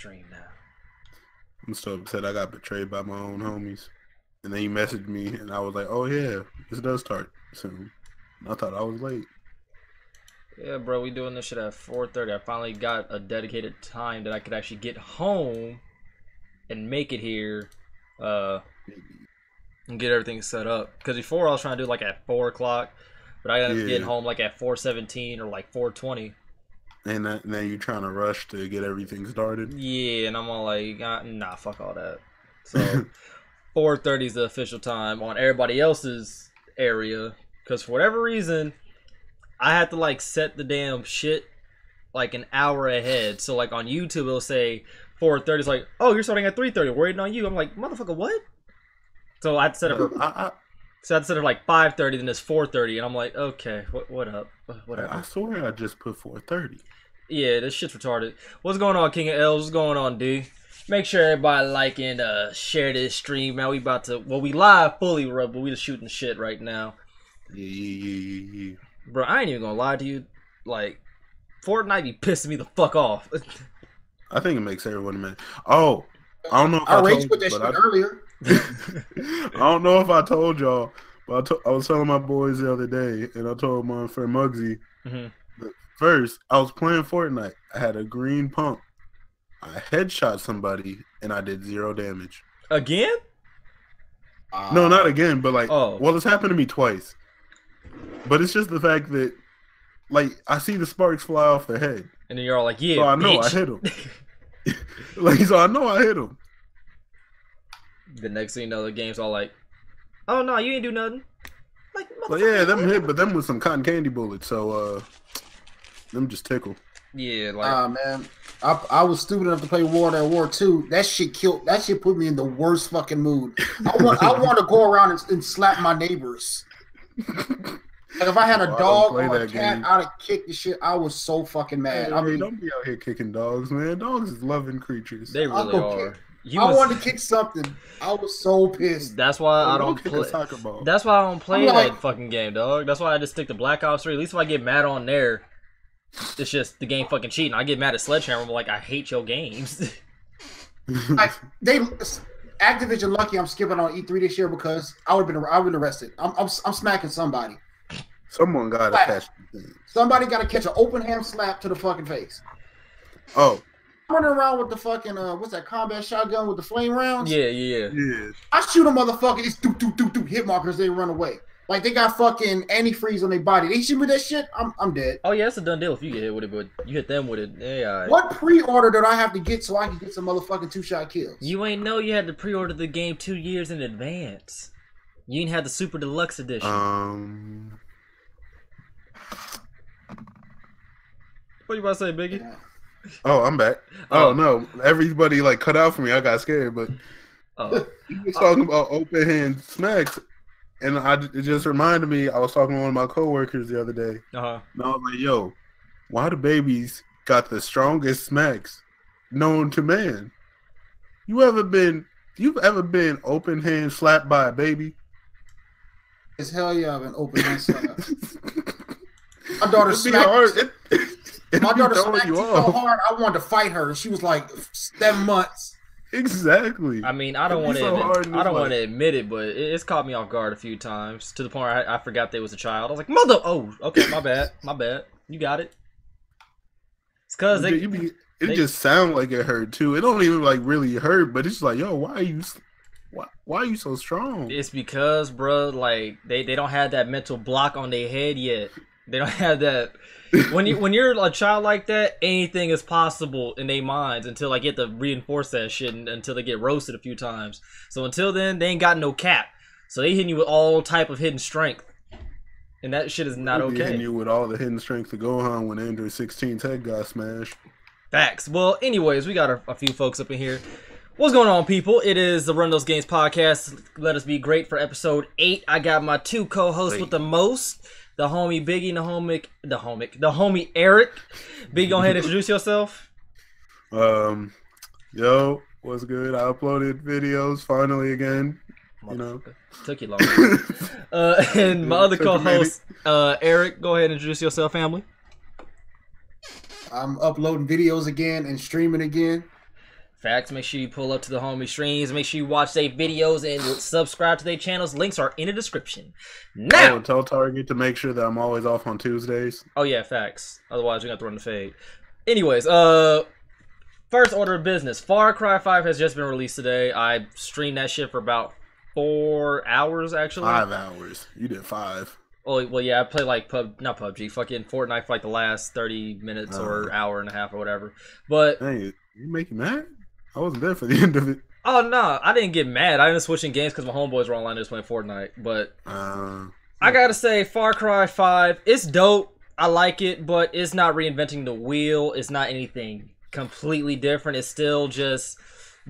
stream now. I'm so upset I got betrayed by my own homies. And then he messaged me, and I was like, oh, yeah, this does start soon. I thought I was late. Yeah, bro, we doing this shit at 4:30. I finally got a dedicated time that I could actually get home and make it here and get everything set up. Because before I was trying to do like at 4 o'clock, but I ended up getting home like at 4:17 or like 4:20. And then you trying to rush to get everything started? Yeah, and I'm all like, nah, fuck all that. So 4:30 is the official time on everybody else's area. Because for whatever reason, I had to like set the damn shit like an hour ahead. So like on YouTube, it'll say 4:30. It's like, oh, you're starting at 3:30. We're waiting on you. I'm like, motherfucker, what? So I had to set up. So I had to set up like 5:30. Then it's 4:30, and I'm like, okay, what up? Whatever. I swear I just put 4:30. Yeah, this shit's retarded. What's going on, King of L's? What's going on, D? Make sure everybody like and share this stream, man. We about to, well, we live fully, bro, but we just shooting shit right now. Yeah. Bro, I ain't even gonna lie to you. Like, Fortnite be pissing me the fuck off. I think it makes everyone mad. Oh, I don't know if I rage with that shit earlier. I don't know if I told y'all, but I was telling my boys the other day, and I told my friend Muggsy. First, I was playing Fortnite. I had a green pump. I headshot somebody, and I did 0 damage. Again? No, not again, but like, oh. Well, it's happened to me twice. But it's just the fact that, like, I see the sparks fly off their head. And then you're all like, yeah, so I know bitch. I hit him. So I know I hit him. The next thing you know, the game's all like, oh, no, you ain't do nothing. Like, well, yeah, them hit, but them with some cotton candy bullets, so, them just tickle. Yeah, like... man. I was stupid enough to play World at War 2. That shit put me in the worst fucking mood. I want to go around and slap my neighbors. Like if I had a dog or a cat, I'd have kicked the shit. I was so fucking mad. Hey, I mean, don't be out here kicking dogs, man. Dogs is loving creatures. They really are. I wanted to kick something. I was so pissed. That's why I don't play. That's why I don't play that fucking game, dog. That's why I just stick to Black Ops 3. At least if I get mad on there, it's just the game fucking cheating. I get mad at Sledgehammer. I'm like, I hate your games. Like Activision lucky I'm skipping on E3 this year because I would have been arrested. I'm smacking somebody. Someone got to catch. Somebody got to catch an open hand slap to the fucking face. Oh. Running around with the fucking what's that combat shotgun with the flame rounds? Yeah. I shoot a motherfucker. It's do hit markers. They run away. Like they got fucking antifreeze on their body. They shoot me that shit. I'm dead. Oh yeah, it's a done deal if you get hit with it, but you hit them with it. Yeah. What pre-order did I have to get so I can get some motherfucking 2-shot kills? You ain't know you had to pre-order the game 2 years in advance. You ain't had the Super Deluxe edition. What you about to say, Biggie? Yeah. Oh, I'm back. Oh no, everybody like cut out for me. I got scared, but you was talking about open hand smacks, and it just reminded me. I was talking to one of my coworkers the other day, and I was like, "Yo, why do babies got the strongest smacks known to man? You've ever been open hand slapped by a baby? It's hell yeah, I've been open hand slapped. My daughter smacked. My daughter smacked me so hard, I wanted to fight her. She was like 7 months. Exactly. I mean, I don't want to admit it, but it's caught me off guard a few times to the point where I forgot there was a child. I was like, "Mother!" Oh, okay, my bad. You got it. It's because it just sound like it hurt too. It don't even like really hurt, but it's like, yo, why are you so strong? It's because, bro, like they don't have that mental block on their head yet. They don't have that. When you're a child like that, anything is possible in their minds until I get to reinforce that shit until they get roasted a few times. So until then, they ain't got no cap. So they hitting you with all type of hidden strength, and that shit is not okay. Hitting you with all the hidden strength to Gohan when Android 16's head got smashed. Facts. Well, anyways, we got a few folks up in here. What's going on, people? It is the Run Those Games podcast. Let us be great for episode 8. I got my 2 co-hosts with the most. The homie Biggie and the homie Eric. Biggie, go ahead and introduce yourself. Yo, what's good? I uploaded videos finally again. You know, took you long. And my other co-host, Eric, go ahead and introduce yourself, family. I'm uploading videos again and streaming again. Facts. Make sure you pull up to the homie streams. Make sure you watch their videos and subscribe to their channels. Links are in the description. Now, tell Target to make sure that I'm always off on Tuesdays. Oh yeah, facts. Otherwise, we got to run the fade. Anyways, first order of business. Far Cry 5 has just been released today. I streamed that shit for about 4 hours, actually. 5 hours. You did 5. Oh well, yeah. I played like not PUBG, fucking Fortnite for like the last 30 minutes or hour and a half or whatever. But hey, you make you mad? I wasn't there for the end of it. Oh no, I didn't get mad. I ended up switching games because my homeboys were online just playing Fortnite. But I gotta say, Far Cry 5, it's dope. I like it, but it's not reinventing the wheel. It's not anything completely different. It's still just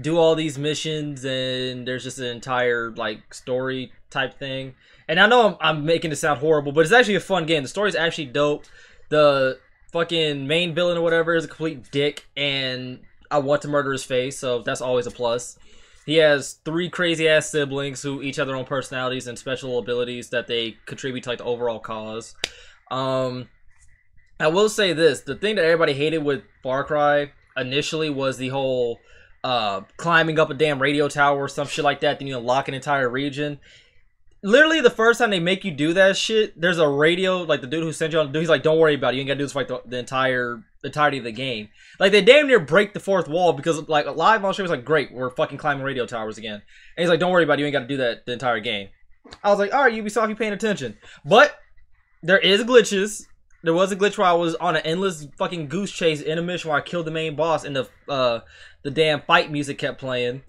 do all these missions and there's just an entire like story type thing. And I know I'm making it sound horrible, but it's actually a fun game. The story's actually dope. The fucking main villain or whatever is a complete dick, and I want to murder his face, so that's always a plus. He has 3 crazy-ass siblings who each have their own personalities and special abilities that they contribute to like the overall cause. I will say this. The thing that everybody hated with Far Cry initially was the whole climbing up a damn radio tower or some shit like that, then you unlock an entire region. Literally, the first time they make you do that shit, there's a radio, like the dude who sent you on, he's like, don't worry about it, you ain't gotta do this for like the entirety of the game. Like, they damn near break the 4th wall because, like, live on stream was like, great, we're fucking climbing radio towers again. And he's like, don't worry about it, you ain't gotta do that the entire game. I was like, alright, Ubisoft, you paying attention. But, there is glitches. There was a glitch where I was on an endless fucking goose chase in a mission where I killed the main boss and the damn fight music kept playing.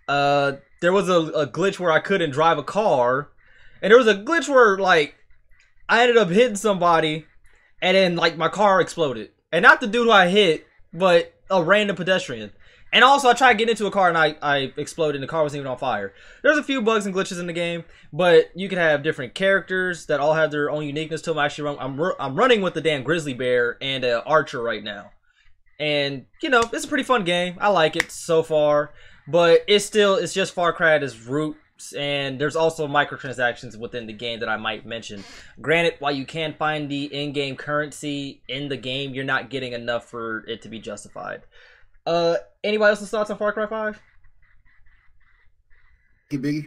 There was a glitch where I couldn't drive a car. And there was a glitch where, like, I ended up hitting somebody and then, like, my car exploded. And not the dude who I hit, but a random pedestrian. And also, I tried getting into a car and I exploded and the car wasn't even on fire. There's a few bugs and glitches in the game, but you can have different characters that all have their own uniqueness to them. Actually, I'm running with the damn grizzly bear and an archer right now. And, you know, it's a pretty fun game. I like it so far. But it's just Far Cry at its roots, and there's also microtransactions within the game that I might mention. Granted, while you can find the in-game currency in the game, you're not getting enough for it to be justified. Anybody else's thoughts on Far Cry 5? Hey, Biggie.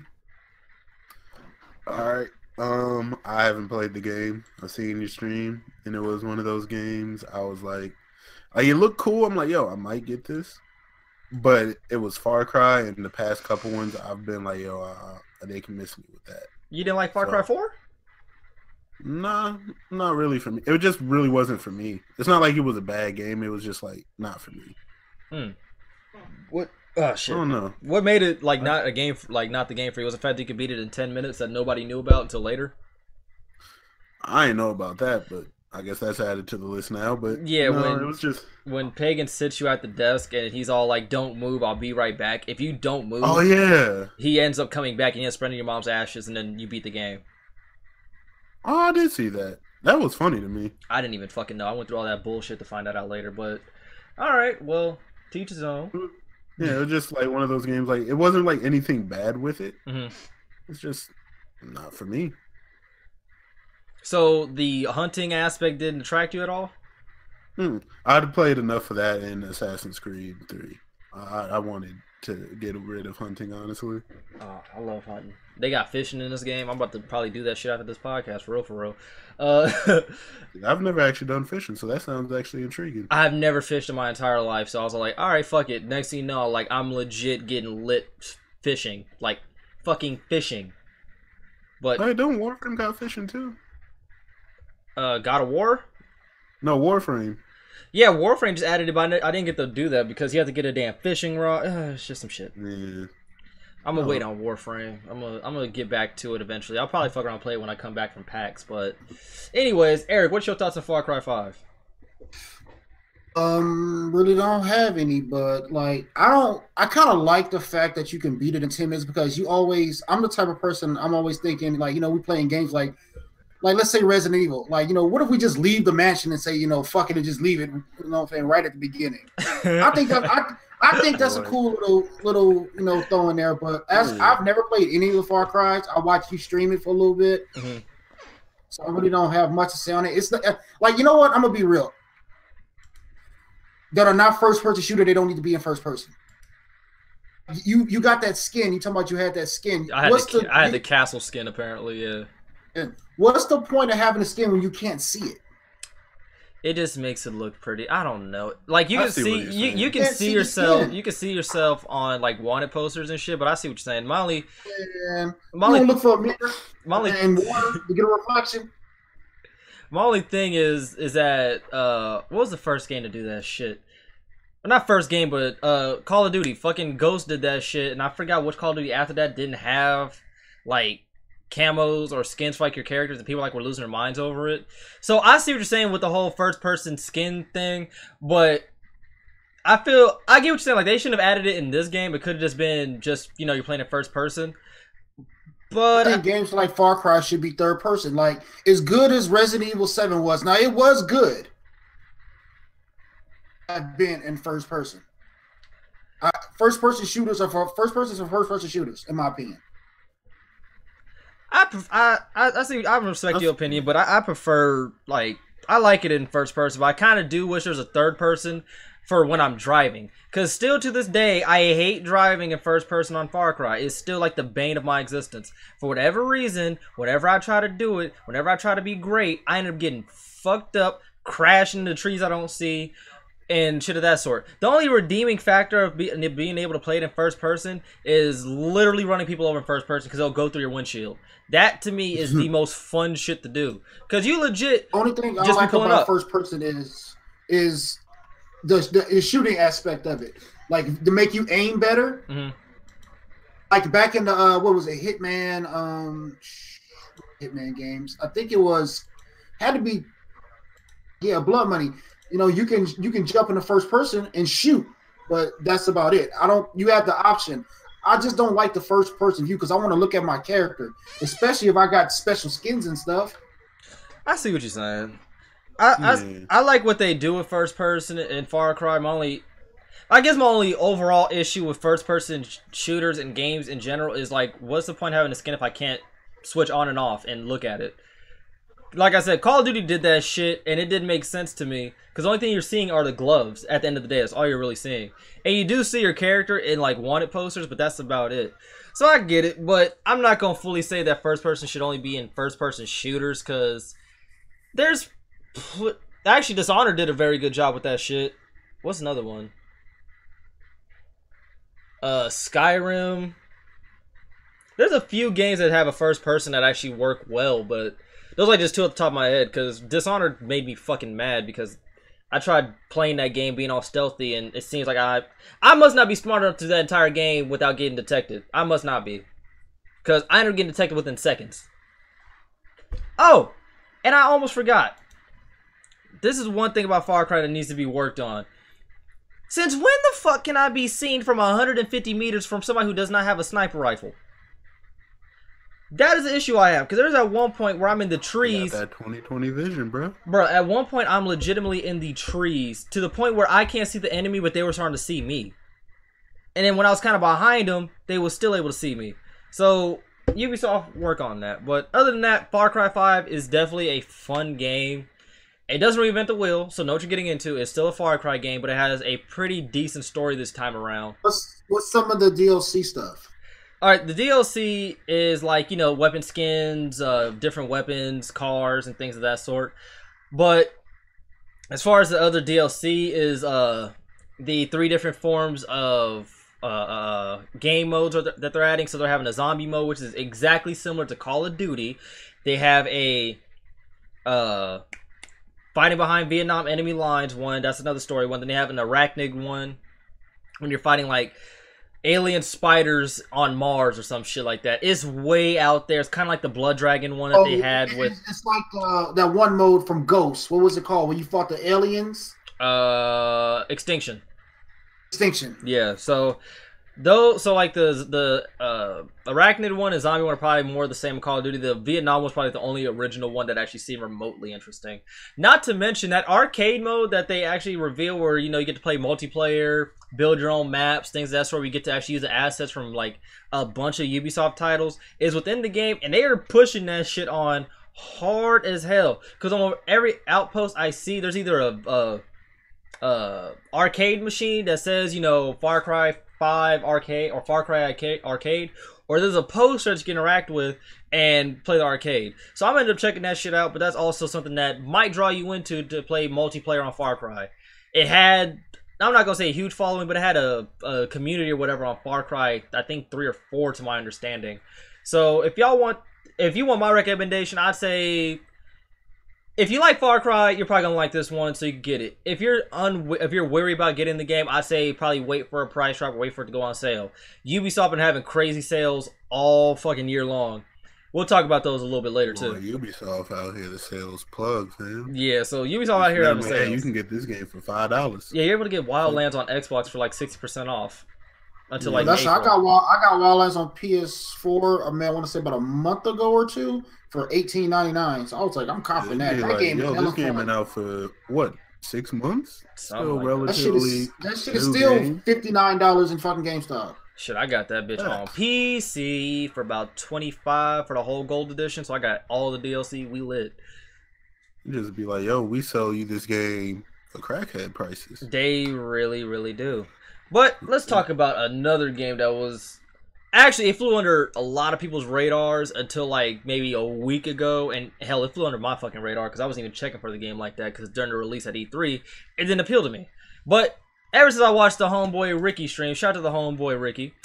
Alright. I haven't played the game. I've seen your stream, and it was one of those games I was like it looked cool. I'm like, yo, I might get this. But it was Far Cry, and the past couple ones, I've been like, yo, they can miss me with that. You didn't like Far Cry 4? Nah, not really for me. It just really wasn't for me. It's not like it was a bad game. It was just like not for me. What? Oh shit! I don't know. What made it like not a game, like not the game for you? Was the fact that you could beat it in 10 minutes that nobody knew about until later? I didn't know about that, but I guess that's added to the list now. But yeah, no, it was just when Pagan sits you at the desk and he's all like, "Don't move, I'll be right back." If you don't move, oh yeah, he ends up coming back and he ends up spreading your mom's ashes, and then you beat the game. Oh, I did see that. That was funny to me. I didn't even fucking know. I went through all that bullshit to find that out later. But all right, well, teach his own. Yeah, it was just like one of those games. Like it wasn't like anything bad with it. It's just not for me. So the hunting aspect didn't attract you at all? I'd played enough of that in Assassin's Creed 3. I wanted to get rid of hunting, honestly. Oh, I love hunting. They got fishing in this game. I'm about to probably do that shit after this podcast, for real. I've never actually done fishing, so that sounds actually intriguing. I've never fished in my entire life, so I was like, alright, fuck it. Next thing you know, like, I'm legit getting lit fishing. Like, fucking fishing. But hey, don't Warframe got fishing too? God of War? No, Warframe. Yeah, Warframe just added it, but I didn't get to do that because you have to get a damn fishing rod. It's just some shit. Yeah. I'm gonna wait on Warframe. I'm gonna get back to it eventually. I'll probably fuck around and play it when I come back from PAX. But, anyways, Eric, what's your thoughts on Far Cry 5? Really don't have any, but like I kind of like the fact that you can beat it in 10 minutes because I'm the type of person I'm always thinking like, you know, we playing games like let's say Resident Evil. Like, you know, what if we just leave the mansion and say, you know, fuck it and just leave it, you know what I'm saying, right at the beginning. I think that's a cool little you know, throw in there. But I've never played any of the Far Cry's. I watched you stream it for a little bit. So I really don't have much to say on it. It's like, you know what? I'm gonna be real. That are not first person shooter, they don't need to be in first person. You got that skin. You talking about you had that skin? I had the castle skin apparently. Yeah. What's the point of having a skin when you can't see it? It just makes it look pretty. I don't know. Like you can see you can see yourself. You can see yourself on like wanted posters and shit. But I see what you're saying. Molly, you don't look for a mirror and water to get a reflection. My only thing is that what was the first game to do that shit? Well, not first game, but Call of Duty. Fucking Ghost did that shit, and I forgot which Call of Duty after that didn't have like camos or skins for like your characters, and people like were losing their minds over it. So I see what you're saying with the whole first person skin thing, but I get what you're saying. Like they shouldn't have added it in this game. It could have just been you're playing it first person. But I think games like Far Cry should be third person. Like as good as Resident Evil 7 was. Now it was good. I've been in first person. First person shooters are for first person shooters, in my opinion. I see. I respect your opinion, but I prefer I like it in first person. But I kind of do wish there's a third person for when I'm driving, because still to this day I hate driving in first person on Far Cry. It's still like the bane of my existence. For whatever reason, whenever I try to do it, whenever I try to be great, I end up getting fucked up, crashing into trees I don't see, and shit of that sort. The only redeeming factor of being able to play it in first person is literally running people over in first person, because they'll go through your windshield. That to me is the most fun shit to do, because you legit. Only thing I like about first person is the shooting aspect of it, like to make you aim better. Mm-hmm. Like back in the what was it, Hitman games? I think it had to be Blood Money. You can jump in the first person and shoot, but that's about it. You have the option. I just don't like the first person view because I want to look at my character, especially if I got special skins and stuff. I see what you're saying. I like what they do with first person in Far Cry. My only overall issue with first person shooters and games in general is like, what's the point of having a skin if I can't switch on and off and look at it? Like I said, Call of Duty did that shit, and it didn't make sense to me. Because the only thing you're seeing are the gloves at the end of the day. That's all you're really seeing. And you do see your character in, like, wanted posters, but that's about it. So I get it, but I'm not going to fully say that first person should only be in first person shooters, because there's... Actually, Dishonored did a very good job with that shit. What's another one? Skyrim. There's a few games that have a first person that actually work well, but... Those are like just two at the top of my head, because Dishonored made me fucking mad because I tried playing that game being all stealthy, and it seems like I must not be smart enough to do that entire game without getting detected. I must not be. Because I ended up getting detected within seconds. Oh! And I almost forgot. This is one thing about Far Cry that needs to be worked on. Since when the fuck can I be seen from 150 meters from somebody who does not have a sniper rifle? That is the issue I have, because there's at one point where I'm in the trees. That 20/20 vision, bro. Bro, at one point I'm legitimately in the trees to the point where I can't see the enemy, but they were starting to see me. And then when I was kind of behind them, they were still able to see me. So Ubisoft work on that. But other than that, Far Cry 5 is definitely a fun game. It doesn't reinvent the wheel, so know what you're getting into. It's still a Far Cry game, but it has a pretty decent story this time around. What's some of the DLC stuff? Alright, the DLC is like, weapon skins, different weapons, cars, and things of that sort. But as far as the other DLC is the 3 different forms of game modes that they're adding. So they're having a zombie mode, which is exactly similar to Call of Duty. They have a fighting behind Vietnam enemy lines one. That's another story one. Then they have an arachnid one when you're fighting like alien spiders on Mars or some shit like that. It's way out there. It's kind of like the Blood Dragon one that they had with... It's like that one mode from Ghost. What was it called? When you fought the aliens? Extinction. Extinction. Yeah, so like the arachnid one and zombie one are probably more the same Call of Duty. The Vietnam was probably the only original one that actually seemed remotely interesting. Not to mention that arcade mode that they actually reveal where, you get to play multiplayer, build your own maps, things of that sort, where you get to actually use the assets from like a bunch of Ubisoft titles, is within the game, and they are pushing that shit on hard as hell. Because on every outpost I see, there's either a arcade machine that says, you know, Far Cry 5 arcade or Far Cry arcade, or there's a poster that you can interact with and play the arcade. So I'm ended up checking that shit out, but that's also something that might draw you into to play multiplayer on Far Cry. It had, I'm not gonna say a huge following, but it had a community or whatever on Far Cry, I think 3 or 4 to my understanding. So if you want my recommendation, I'd say if you like Far Cry, you're probably gonna like this one, so you can get it. If you're worried about getting the game, I'd say probably wait for a price drop or wait for it to go on sale. Ubisoft been having crazy sales all fucking year long. We'll talk about those a little bit later too. Boy, Ubisoft out here, the sales plugs, man. Yeah, so Ubisoft out here having sales. You can get this game for $5. Yeah, you're able to get Wildlands on Xbox for like 60% off until like April. I got Wildlands on PS4. I mean, I want to say about a month ago or two for $18.99. So I was like, I'm confident that this game been out for what, 6 months? Still like relatively. That shit is still $59 in fucking GameStop. Shit, I got that bitch on PC for about $25 for the whole gold edition, so I got all the DLC. We lit. You just be like, yo, we sell you this game for crackhead prices. They really, really do. But let's talk about another game that was actually, it flew under a lot of people's radars until like maybe a week ago, and hell, it flew under my fucking radar because I wasn't even checking for the game like that because during the release at E3, it didn't appeal to me. But ever since I watched the homeboy Ricky stream, shout out to the homeboy Ricky,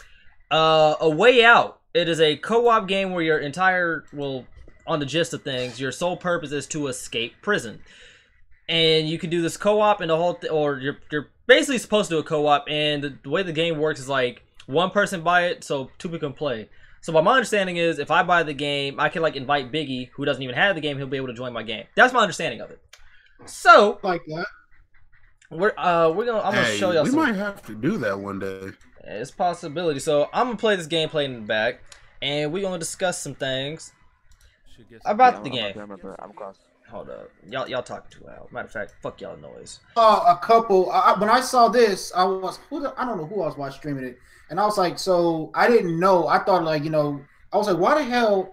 A Way Out. It is a co-op game where your entire, well, on the gist of things, your sole purpose is to escape prison. And you can do this co-op and the whole, or you're basically supposed to do a co-op, and the way the game works is like one person buy it, so 2 people can play. So by my understanding is, if I buy the game, I can like invite Biggie, who doesn't even have the game, he'll be able to join my game. That's my understanding of it. So like that. I'm gonna show y'all. We might have to do that one day. It's a possibility. So I'm gonna play this gameplay in the back, and we're gonna discuss some things about the game. Hold up, y'all talking too loud. Matter of fact, fuck y'all noise. A couple. When I saw this, I don't know who I was watching streaming it, and I was like, so I didn't know. I thought like, you know, I was like, why the hell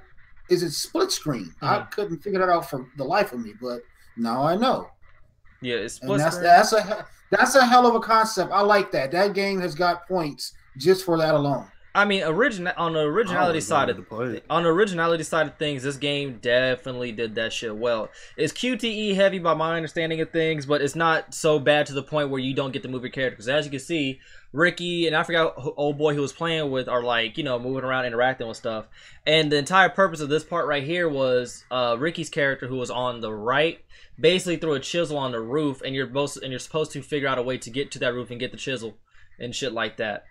is it split screen? Mm-hmm. I couldn't figure that out for the life of me, but now I know. Yeah, it's split screen. That's a hell of a concept. I like that. That game has got points just for that alone. I mean, on the originality side of things, this game definitely did that shit well. It's QTE heavy by my understanding of things, but it's not so bad to the point where you don't get to move your character. Because as you can see, Ricky and I forgot old boy who was playing with are like, you know, moving around, interacting with stuff. And the entire purpose of this part right here was Ricky's character, who was on the right, basically threw a chisel on the roof, and you're supposed to figure out a way to get to that roof and get the chisel and shit like that.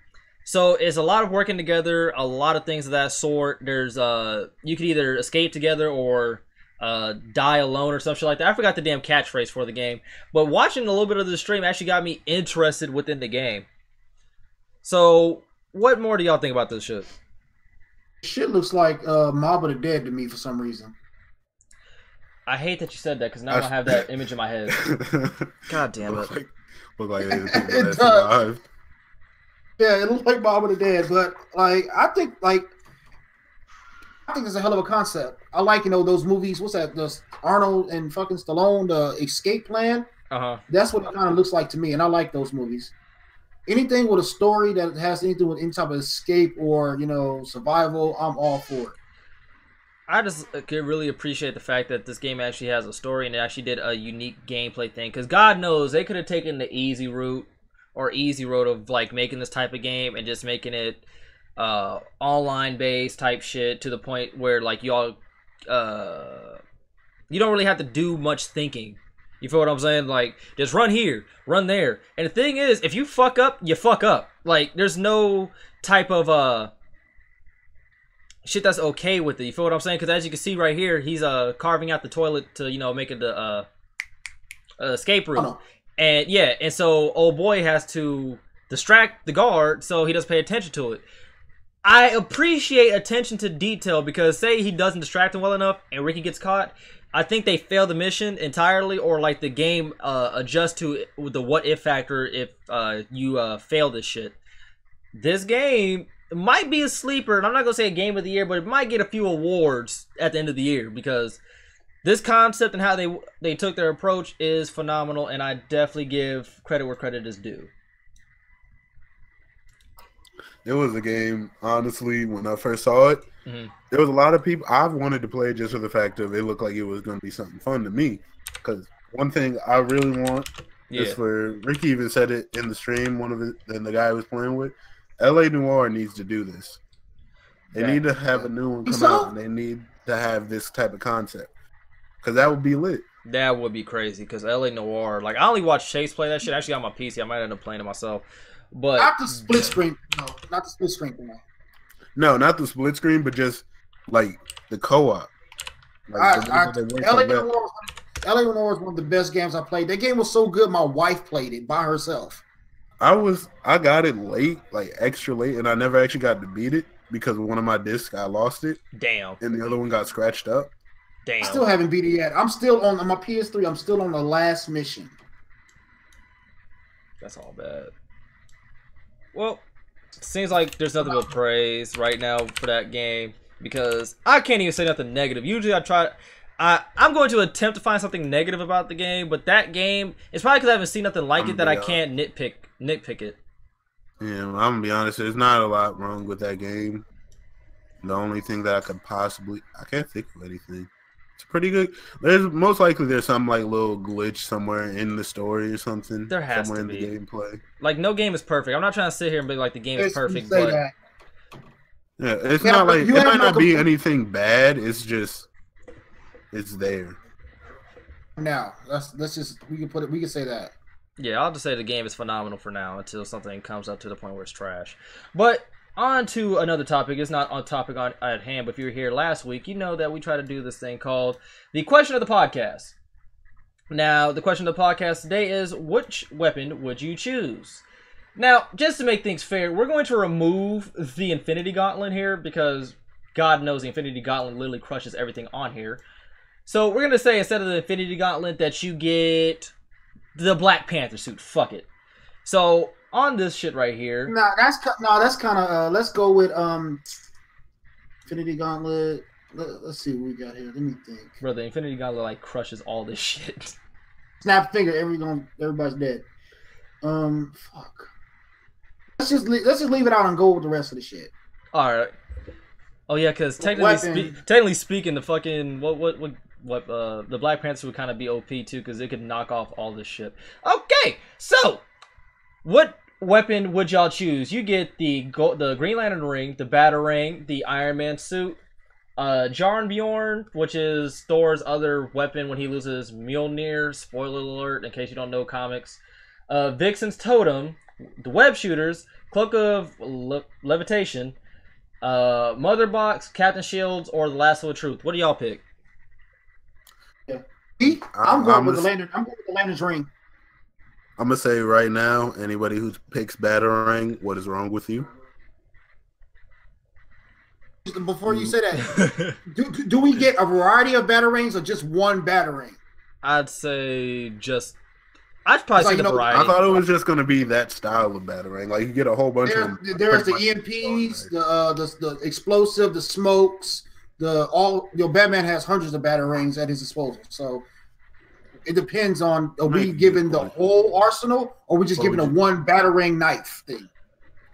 So it's a lot of working together, a lot of things of that sort. There's you could either escape together or die alone or some shit like that. I forgot the damn catchphrase for the game, but watching a little bit of the stream actually got me interested within the game. So what more do y'all think about this shit? Shit looks like Mob of the Dead to me for some reason. I hate that you said that because now I have that image in my head. God damn it! Look like it does. Yeah, it looks like Mob of the Dead, but like I think it's a hell of a concept. I like, you know, those movies. What's that? The Arnold and fucking Stallone, the Escape Plan. That's what it kind of looks like to me, and I like those movies. Anything with a story that has anything with any type of escape or, you know, survival, I'm all for it. I just could really appreciate the fact that this game actually has a story and it actually did a unique gameplay thing. Because God knows they could have taken the easy route or easy road of like making this type of game and just making it online based type shit to the point where like y'all you don't really have to do much thinking. You feel what I'm saying? Like, just run here, run there. And the thing is, if you fuck up, you fuck up. Like, there's no type of shit that's okay with it. You feel what I'm saying? Because as you can see right here, he's carving out the toilet to, you know, make it the escape route. And yeah, and so old boy has to distract the guard so he doesn't pay attention to it. I appreciate attention to detail because say he doesn't distract him well enough and Ricky gets caught, I think they fail the mission entirely, or like the game adjusts to the what if factor if you fail this shit. This game might be a sleeper, and I'm not gonna say a game of the year, but it might get a few awards at the end of the year because this concept and how they took their approach is phenomenal, and I definitely give credit where credit is due. It was a game, honestly, when I first saw it, there was a lot of people. I've wanted to play it just for the fact of it looked like it was going to be something fun to me. Because one thing I really want is for Ricky even said it in the stream. The guy I was playing with, LA Noire needs to do this. They need to have a new one come out, and they need to have this type of concept because that would be lit. That would be crazy. Because LA Noire, like I only watched Chase play that shit. Actually, on my PC, I might end up playing it myself. But not the split screen. No, not the split screen. No, not the split screen, but just like the co-op. Like, LA Noire was one of the best games I played. That game was so good, my wife played it by herself. I got it late, like extra late, and I never actually got to beat it because one of my discs I lost it. Damn. And the other one got scratched up. Damn. I still haven't beat it yet. I'm still on my PS3. I'm still on the last mission. That's all bad. Well, seems like there's nothing but praise right now for that game because I can't even say nothing negative. Usually I'm going to attempt to find something negative about the game, but that game, it's probably because I haven't seen nothing like it that I can't nitpick it. Yeah, I'm gonna be honest. There's not a lot wrong with that game. The only thing that I can't think of anything. It's pretty good. Most likely there's some like little glitch somewhere in the story or something. There has somewhere to be. In the gameplay. Like no game is perfect. I'm not trying to sit here and be like the game is perfect, but yeah, it's not like it might not be anything bad. It's just it's there. Now let's just we can say that. Yeah, I'll just say the game is phenomenal for now until something comes up to the point where it's trash. But on to another topic. It's not on topic at hand, but if you were here last week, you know that we try to do this thing called the question of the podcast. Now, the question of the podcast today is, which weapon would you choose? Now, just to make things fair, we're going to remove the Infinity Gauntlet here because God knows the Infinity Gauntlet literally crushes everything on here. So we're going to say instead of the Infinity Gauntlet that you get the Black Panther suit. Fuck it. So on this shit right here. That's kind of. Let's go with Infinity Gauntlet. Let's see what we got here. Let me think. Bro, the Infinity Gauntlet like crushes all this shit. Snap finger. Everybody's dead. Fuck. Let's just leave it out and go with the rest of the shit. All right. Oh yeah, because technically speaking, the fucking the Black Panther would kind of be OP too, because it could knock off all this shit. Okay, so what weapon would y'all choose? You get the Green Lantern ring, the Batarang, the Iron Man suit, Jarnbjorn, which is Thor's other weapon when he loses Mjolnir. Spoiler alert, in case you don't know comics. Vixen's totem, the web shooters, Cloak of Levitation, Mother Box, Captain Shields, or the Lasso of Truth. What do y'all pick? I'm going with the Lantern. I'm going with the Lantern's ring. I'm gonna say right now, anybody who picks Batarang, what is wrong with you? Before you say that, do we get a variety of Batarangs or just one Batarang? I'd say just. I'd probably say the variety. I thought it was just gonna be that style of Batarang. Like you get a whole bunch of them. There's the EMPs, the explosive, the smokes. Batman has hundreds of Batarangs at his disposal. So it depends on are we giving the whole arsenal or are we just giving a one Batarang knife thing?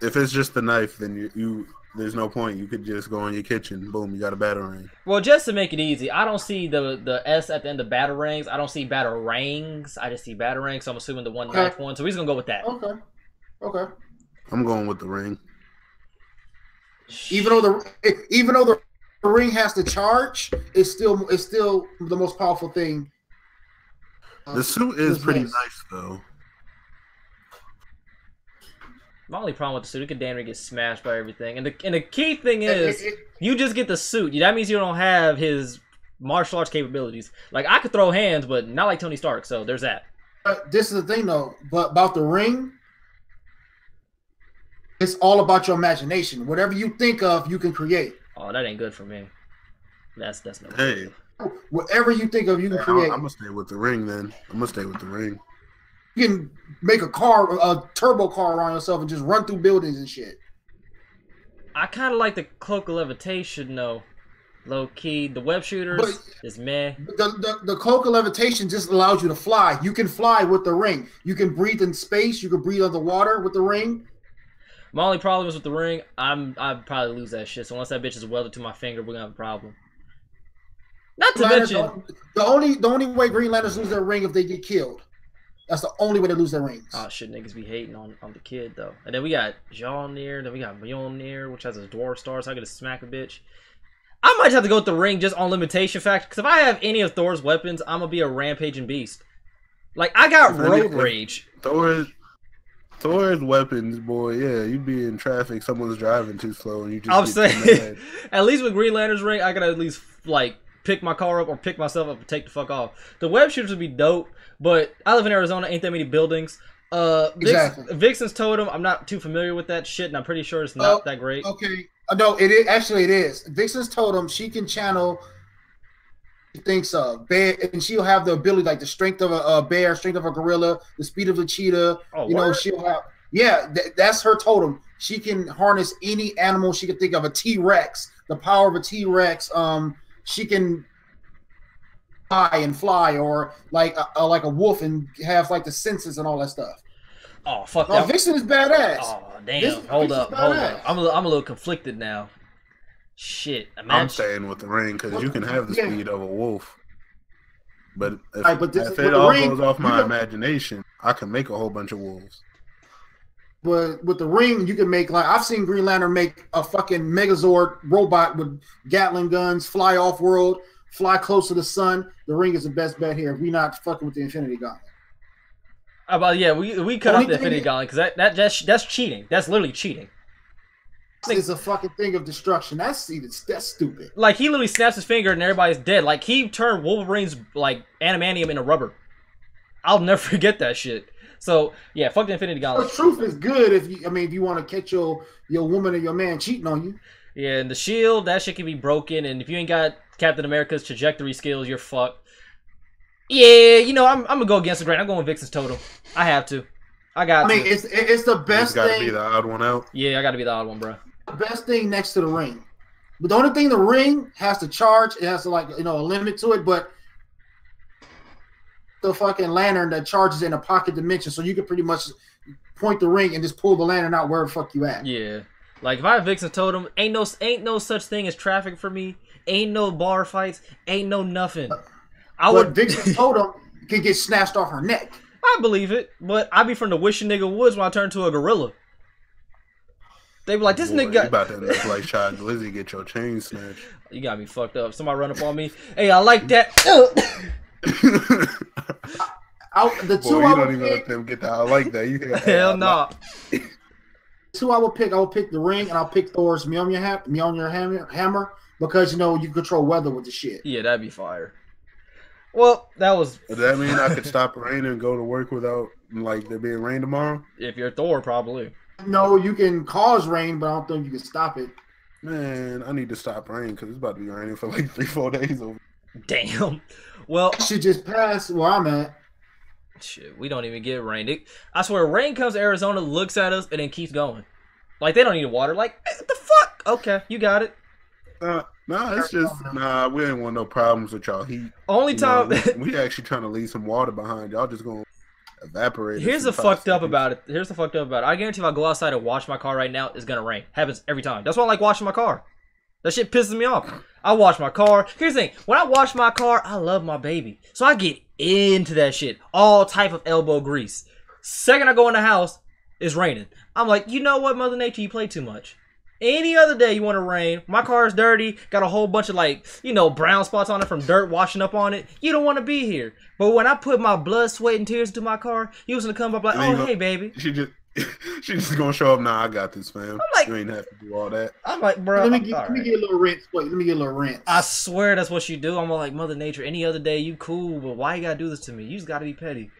If it's just the knife, then you there's no point. You could just go in your kitchen, boom, you got a Batarang. Well, just to make it easy, I don't see the S at the end of Batarangs. I don't see Batarangs. I just see Batarangs. So I'm assuming the one knife one. So we're just gonna go with that. Okay. I'm going with the ring. Even though the ring has to charge, it's still the most powerful thing. The suit is pretty nice though. My only problem with the suit, it could damn near get smashed by everything. And the key thing is, you just get the suit. That means you don't have his martial arts capabilities. Like, I could throw hands, but not like Tony Stark, so there's that. This is the thing, though. But about the ring, it's all about your imagination. Whatever you think of, you can create. Oh, that ain't good for me. That's no good. Whatever you think of, you can create. I'm going to stay with the ring, then. I'm going to stay with the ring. You can make a turbo car around yourself and just run through buildings and shit. I kind of like the Cloak of Levitation, though. low key. The web shooters is meh. The cloak of levitation just allows you to fly. You can fly with the ring. You can breathe in space. You can breathe underwater with the ring. My only problem is with the ring. I'd probably lose that shit. So once that bitch is welded to my finger, we're gonna have a problem. Not to mention the only way Green Lanterns lose their ring if they get killed. That's the only way they lose their rings. Oh shit, niggas be hating on the kid though. And then we got Mjolnir, then we got Mjolnir, which has a dwarf star, so I get to smack a bitch. I might have to go with the ring just on limitation factor, because if I have any of Thor's weapons, I'm gonna be a rampaging beast. Like I got road rage. Thor's weapons, boy, yeah, you'd be in traffic, someone's driving too slow, and you just I'm saying, at least with Green Lantern's ring, I gotta at least like pick my car up or pick myself up and take the fuck off. The web shooters would be dope, but I live in Arizona, ain't that many buildings. Exactly. Vixen's totem, I'm not too familiar with that shit, and I'm pretty sure it's not that great. Okay, no, it is actually it is. Vixen's totem, she can channel. She thinks bear, and she'll have the ability like the strength of a bear, strength of a gorilla, the speed of a cheetah. Oh, you know, she'll have that's her totem. She can harness any animal she can think of. A T-Rex, the power of a T-Rex. She can fly, or like a wolf and have like the senses and all that stuff. Oh fuck! Oh, Vixen is badass. Oh damn! Hold up. I'm a little conflicted now. Shit, I'm staying with the ring because you can have the speed of a wolf, but if it all goes off my imagination, I can make a whole bunch of wolves. But with the ring, you can make like I've seen Green Lantern make a fucking Megazord robot with Gatling guns, fly off world, fly close to the sun. The ring is the best bet here. If we not fucking with the Infinity Gauntlet. Yeah, we cut off the Infinity Gauntlet because that's cheating. That's literally cheating. It's a fucking thing of destruction. That's stupid. Like he literally snaps his finger and everybody's dead. Like he turned Wolverine's like adamantium into rubber. I'll never forget that shit. So yeah, fuck the Infinity Gauntlet. The truth is good if you want to catch your woman or your man cheating on you. Yeah, and the shield, that shit can be broken, and if you ain't got Captain America's trajectory skills, you're fucked. Yeah, you know, I'm gonna go against the grain. I'm going with Vixen's totem. I have to. I mean, it's the best thing. You gotta be the odd one out. Yeah, I gotta be the odd one, bro. The best thing next to the ring. But the only thing the ring has to charge, it has to a limit to it, but the fucking lantern that charges in a pocket dimension, so you can pretty much point the ring and just pull the lantern out wherever the fuck you at. Yeah. Like if I have Vixen's totem, ain't no such thing as traffic for me. Ain't no bar fights, ain't no nothing. Vixen's totem can get snatched off her neck. I believe it, but I be from the wishing nigga woods when I turn to a gorilla. They be like, this nigga got... You about to look like Shot Glizzy, get your chain snatched. You got me fucked up. Somebody run up on me. Hey, I like that. You don't even let them get that. I like that. Hell no. Two I will pick the ring, and I'll pick Thor's Mjolnir hammer because you control weather with the shit. Yeah, that'd be fire. Well, that was... Does that mean I could stop rain and go to work without there being rain tomorrow? If you're Thor, probably. No, you can cause rain, but I don't think you can stop it. Man, I need to stop rain because it's about to be raining for like 3-4 days over. Damn. Well, it should just pass where I'm at. Shit, we don't even get rain. I swear, rain comes to Arizona, looks at us, and then keeps going. Like, they don't need water. Like, what the fuck? Okay, you got it. It's just, we ain't want no problems with y'all heat. Only time... we actually trying to leave some water behind. Y'all just going to evaporate. Here's the fucked up about it. I guarantee if I go outside and wash my car right now, it's going to rain. Happens every time. That's why I like washing my car. That shit pisses me off. I wash my car. Here's the thing. When I wash my car, I love my baby. So I get into that shit. All type of elbow grease. Second I go in the house, it's raining. I'm like, you know what, Mother Nature, you play too much. Any other day you want to rain, my car is dirty, got a whole bunch of brown spots on it from dirt washing up on it. You don't want to be here. But when I put my blood, sweat, and tears into my car, you was going to come up like, oh, hey, baby. She's just going to show up, I got this, fam. I'm like, you ain't have to do all that. I'm like, bro. Let me get a little rinse. Wait, let me get a little rinse. I swear that's what you do. I'm like, Mother Nature, any other day you cool, but why you got to do this to me? You just got to be petty.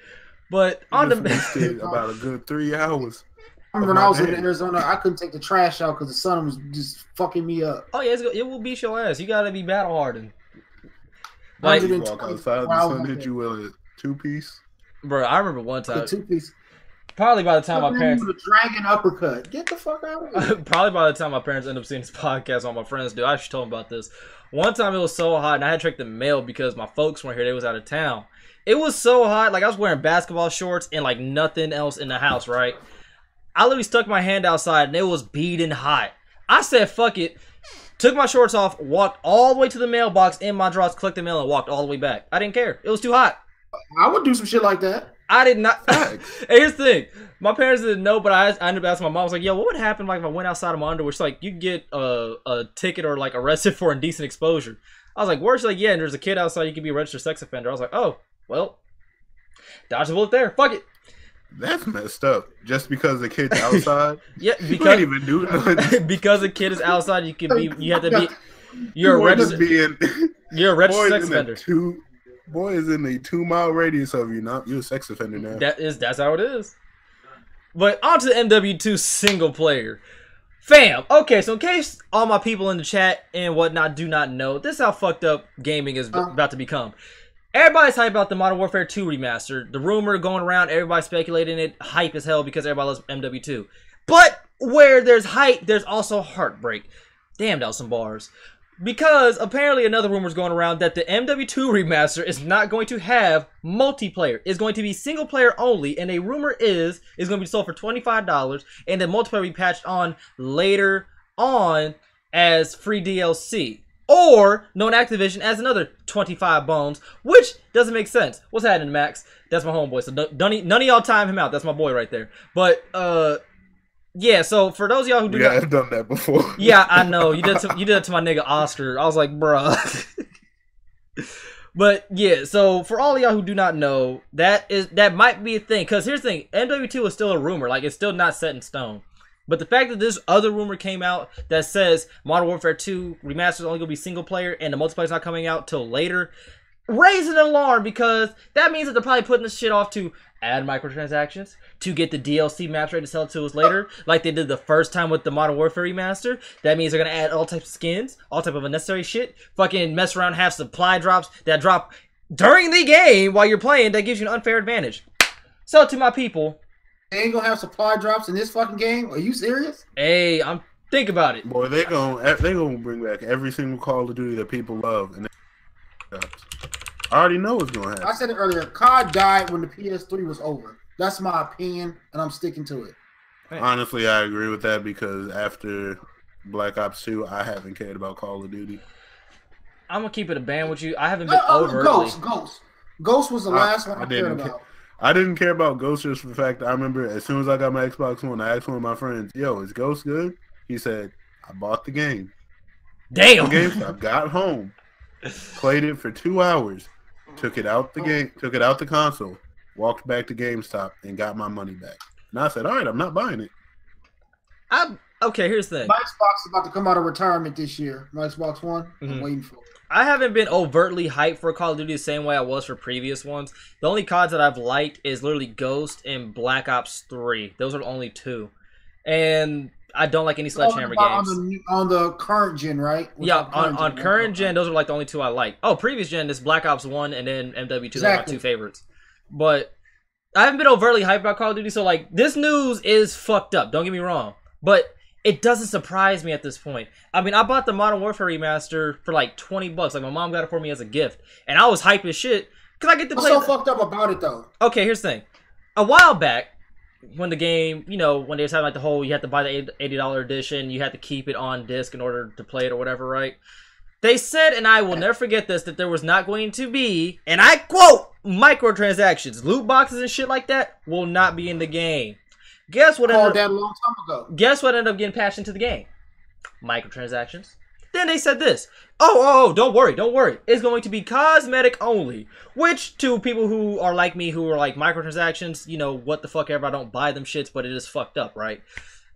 But on the... about a good 3 hours. I remember when I was in Arizona, I couldn't take the trash out because the sun was just fucking me up. Oh, yeah, it will beat your ass. You got to be battle hardened. Like, you walk outside, the sun hit you with a 2-piece? Bro, I remember one time. A 2-piece. Probably by the time my parents the dragon uppercut. Get the fuck out of here. Probably by the time my parents end up seeing this podcast, all my friends do. I actually told them about this. One time it was so hot, and I had to check the mail because my folks weren't here. They was out of town. It was so hot, like I was wearing basketball shorts and like nothing else in the house, right? I literally stuck my hand outside, and it was beating hot. I said, fuck it. Took my shorts off, walked all the way to the mailbox in my drawers, clicked the mail, and walked all the way back. I didn't care. It was too hot. I would do some shit like that. I did not. Hey, here's the thing. My parents didn't know, but I ended up asking my mom. I was like, yo, what would happen like if I went outside of my underwear? She's like, you get a ticket or like arrested for indecent exposure. I was like, where's like, yeah, and there's a kid outside. You could be a registered sex offender. I was like, oh, well, dodge the bullet there. Fuck it. That's messed up. Just because the kid's outside? Yeah, you because can't even do nothing. Because the kid is outside, you have to be. You're a registered sex offender. Boy is in a 2-mile radius of you. Not you're a sex offender now. That's how it is. But on to the MW2 single player. Fam, okay, so in case all my people in the chat and whatnot do not know, this is how fucked up gaming is about to become. Everybody's hype about the Modern Warfare 2 remaster. The rumor going around, everybody speculating it, hype as hell because everybody loves MW2. But where there's hype, there's also heartbreak. Damn, that was some bars. Because apparently another rumor is going around that the MW2 remaster is not going to have multiplayer. It's going to be single player only, and a rumor is it's going to be sold for $25, and then multiplayer will be patched on later on as free DLC. Or known Activision as another 25 bones, which doesn't make sense. What's happening, Max? That's my homeboy. So none of y'all time him out. That's my boy right there. But yeah, so for those of y'all who do not... I've done that before. Yeah, I know. You did it to my nigga Oscar. I was like, bruh. But yeah, so for all of y'all who do not know, that might be a thing. Because here's the thing, MW2 is still a rumor. Like, it's still not set in stone. But the fact that this other rumor came out that says Modern Warfare 2 Remastered is only going to be single player and the multiplayer is not coming out till later, raising an alarm, because that means that they're probably putting this shit off to add microtransactions, to get the DLC maps ready to sell it to us later, like they did the first time with the Modern Warfare Remaster. That means they're going to add all types of skins, all type of unnecessary shit, fucking mess around, have supply drops that drop during the game while you're playing that gives you an unfair advantage. So to my people... They ain't gonna have supply drops in this fucking game? Are you serious? Hey, think about it. Boy, they gonna bring back every single Call of Duty that people love. And I already know what's gonna happen. I said it earlier. COD died when the PS3 was over. That's my opinion, and I'm sticking to it. Honestly, I agree with that because after Black Ops 2, I haven't cared about Call of Duty. I'm gonna keep it a band with you. I haven't been overtly. Ghost was the last one I cared about. I didn't care about Ghost just for the fact that I remember as soon as I got my Xbox One, I asked one of my friends, yo, is Ghost good? He said, I bought the game. Damn. I got home, played it for 2 hours, took it out the console, walked back to GameStop, and got my money back. And I said, all right, I'm not buying it. Okay, here's the thing. My Xbox is about to come out of retirement this year. My Xbox One, I'm waiting for it. I haven't been overtly hyped for Call of Duty the same way I was for previous ones. The only CODs that I've liked is literally Ghost and Black Ops 3. Those are the only two. And I don't like any Sledgehammer games. On the current gen, right? Yeah, on current gen, those are like the only two I like. Oh, previous gen is Black Ops 1 and then MW2. Exactly. Those are my two favorites. But I haven't been overtly hyped about Call of Duty, so like this news is fucked up. Don't get me wrong. But it doesn't surprise me at this point. I mean, I bought the Modern Warfare Remaster for like $20. Like, my mom got it for me as a gift. And I was hyped as shit. Because I get to play... What's so fucked up about it, though? Okay, here's the thing. A while back, when the game, you know, when they was having like the whole, you had to buy the $80 edition, you had to keep it on disc in order to play it or whatever, right? They said, and I will never forget this, that there was not going to be, and I quote, microtransactions. Loot boxes and shit like that will not be in the game. Guess what? Called that a long time ago. Guess what ended up getting patched into the game? Microtransactions. Then they said this. Oh, don't worry. It's going to be cosmetic only. Which, to people who are like me, who are like microtransactions, you know, what the fuck ever, I don't buy them shits, but it is fucked up, right?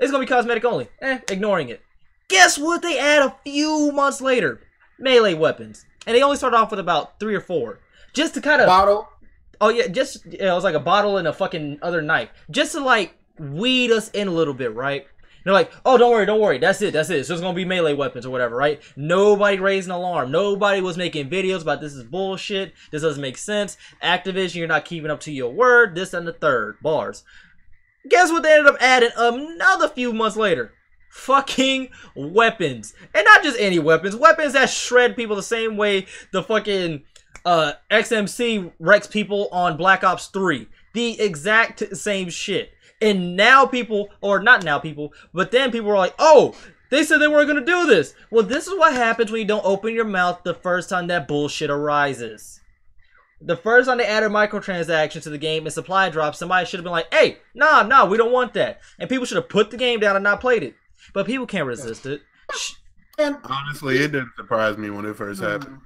It's going to be cosmetic only. Ignoring it. Guess what they add a few months later? Melee weapons. And they only started off with about 3 or 4. Just to kind of... Bottle? Oh, yeah, it was like a bottle and a fucking other knife. Just to, like, weed us in a little bit, right? And they're like, oh, don't worry, that's it. It's just gonna be melee weapons or whatever, right? Nobody raised an alarm. Nobody was making videos about this is bullshit. This doesn't make sense. Activision, you're not keeping up to your word. This and the third. Bars. Guess what they ended up adding another few months later? Fucking weapons. And not just any weapons. Weapons that shred people the same way the fucking XMC wrecks people on Black Ops 3. The exact same shit. And now people, or not now people, but then people were like, oh, they said they weren't going to do this. Well, this is what happens when you don't open your mouth the first time that bullshit arises. The first time they added microtransactions to the game and supply drops, somebody should have been like, hey, nah, we don't want that. And people should have put the game down and not played it. But people can't resist it. And honestly, it didn't surprise me when it first happened.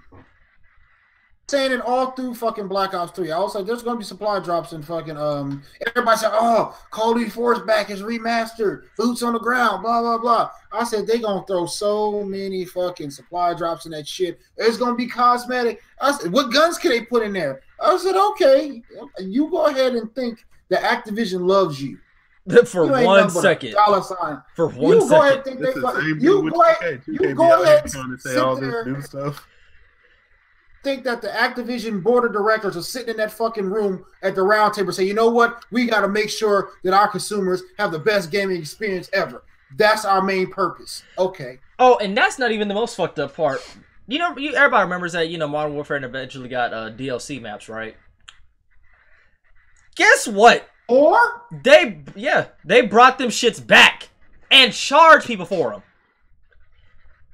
Saying it all through fucking Black Ops 3. I was like, there's gonna be supply drops in fucking everybody said, oh, Call of Duty 4's back, is remastered, boots on the ground, blah blah blah. I said they gonna throw so many fucking supply drops in that shit. It's gonna be cosmetic. I said, what guns can they put in there? I said, okay, you go ahead and think that Activision loves you. For 1 second. $sign. For 1 second. Go ahead and think they you go ahead and trying to say all this new stuff. Think that the Activision board of directors are sitting in that fucking room at the round table saying, you know what, we got to make sure that our consumers have the best gaming experience ever. That's our main purpose. Okay. Oh, and that's not even the most fucked up part. You know, everybody remembers that, Modern Warfare eventually got DLC maps, right? Guess what? Or they brought them shits back and charged people for them.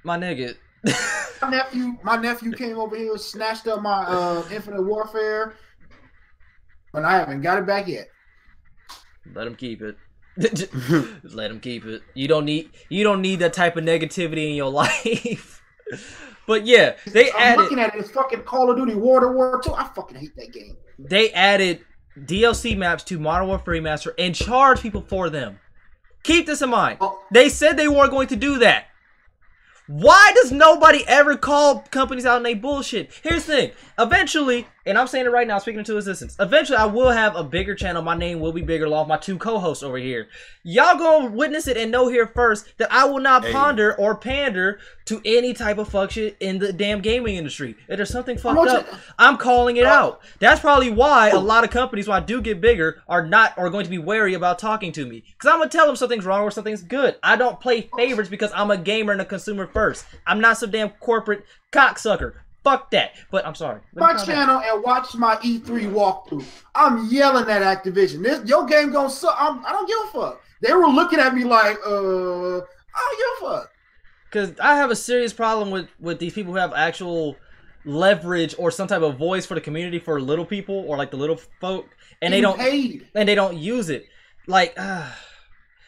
My nigga. My nephew came over here, snatched up my Infinite Warfare, and I haven't got it back yet. Let him keep it. Let him keep it. You don't need that type of negativity in your life. But yeah, I'm looking at it. It's fucking Call of Duty World War II. I fucking hate that game. They added DLC maps to Modern Warfare Remastered and charged people for them. Keep this in mind. They said they weren't going to do that. Why does nobody ever call companies out on their bullshit? Here's the thing. Eventually, and I'm saying it right now, speaking into existence, eventually I will have a bigger channel. My name will be bigger along with my 2 co-hosts over here. Y'all gonna witness it and know here first that I will not ponder or pander to any type of fuck shit in the damn gaming industry. If there's something fucked up, I'm calling it out. That's probably why a lot of companies, when I do get bigger, are going to be wary about talking to me. Because I'm gonna tell them something's wrong or something's good. I don't play favorites because I'm a gamer and a consumer first. I'm not some damn corporate cocksucker. Fuck that. But I'm sorry. My channel and watch my E3 walkthrough. I'm yelling at Activision. Your game gonna suck. I don't give a fuck. They were looking at me like, I don't give a fuck. Because I have a serious problem with these people who have actual leverage or some type of voice for the community for little people or like the little folk, and they don't use it. Like,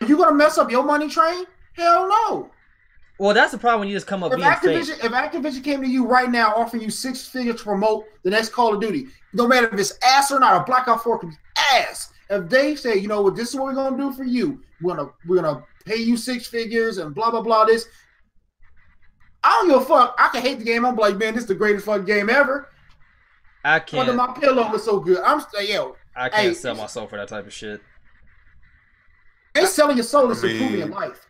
you gonna mess up your money train? Hell no. Well, that's the problem when you just come up being fake. If Activision came to you right now offering you 6 figures to promote the next Call of Duty, no matter if it's ass or not, a Black Ops 4 could be ass. If they say, you know what, this is what we're gonna do for you. We're gonna pay you 6 figures and blah blah blah. This, I don't give a fuck. I can hate the game. I'm like, man, this is the greatest fucking game ever. I can't. Under my pillow was so good. I can't sell my soul for that type of shit. They selling your soul is improving your life.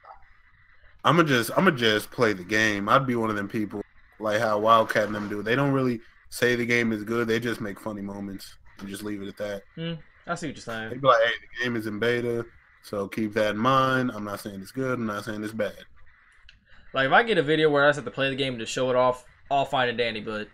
I'ma just play the game. I'd be one of them people like how Wildcat and them do. They don't really say the game is good. They just make funny moments and just leave it at that. I see what you're saying. They be like, hey, the game is in beta, so keep that in mind. I'm not saying it's good. I'm not saying it's bad. Like if I get a video where I just have to play the game to show it off, all fine and dandy. But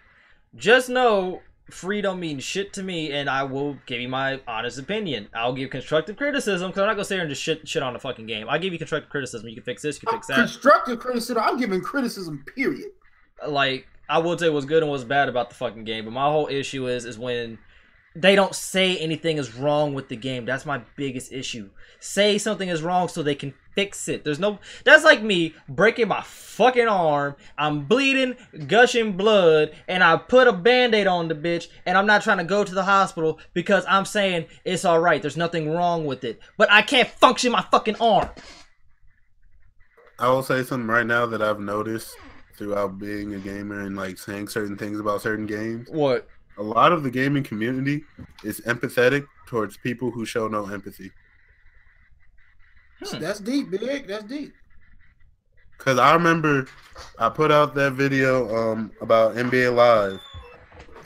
just know free don't mean shit to me, and I will give you my honest opinion. I'll give constructive criticism because I'm not gonna sit here and just shit on the fucking game. I'll give you constructive criticism. You can fix this, you can fix that. Constructive criticism. I'm giving criticism. Period. Like I will tell you what's good and what's bad about the fucking game, but my whole issue is when they don't say anything is wrong with the game. That's my biggest issue. Say something is wrong so they can fix it. That's like me breaking my fucking arm. I'm bleeding, gushing blood, and I put a band-aid on the bitch, and I'm not trying to go to the hospital because I'm saying it's alright. There's nothing wrong with it. But I can't function my fucking arm. I will say something right now that I've noticed throughout being a gamer and like saying certain things about certain games. What? A lot of the gaming community is empathetic towards people who show no empathy. That's deep, big. That's deep. Because I remember I put out that video about NBA Live,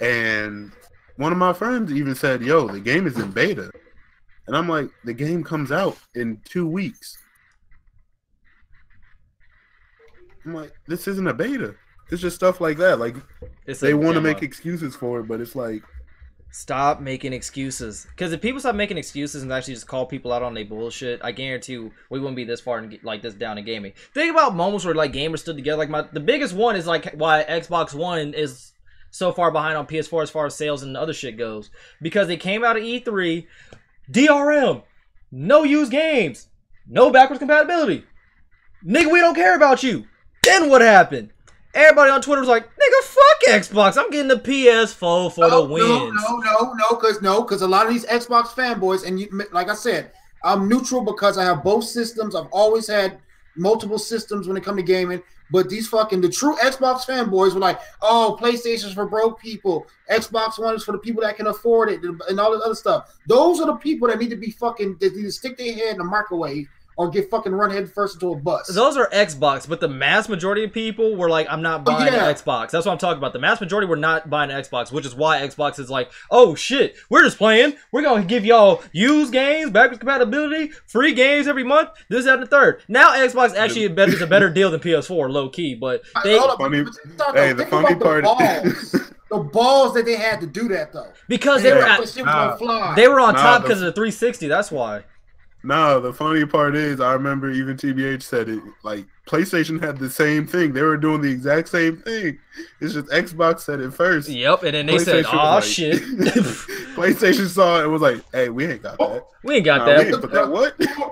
and one of my friends even said, yo, the game is in beta. And I'm like, the game comes out in 2 weeks. I'm like, this isn't a beta. It's just stuff like that. Like, they want to make excuses for it, but it's like, stop making excuses. Because if people stop making excuses and actually just call people out on their bullshit, I guarantee you we wouldn't be this far and like this down in gaming. Think about moments where like gamers stood together. Like the biggest one is like why Xbox One is so far behind on PS4 as far as sales and other shit goes. Because they came out of E3, DRM, no used games, no backwards compatibility. Nigga, we don't care about you. Then what happened? Everybody on Twitter was like, nigga, fuck Xbox. I'm getting the PS4 for the wins. Because a lot of these Xbox fanboys, and you, like I said, I'm neutral because I have both systems. I've always had multiple systems when it comes to gaming. But the true Xbox fanboys were like, oh, PlayStation's for broke people. Xbox One is for the people that can afford it and all this other stuff. Those are the people that need to be that need to stick their head in the microwave or get fucking run head first into a bus. Those are Xbox, but the mass majority of people were like, I'm not buying an Xbox. That's what I'm talking about. The mass majority were not buying an Xbox, which is why Xbox is like, oh shit, we're just playing. We're going to give y'all used games, backwards compatibility, free games every month, this, that, and the third. Now Xbox actually is a better deal than PS4, low key, but they... The funny part the balls that they had to do that, though. Because they were on top because of the 360, that's why. No, the funny part is, I remember even TBH said it, like, PlayStation had the same thing. They were doing the exact same thing. It's just Xbox said it first. Yep, and then they said, oh, shit. PlayStation saw it and was like, hey, we ain't got that. We ain't got that. We ain't put that.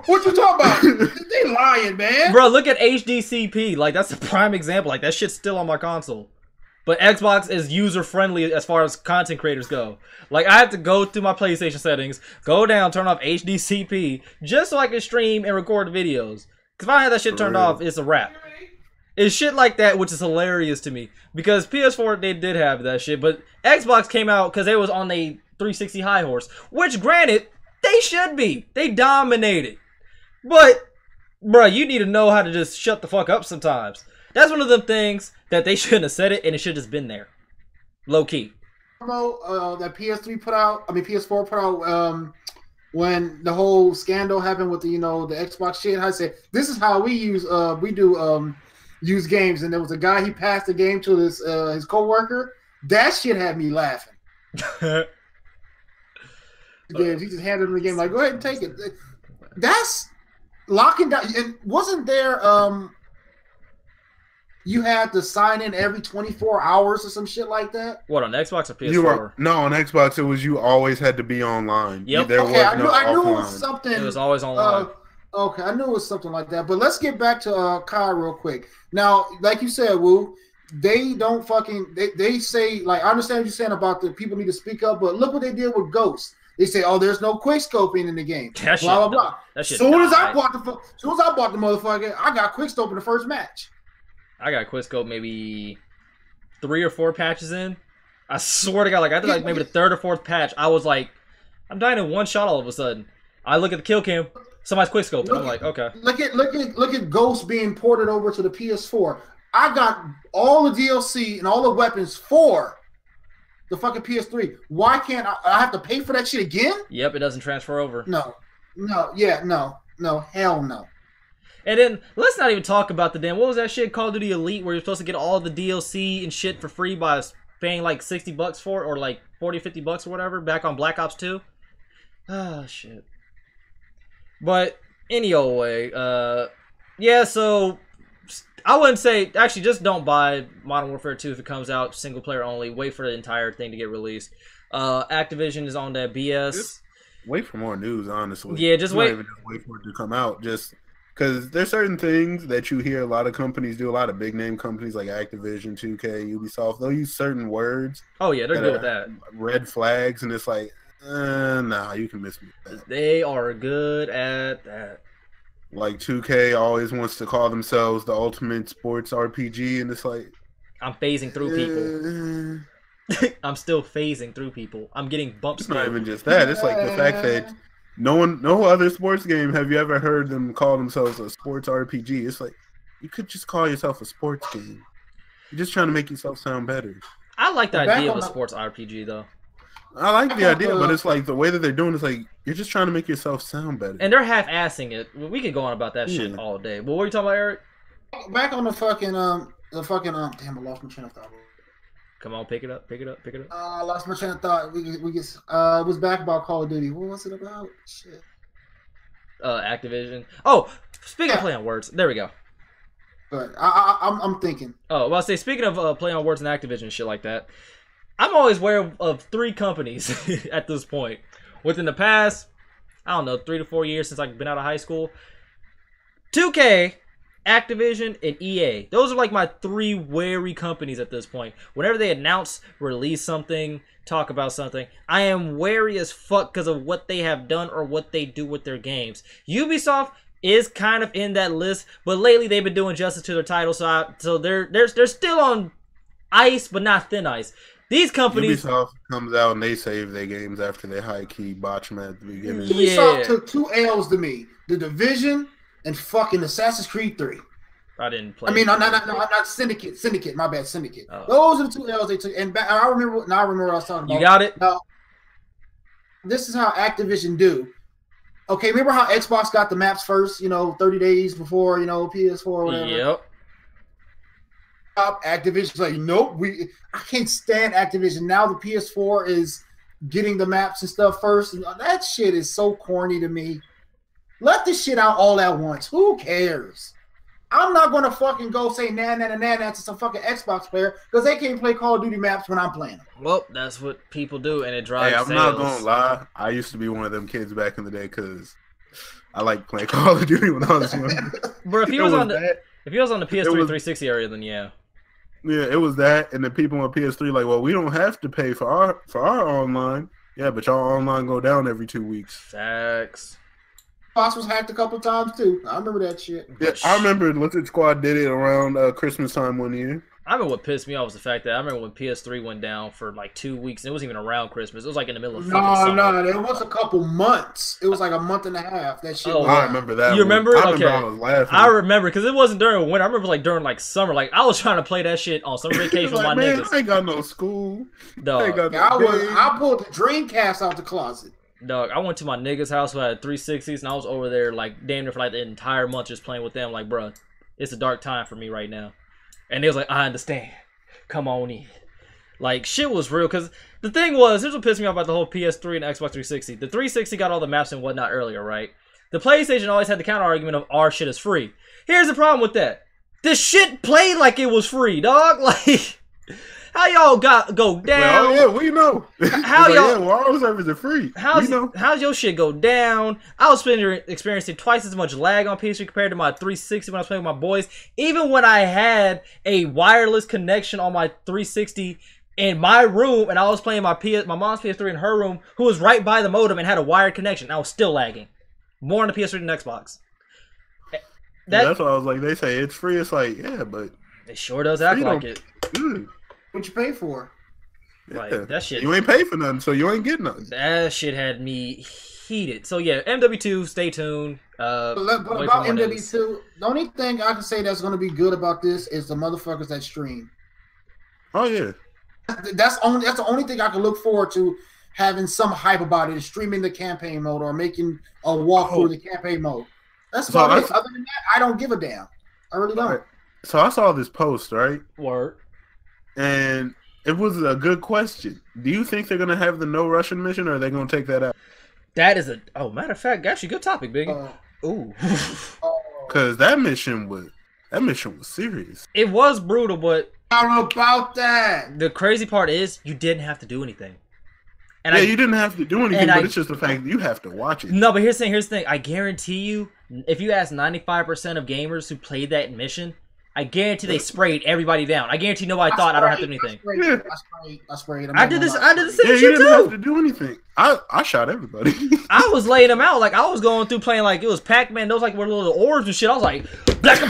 What you talking about? They lying, man. Bro, look at HDCP. Like, that's a prime example. Like, that shit's still on my console. But Xbox is user-friendly as far as content creators go. Like, I have to go through my PlayStation settings, go down, turn off HDCP, just so I can stream and record videos. Because if I had that shit turned off, it's a wrap. It's shit like that, which is hilarious to me. Because PS4, they did have that shit, but Xbox came out because they was on a 360 high horse. Which, granted, they should be. They dominated. But, bruh, you need to know how to just shut the fuck up sometimes. That's one of them things that they shouldn't have said it, and it should have just been there. Low key. That PS4 put out when the whole scandal happened with the Xbox shit. I said, this is how we do use games, and there was a guy, he passed the game to his coworker. That shit had me laughing. He just handed him the game like, go ahead and take it. That's locking down. And wasn't there you had to sign in every 24 hours or some shit like that? What, on Xbox or PS4? No, on Xbox, it was you always had to be online. Yep. I knew it was something. It was always online. Okay, I knew it was something like that. But let's get back to Kai real quick. Now, like you said, Woo, they don't fucking... They say, like, I understand what you're saying about the people need to speak up, but look what they did with Ghost. They say, oh, there's no quick scoping in the game. Blah, blah, blah. As soon as I bought the motherfucker, I got quick scope in the first match. I got quickscope maybe 3 or 4 patches in. I swear to God, like I think like maybe the 3rd or 4th patch, I was like, I'm dying in one shot all of a sudden. I look at the kill cam, somebody's quickscope, and I'm like, okay. Look at Ghost being ported over to the PS4. I got all the DLC and all the weapons for the fucking PS3. Why can't I have to pay for that shit again? Yep, it doesn't transfer over. No, hell no. And then, let's not even talk about the damn, what was that shit, Call of Duty Elite, where you're supposed to get all the DLC and shit for free by paying like $60 for it, or like 40 or $50 or whatever, back on Black Ops 2? Ah, shit. But, any old way, yeah, so, I wouldn't say, actually, just don't buy Modern Warfare 2 if it comes out, single player only, wait for the entire thing to get released. Activision is on that BS. Just wait for more news, honestly. Yeah, just wait. Not even just wait for it to come out, just... Because there's certain things that you hear a lot of companies do, a lot of big name companies like Activision, 2K, Ubisoft, they'll use certain words. Oh, yeah, they're good with that. Red flags, and it's like, nah, you can miss me with that. They are good at that. Like 2K always wants to call themselves the ultimate sports RPG, and it's like... I'm phasing through people. I'm still phasing through people. I'm getting bumps. It's not even just that. It's like the fact that... No other sports game have you ever heard them call themselves a sports RPG. It's like, you could just call yourself a sports game. You're just trying to make yourself sound better. I like the idea of a sports RPG, though. I like the idea, but it's like the way that they're doing is like you're just trying to make yourself sound better. And they're half-assing it. We could go on about that shit all day. But what are you talking about, Eric? Back on the fucking damn, I lost my train of thought. Come on, pick it up. I lost my train of thought. It was back about Call of Duty. What was it about? Shit. Activision. Oh, speaking of playing words, there we go. But I'm thinking. Oh, well, I say speaking of playing on words and Activision and shit like that, I'm always aware of 3 companies at this point. Within the past, I don't know, 3 to 4 years since I've been out of high school. 2K, Activision, and EA. Those are like my 3 wary companies at this point. Whenever they announce, release something, talk about something, I am wary as fuck because of what they have done or what they do with their games. Ubisoft is kind of in that list, but lately they've been doing justice to their title, so they're still on ice, but not thin ice. These companies... Ubisoft comes out and they save their games after they high-key botch them at the beginning. Ubisoft took 2 L's to me. The Division and fucking Assassin's Creed 3. I didn't play. I mean, not Syndicate. Syndicate, my bad, Syndicate. Those are the 2 L's they took. And I remember what I was talking about. You got it? Now, this is how Activision do. Okay, remember how Xbox got the maps first, 30 days before, PS4 or whatever? Yep. Activision's like, nope, I can't stand Activision. Now the PS4 is getting the maps and stuff first. And that shit is so corny to me. Let this shit out all at once. Who cares? I'm not going to fucking go say nah to some fucking Xbox player because they can't play Call of Duty maps when I'm playing them. Well, that's what people do, and it drives I'm not going to lie. I used to be one of them kids back in the day because I liked playing Call of Duty when I was young. Bro, if he was on the PS3 360 area, then yeah. Yeah, it was that, and the people on PS3 like, well, we don't have to pay for our online. Yeah, but y'all online go down every 2 weeks. Facts. Xbox was hacked a couple times too. I remember that shit. Yeah, I remember Lizard Squad did it around Christmas time one year. I remember what pissed me off was the fact that I remember when PS3 went down for like 2 weeks, and it wasn't even around Christmas. It was like in the middle of fucking summer. No, it was a couple months. It was like a month and a half. That shit. I remember that. You remember? I okay. I was laughing. I remember because it wasn't during winter. I remember like during like summer. Like I was trying to play that shit on summer vacation with my niggas. I ain't got no school. Dog. I pulled the Dreamcast out the closet. Dog, I went to my nigga's house who had 360s, and I was over there like damn near for like the entire month just playing with them. Like, bro, it's a dark time for me right now. And they was like, I understand. Come on in. Like, shit was real. Because the thing was, here's what pissed me off about the whole PS3 and Xbox 360. The 360 got all the maps and whatnot earlier, right? The PlayStation always had the counter argument of our shit is free. Here's the problem with that. This shit played like it was free, dog. Like, how y'all go down? Well, yeah, we know. How y'all? Yeah, our servers are free. How's your shit go down? I was experiencing twice as much lag on PS3 compared to my 360 when I was playing with my boys. Even when I had a wireless connection on my 360 in my room, and I was playing my mom's PS3 in her room, who was right by the modem and had a wired connection, I was still lagging more on the PS3 than Xbox. That's why I was like, they say it's free. It's like, yeah, but it sure does act like it. What you pay for? Like, that shit. You ain't pay for nothing, so you ain't getting nothing. That shit had me heated. So yeah, MW2, stay tuned. But about MW2, the only thing I can say that's going to be good about this is the motherfuckers that stream. Oh yeah, that's the only thing I can look forward to, having some hype about it, is streaming the campaign mode or making a walkthrough of the campaign mode. That's about it. Other than that, I don't give a damn. I really don't. Right. So I saw this post, right? Word. And it was a good question. Do you think they're gonna have the no Russian mission, or are they gonna take that out? That is matter of fact, actually, good topic, Biggie. Ooh, because that mission was serious. It was brutal, but how about that? The crazy part is you didn't have to do anything. And you didn't have to do anything, but it's just the fact that you have to watch it. No, but here's the thing. I guarantee you, if you ask 95% of gamers who played that mission, I guarantee they sprayed everybody down. I guarantee nobody thought I don't have to do anything. I sprayed. I did this. I did the same shit too. You didn't have to do anything. I shot everybody. I was laying them out. Like, I was going through playing like it was Pac-Man. Those like were little orbs and shit. I was like, black.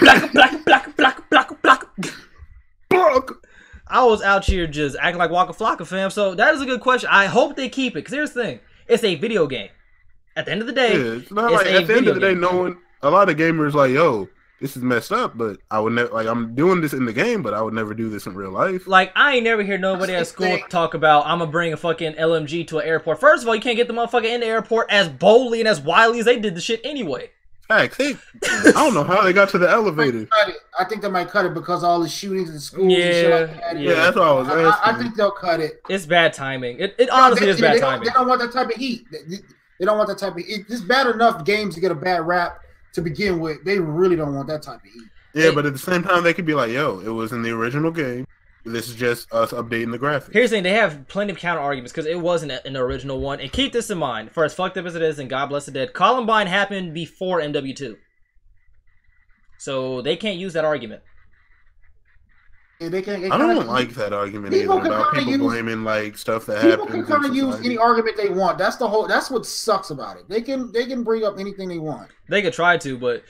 I was out here just acting like Waka Flocka, fam. So that is a good question. I hope they keep it. Because here's the thing. It's a video game. At the end of the day, it's not like at the end of the day, a lot of gamers like, yo, this is messed up, but I would never, like, I'm doing this in the game, but I would never do this in real life. Like, I ain't never hear nobody at school talk about, I'm gonna bring a fucking LMG to an airport. First of all, you can't get the motherfucker in the airport as boldly and as wildly as they did the shit anyway. Facts. I don't know how they got to the elevator. I think they might cut it because of all the shootings in schools and shit like that. Yeah, that's what I was asking. I think they'll cut it. It's bad timing. It honestly is bad timing. They don't want that type of heat. They don't want that type of heat. It's bad enough games to get a bad rap to begin with. They really don't want that type of heat. Yeah, but at the same time, they could be like, yo, it was in the original game. This is just us updating the graphics. Here's the thing. They have plenty of counter arguments because it wasn't an original one. And keep this in mind. For as fucked up as it is, and God bless the dead, Columbine happened before MW2. So they can't use that argument. Yeah, they I don't like that argument either about people blaming like stuff that happens. People can kind of use any argument they want. That's what sucks about it. They can bring up anything they want. They could try to, but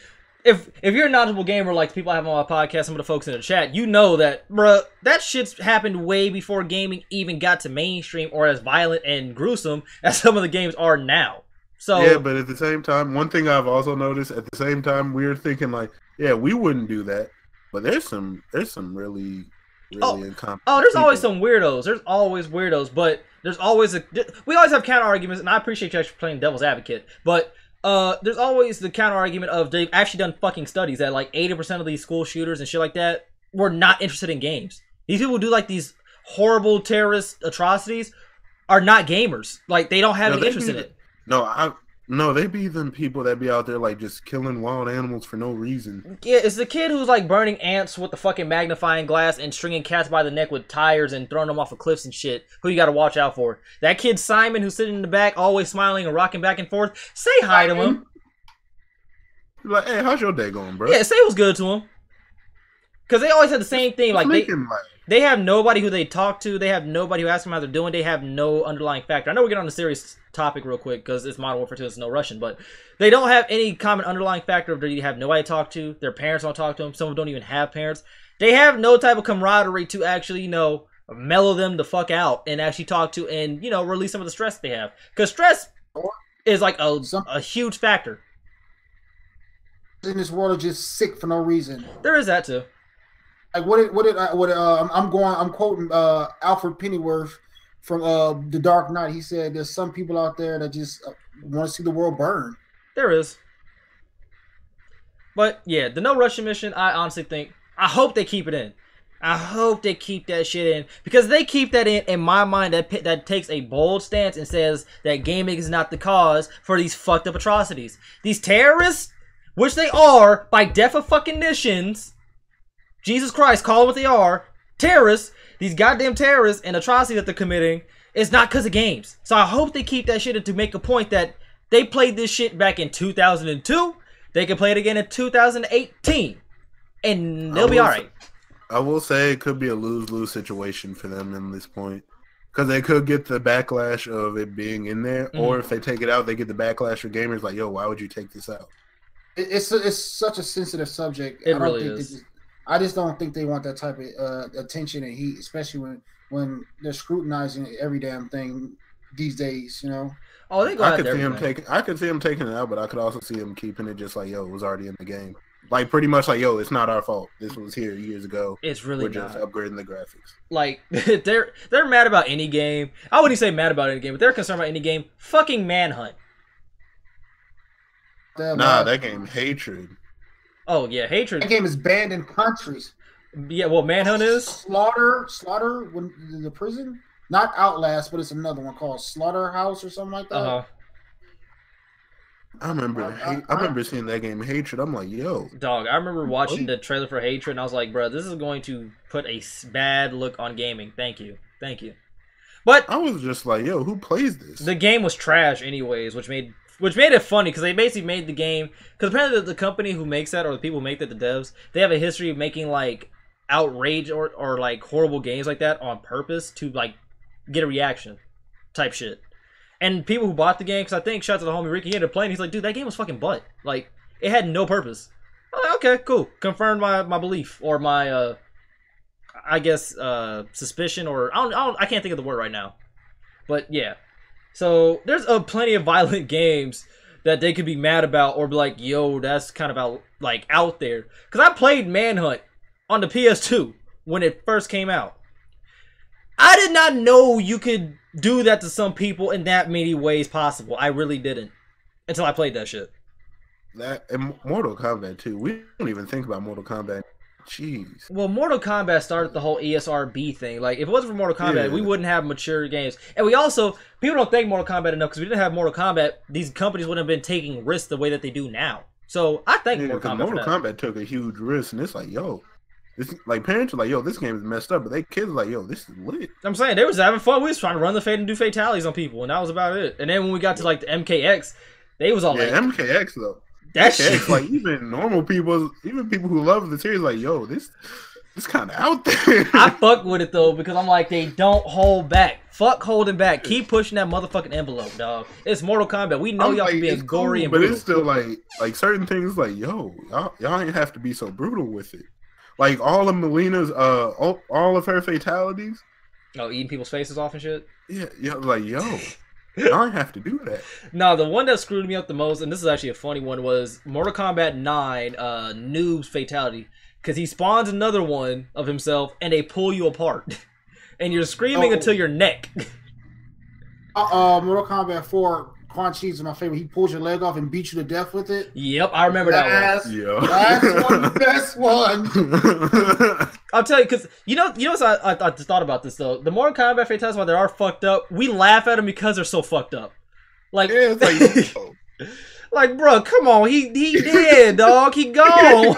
if you're a knowledgeable gamer like the people I have on my podcast, some of the folks in the chat, you know that, bruh, that shit's happened way before gaming even got to mainstream or as violent and gruesome as some of the games are now. So yeah, but at the same time, one thing I've also noticed at the same time, we're thinking like, yeah, we wouldn't do that, but there's some really incompetent. Oh, there's always some weirdos. There's always weirdos, but there's always we always have counter arguments, and I appreciate you actually playing devil's advocate, but there's always the counter argument of they've actually done fucking studies that like 80% of these school shooters and shit like that were not interested in games. These people who do like these horrible terrorist atrocities are not gamers. Like they don't have any interest in it. No, they be them people that be out there like just killing wild animals for no reason. Yeah, it's the kid who's like burning ants with the fucking magnifying glass and stringing cats by the neck with tires and throwing them off of cliffs and shit. Who you gotta watch out for? That kid Simon who's sitting in the back, always smiling and rocking back and forth. Say hi to him. You're like, hey, how's your day going, bro? Yeah, say what's good to him. Because they always have the same thing. Like they have nobody who they talk to. They have nobody who asks them how they're doing. They have no underlying factor. I know we're getting on a serious topic real quick because it's Modern Warfare 2. It's no Russian, but they don't have any common underlying factor of they have nobody to talk to. Their parents don't talk to them. Some of them don't even have parents. They have no type of camaraderie to actually, mellow them the fuck out and actually talk to and, release some of the stress they have. Because stress is like a huge factor. In this world are just sick for no reason. There is that too. Like I'm quoting Alfred Pennyworth from The Dark Knight. He said there's some people out there that just want to see the world burn. There is. But yeah, the no Russian mission, I hope they keep it in. I hope they keep that shit in. Because they keep that in my mind, that takes a bold stance and says that gaming is not the cause for these fucked up atrocities. These terrorists, which they are by definitions, Jesus Christ, call it what they are, terrorists, these goddamn terrorists and atrocities that they're committing, it's not because of games. So I hope they keep that shit in to make a point that they played this shit back in 2002, they can play it again in 2018, and they'll be alright. I will say it could be a lose-lose situation for them in this point. Because they could get the backlash of it being in there, or if they take it out, they get the backlash for gamers like, yo, why would you take this out? It's such a sensitive subject. It really is. I just don't think they want that type of attention and heat, especially when they're scrutinizing every damn thing these days. Oh, they go I could see him taking it out, but I could also see him keeping it just like, yo, it was already in the game. Like pretty much like, yo, it's not our fault. This was here years ago. It's really we're just upgrading the graphics. Like they're mad about any game. I wouldn't say mad about any game, but they're concerned about any game. Fucking Manhunt. That game Hatred. Oh yeah, Hatred. That game is banned in countries. Yeah, well, Manhunt is Slaughter when the prison. Not Outlast, but it's another one called Slaughterhouse or something like that. I remember seeing that game Hatred. I'm like, yo, dog. I remember watching the trailer for Hatred, and I was like, bro, this is going to put a bad look on gaming. Thank you. But I was just like, yo, who plays this? The game was trash, anyways, which made it funny because they basically made the game because apparently the company who makes that or the people who make that, the devs, they have a history of making like outrage or like horrible games like that on purpose to like get a reaction type shit. And people who bought the game, because I think shout out to the homie Ricky, he ended up playing. He's like, dude, that game was fucking butt. Like it had no purpose. I'm like, okay, cool, confirmed my belief or my I guess suspicion or I can't think of the word right now, but yeah. So there's plenty of violent games that they could be mad about or be like, yo, that's kind of out there. Because I played Manhunt on the PS2 when it first came out. I did not know you could do that to some people in that many ways possible. I really didn't until I played that shit. That and Mortal Kombat too. We don't even think about Mortal Kombat. Jeez. Well, Mortal Kombat started the whole ESRB thing. Like, if it wasn't for Mortal Kombat, we wouldn't have mature games. And we also, people don't thank Mortal Kombat enough because we didn't have Mortal Kombat. These companies wouldn't have been taking risks the way that they do now. So I thank Mortal Kombat. Mortal Kombat took a huge risk, and it's like, yo, this like parents are like, yo, this game is messed up, but they kids are like, yo, this is lit. I'm saying they was having fun. We was trying to run the fate and do fatalities on people, and that was about it. And then when we got to like the MKX, they was all like, MKX though. That MKX, shit, like even normal people, even people who love the series, like, yo, this kind of out there. I fuck with it though because I'm like, they don't hold back. Fuck holding back. Keep pushing that motherfucking envelope, dog. It's Mortal Kombat. We know y'all can be gory and brutal. But it's still like certain things. Like, yo, y'all ain't have to be so brutal with it. Like all of Melina's, all of her fatalities. Oh, eating people's faces off and shit. Yeah, like yo, y'all ain't have to do that. No, the one that screwed me up the most, and this is actually a funny one, was Mortal Kombat 9, Noob's fatality. Because he spawns another one of himself, and they pull you apart. And you're screaming until your neck. Mortal Kombat 4, Quan Chi's my favorite. He pulls your leg off and beats you to death with it. Yep, I remember that one. That's one of the best one. I'll tell you, because you know what I just thought about this, though. The Mortal Kombat fatalities, while they are fucked up, we laugh at them because they're so fucked up. Like, yeah, it's like, like, bro, come on, he dead, dog. He gone.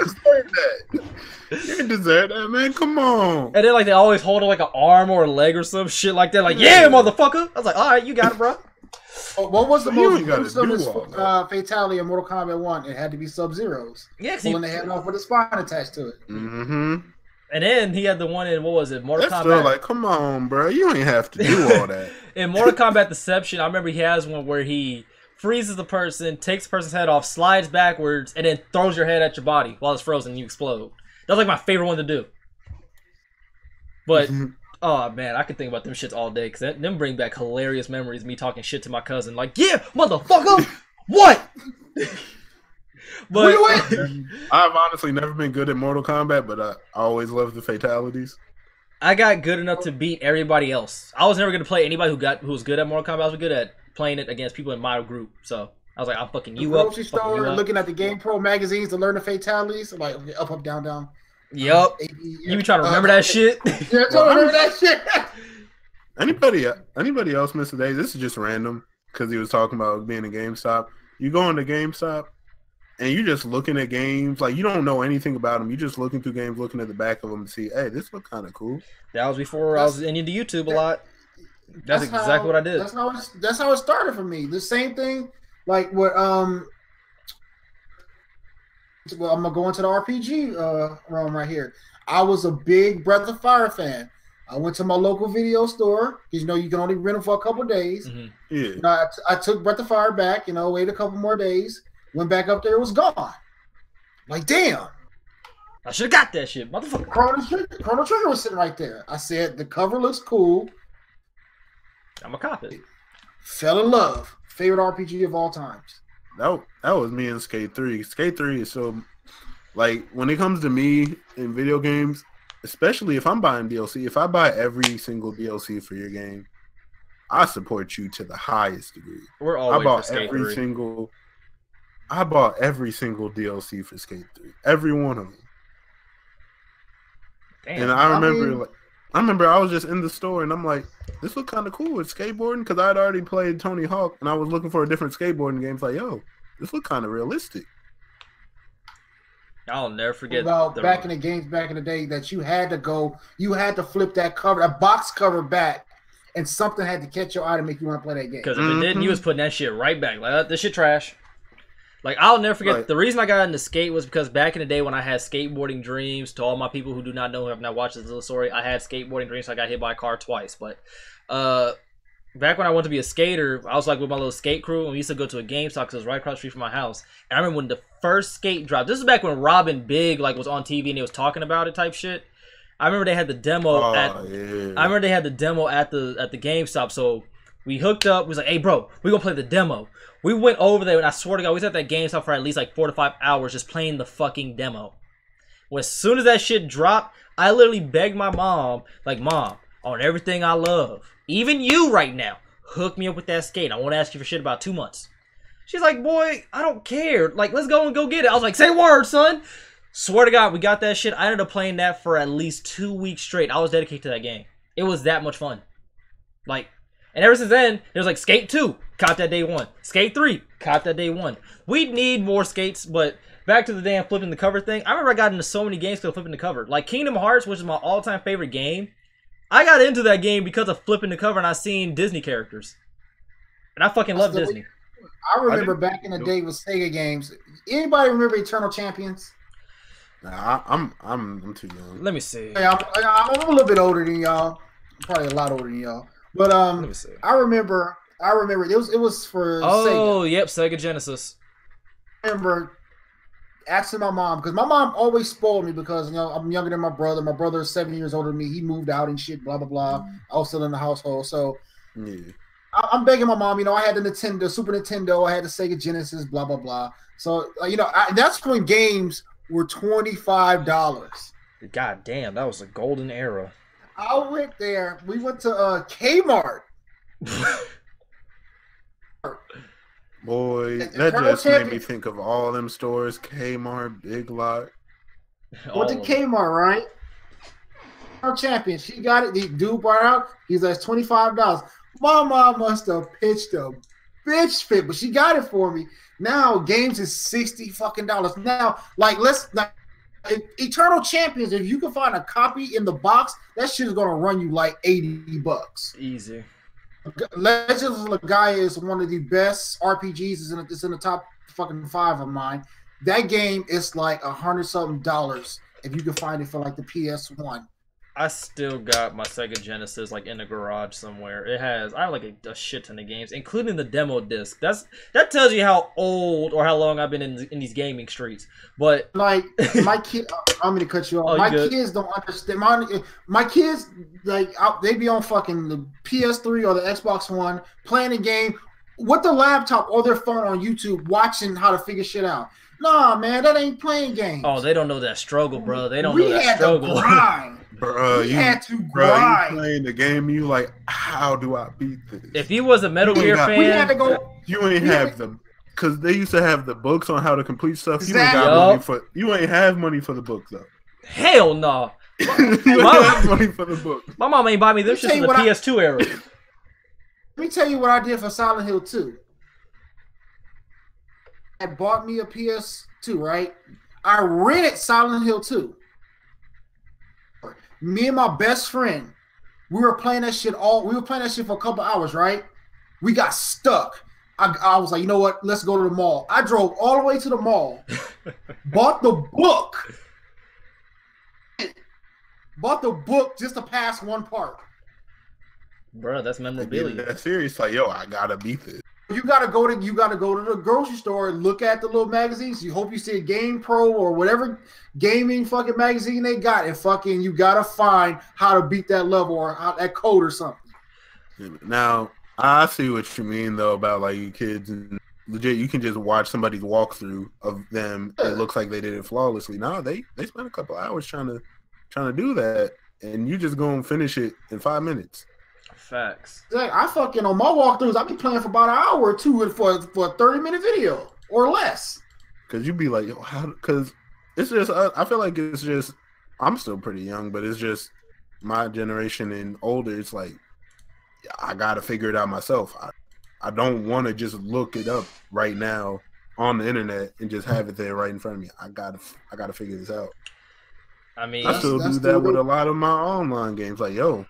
You didn't deserve that, man. Come on. And then, like, they always hold like an arm or a leg or some shit like that. Like, yeah, motherfucker. I was like, all right, you got it, bro. What was the most gruesome fatality in Mortal Kombat 1? It had to be Sub-Zero's. Yeah, pulling the head off with a spine attached to it. Mm-hmm. And then he had the one in, what was it, Mortal Kombat? Still like, come on, bro. You ain't have to do all that. In Mortal Kombat Deception, I remember he has one where he freezes the person, takes the person's head off, slides backwards, and then throws your head at your body while it's frozen and you explode. That's like my favorite one to do. But, oh man, I could think about them shits all day because them bring back hilarious memories of me talking shit to my cousin. Like, yeah, motherfucker! What? But I've honestly never been good at Mortal Kombat, but I always loved the fatalities. I got good enough to beat everybody else. I was never going to play anybody who was good at Mortal Kombat. I was good at playing it against people in my group. So I was like, I'm fucking you up. Looking at the Game Pro magazines to learn the fatalities. I'm like, okay, up, down, down. Yup. You be trying to remember that shit? Yeah, I'm trying to remember that shit. Anybody else miss a day? This is just random because he was talking about being a GameStop. You go into GameStop and you're just looking at games. Like, you don't know anything about them. You're just looking through games, looking at the back of them to see, hey, this look kind of cool. That was before I was into YouTube a lot. That's exactly what I did. That's how it started for me. The same thing, like what well, I'm gonna go into the RPG realm right here. I was a big Breath of Fire fan. I went to my local video store because you can only rent them for a couple of days. Mm-hmm. Yeah. I took Breath of Fire back. Waited a couple more days. Went back up there. It was gone. Like, damn. I should have got that shit, motherfucker. Chrono Trigger was sitting right there. I said the cover looks cool. I'm a cop it. Fell in love. Favorite RPG of all times. That was me in Skate 3. Skate 3 is so, like, when it comes to me in video games, especially if I'm buying DLC, if I buy every single DLC for your game, I support you to the highest degree. We're always for Skate 3. I bought every single DLC for Skate 3. Every one of them. Damn. And I remember I was just in the store and I'm like, this look kind of cool with skateboarding because I'd already played Tony Hawk and I was looking for a different skateboarding game. It's like, yo, this look kind of realistic. I'll never forget back in the day that you had to flip that cover, a box cover back, and something had to catch your eye to make you want to play that game. Because if it didn't, you was putting that shit right back. Like, this shit trash. Like, I'll never forget, the reason I got into skate was because back in the day when I had skateboarding dreams, to all my people who do not know, who have not watched this little story, I had skateboarding dreams, so I got hit by a car twice. But back when I wanted to be a skater, I was like with my little skate crew, and we used to go to a GameStop because it was right across the street from my house. And I remember when the first skate dropped, this is back when Robin Big was on TV and they was talking about it type shit. I remember they had the demo at the GameStop, so We hooked up. We was like, hey, bro, we gonna play the demo. We went over there, and I swear to God, we was at that GameStop for at least like 4 to 5 hours just playing the fucking demo. Well, as soon as that shit dropped, I literally begged my mom, like, Mom, on everything I love, even you right now, hook me up with that skate. I won't ask you for shit about 2 months. She's like, boy, I don't care. Like, let's go and go get it. I was like, say word, son. Swear to God, we got that shit. I ended up playing that for at least 2 weeks straight. I was dedicated to that game. It was that much fun. Like, and ever since then, there's like Skate 2, caught that day 1. Skate 3, caught that day 1. We need more skates, but back to the damn flipping the cover thing. I remember I got into so many games because of flipping the cover. Like Kingdom Hearts, which is my all-time favorite game. I got into that game because of flipping the cover and I seen Disney characters. And I fucking love Disney. I remember back in the day with Sega games. Anybody remember Eternal Champions? Nah, I'm too young. Let me see. Hey, I'm a little bit older than y'all. Probably a lot older than y'all. But Let me see. I remember it was for Oh, Sega. yep, Sega Genesis. I remember asking my mom, because my mom always spoiled me because, you know, I'm younger than my brother. My brother is 7 years older than me. He moved out and shit, blah, blah, blah. I was still in the household. So Yeah. I'm begging my mom, you know, I had the Nintendo, Super Nintendo, I had the Sega Genesis, blah, blah, blah. So, you know, that's when games were $25. God damn, that was a golden era. I went there. We went to Kmart. Boy, that just made me think of all them stores: Kmart, Big Lots. Went to Kmart, right? Our champion, she got it. The dude brought it out. He's like $25. My mom must have pitched a bitch fit, but she got it for me. Now games is $60 fucking. Now, like, Eternal Champions, if you can find a copy in the box, that shit is gonna run you like $80. Easy. Legends of Legaia is one of the best RPGs. It's in the top fucking 5 of mine. That game is like $100-something if you can find it for like the PS1. I still got my Sega Genesis like in the garage somewhere. I have like a shit ton of games, including the demo disc. That tells you how old or how long I've been in these gaming streets. But like my kid, I'm gonna cut you off. Oh, my kids don't understand. My kids, like, they be on fucking the PS3 or the Xbox One playing a game with their laptop or their phone on YouTube, watching how to figure shit out. Nah, man, that ain't playing games. Oh, they don't know that struggle, bro. They don't know that struggle. To grind. Bro, you had to grind. You playing the game, you like, how do I beat this? If you was a Metal Gear fan, we had to go. You ain't have the, because they used to have the books on how to complete stuff. Exactly. You ain't have money for the books though. Hell no. You ain't have money for the book. My mom ain't buy me this shit in the PS2 era. Let me tell you what I did for Silent Hill 2. I bought me a PS2, right? I rented Silent Hill 2. Me and my best friend, we were playing that shit for a couple hours, right? We got stuck. I was like, you know what? Let's go to the mall. I drove all the way to the mall, bought the book just to pass one part. Bro, that's memorabilia. That's serious. Like, yo, I gotta beat this. You gotta go to the grocery store and look at the little magazines. You hope you see a Game Pro or whatever gaming fucking magazine they got, and fucking you gotta find how to beat that level or that code or something. Now, I see what you mean though about like you kids and legit. You can just watch somebody's walkthrough of them. It looks like they did it flawlessly. No, they spent a couple hours trying to do that, and you just gonna finish it in 5 minutes. Facts. I fucking on my walkthroughs, I be playing for about an hour or two for a 30-minute video or less. Cause you be like, yo, how? Cause it's just I feel like it's just I'm still pretty young, but it's just my generation and older. It's like I gotta figure it out myself. I don't want to just look it up right now on the internet and just have it there right in front of me. I gotta figure this out. I mean, I still do that with a lot of my online games. Like, yo,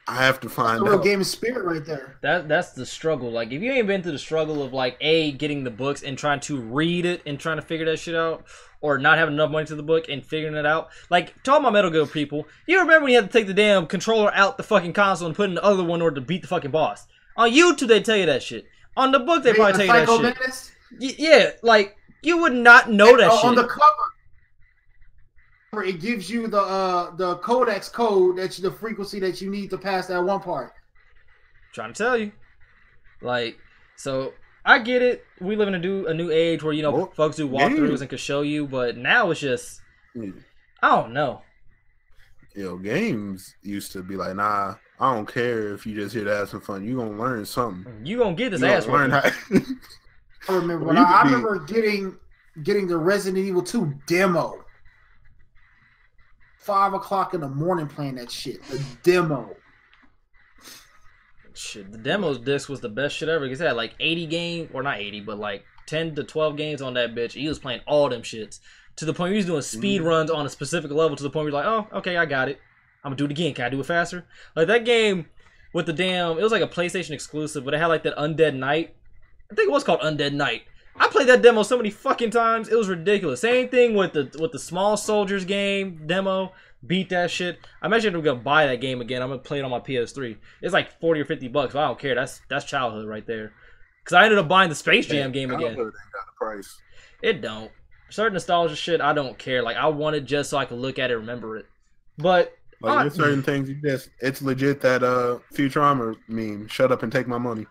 I have to find real out. Game of spirit right there. That's the struggle. Like, if you ain't been through the struggle of like getting the books and trying to read it and trying to figure that shit out, or not having enough money to the book and figuring it out. Like, to all my Metal Gear people, you remember when you had to take the damn controller out the fucking console and put in the other one in order to beat the fucking boss? On YouTube, they tell you that shit. On the book, they probably tell you that shit. Yeah, like, you would not know that shit. On the cover, it gives you the codex code, that's the frequency that you need to pass that one part. Trying to tell you. Like, so I get it. We live in a new age where folks do walkthroughs and can show you, but now it's just I don't know. Games used to be like, nah, I don't care if you just here to have some fun. You gonna learn something. You gonna get this ass learn how. I remember I remember getting the Resident Evil 2 demo. 5 o'clock in the morning playing that shit. The demo. Shit, the demos disc was the best shit ever. Because it had like 80 games, or not 80, but like 10 to 12 games on that bitch. He was playing all them shits. To the point where he was doing speed runs on a specific level, to the point where you're like, oh, okay, I got it. I'm gonna do it again. Can I do it faster? Like that game with the it was like a PlayStation exclusive, but it had like that Undead Night. I think it was called Undead Night. I played that demo so many fucking times. It was ridiculous. Same thing with the Small Soldiers game demo. Beat that shit. I'm actually gonna buy that game again. I'm gonna play it on my PS3. It's like $40 or $50, but I don't care. That's childhood right there. Cause I ended up buying the Space Jam game again. Ain't got the price. It don't. Certain nostalgia shit, I don't care. Like I want it just so I can look at it, and remember it. But like there's certain things it's legit that Futurama meme. Shut up and take my money.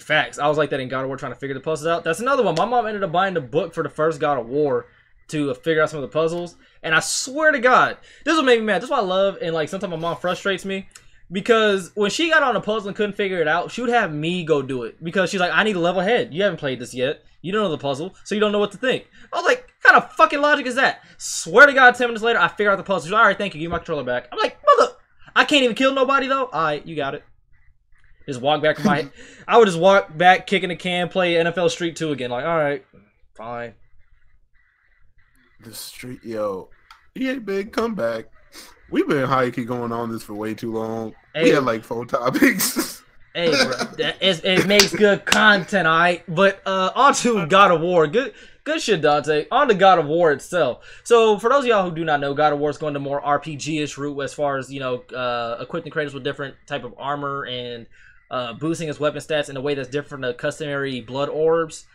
Facts. I was like that in God of War trying to figure the puzzles out. That's another one. My mom ended up buying the book for the first God of War to figure out some of the puzzles. And I swear to God, this will make me mad. This is what I love. And like sometimes my mom frustrates me. Because when she got on a puzzle and couldn't figure it out, she would have me go do it. Because she's like, I need a level head. You haven't played this yet. You don't know the puzzle, so you don't know what to think. I was like, what kind of fucking logic is that? Swear to God, 10 minutes later, I figure out the puzzle. She's like, all right, thank you. Give me my controller back. I'm like, mother, I can't even kill nobody, though? All right, you got it. Just walk back to my... I would just walk back, kicking the can, play NFL Street 2 again. Like, all right, fine. The street, yo. EA big comeback. We've been high-key going on this for way too long. Hey, we had like 4 topics. Hey, bro, it makes good content, all right? But on to God of War. Good shit, Dante. On to God of War itself. So, for those of y'all who do not know, God of War is going to more RPG-ish route as far as, equipping Kratos with different type of armor and boosting his weapon stats in a way that's different to customary blood orbs.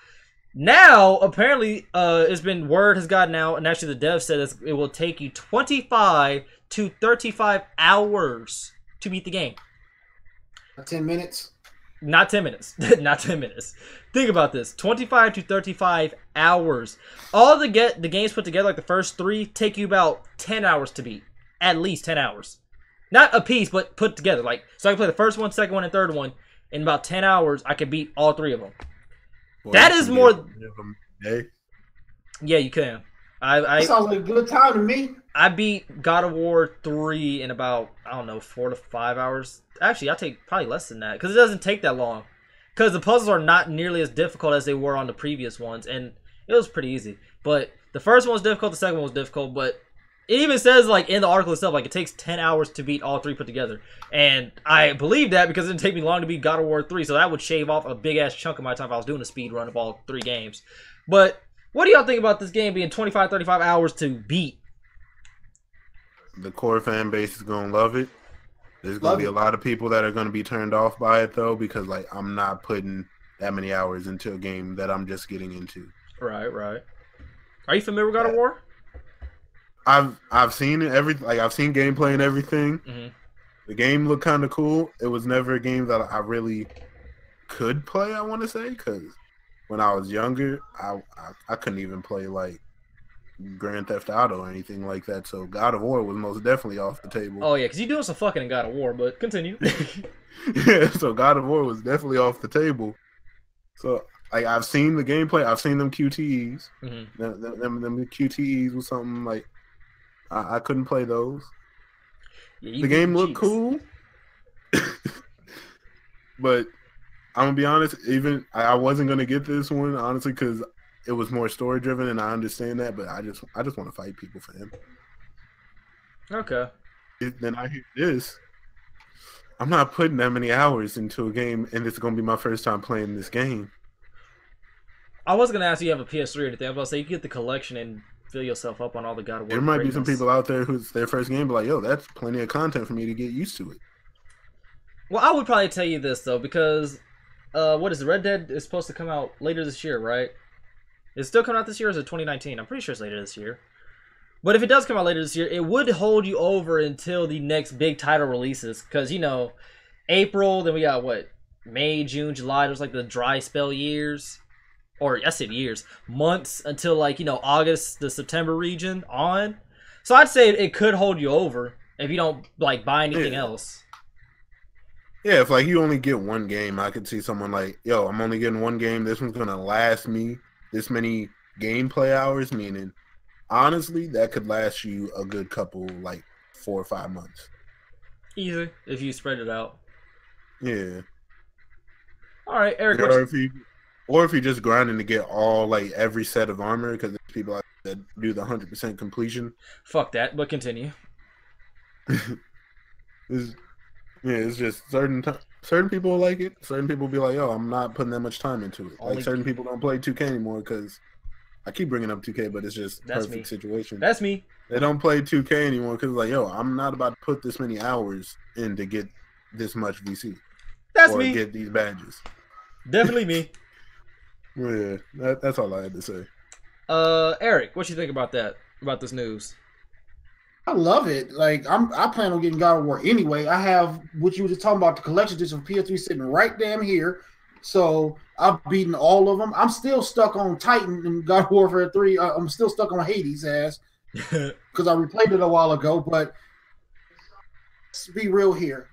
Now, apparently, word has gotten out, and actually the dev said it will take you 25 to 35 hours to beat the game. 10 minutes? Not 10 minutes. Not 10 minutes. Think about this. 25 to 35 hours. All the games put together, like the first 3, take you about 10 hours to beat. At least 10 hours. Not a piece, but put together. Like, so I can play the first one, second one, and third one. In about 10 hours, I can beat all 3 of them. Boy, that is more... Yeah, you can. That sounds like a good time to me. I beat God of War 3 in about, 4 to 5 hours. Actually, I take probably less than that because it doesn't take that long. Because the puzzles are not nearly as difficult as they were on the previous ones, and it was pretty easy. But the first one was difficult, the second one was difficult, but it even says, like, in the article itself, like, it takes 10 hours to beat all 3 put together. And I believe that because it didn't take me long to beat God of War 3, so that would shave off a big-ass chunk of my time if I was doing a speed run of all 3 games. But what do y'all think about this game being 25, 35 hours to beat? The core fan base is going to love it. There's going to be a lot of people that are going to be turned off by it, though, because, like, I'm not putting that many hours into a game that I'm just getting into. Right. Are you familiar with God of War? I've seen it, I've seen gameplay and everything. Mm-hmm. The game looked kind of cool. It was never a game that I really could play, I want to say, because when I was younger, I couldn't even play, like, Grand Theft Auto or anything like that, so God of War was most definitely off the table. Oh yeah, because you're doing some fucking in God of War, but continue. Yeah, so God of War was definitely off the table. So like I've seen the gameplay, I've seen them QTEs. Mm-hmm. Them QTEs was something like I couldn't play those. Yeah, the game looked cool, but I'm gonna be honest. Even I wasn't gonna get this one honestly because it was more story driven, and I understand that. But I just want to fight people for him. Okay. Then I hear this. I'm not putting that many hours into a game, and it's gonna be my first time playing this game. I was gonna ask you if you have a PS3 or anything. I was about to say you get the collection and fill yourself up on all the God of War. There might be some people out there who's their first game, but like, yo, that's plenty of content for me to get used to it. Well, I would probably tell you this though, because what is it? Red Dead is supposed to come out later this year, right? Is it still coming out this year, or is it 2019? I'm pretty sure it's later this year. But if it does come out later this year, it would hold you over until the next big title releases. Because, April, then we got, what? May, June, July. There's like the dry spell years, or I said years, months until like August, the September region on. So I'd say it could hold you over if you don't like buy anything else. Yeah, if like you only get one game, I could see someone like, yo, I'm only getting one game. This one's gonna last me this many gameplay hours. Meaning, honestly, that could last you a good couple, like 4 or 5 months. Easy if you spread it out. Yeah. All right, Eric. Or if you're just grinding to get all like every set of armor, because there's people out there that do the 100% completion. Fuck that, but continue. It's just certain people like it. Certain people be like, yo, I'm not putting that much time into it. Like certain people don't play 2K anymore because I keep bringing up 2K, but it's just perfect situation. That's me. They don't play 2K anymore because like, yo, I'm not about to put this many hours in to get this much VC. That's or me. Get these badges. Definitely me. Yeah, that's all I had to say. Eric, what you think about that? About this news? I love it. Like I plan on getting God of War anyway. I have what you were just talking about, the collection edition of PS3 sitting right damn here. So I've beaten all of them. I'm still stuck on Titan and God of War 3. I'm still stuck on Hades ass because I replayed it a while ago. But let's be real here.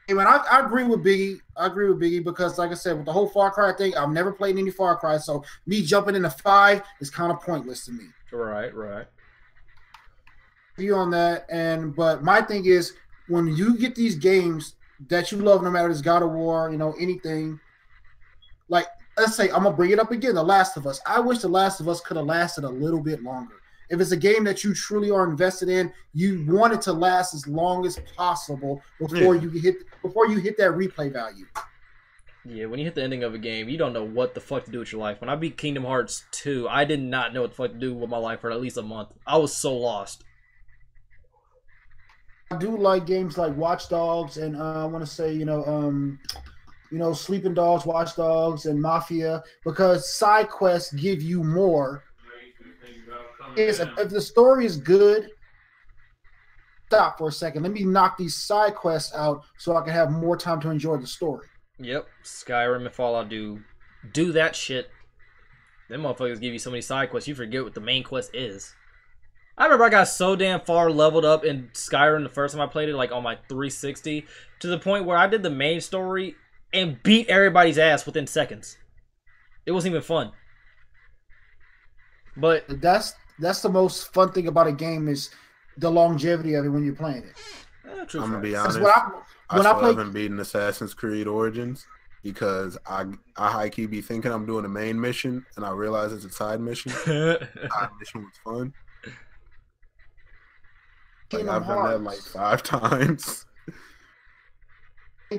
Hey man, I agree with Biggie. I agree with Biggie because, like I said, with the whole Far Cry thing, I've never played any Far Cry, so me jumping into 5 is kind of pointless to me. Right. You on that, but my thing is, when you get these games that you love, no matter if it's God of War, anything. Like, let's say I'm gonna bring it up again, The Last of Us. I wish The Last of Us could have lasted a little bit longer. If it's a game that you truly are invested in, you want it to last as long as possible before you hit that replay value. Yeah, when you hit the ending of a game, you don't know what the fuck to do with your life. When I beat Kingdom Hearts 2, I did not know what the fuck to do with my life for at least a month. I was so lost. I do like games like Watch Dogs, and I want to say, Sleeping Dogs, Watch Dogs, and Mafia, because side quests give you more. If the story is good, stop for a second. Let me knock these side quests out so I can have more time to enjoy the story. Yep, Skyrim and Fallout do that shit. Them motherfuckers give you so many side quests, you forget what the main quest is. I remember I got so damn far leveled up in Skyrim the first time I played it, like on my 360, to the point where I did the main story and beat everybody's ass within seconds. It wasn't even fun. But that's the most fun thing about a game is the longevity of it when you're playing it. I'm gonna be honest. I haven't beaten Assassin's Creed Origins because I high-key be thinking I'm doing a main mission and I realize it's a side mission. The side mission was fun. Like, I've done that like 5 times.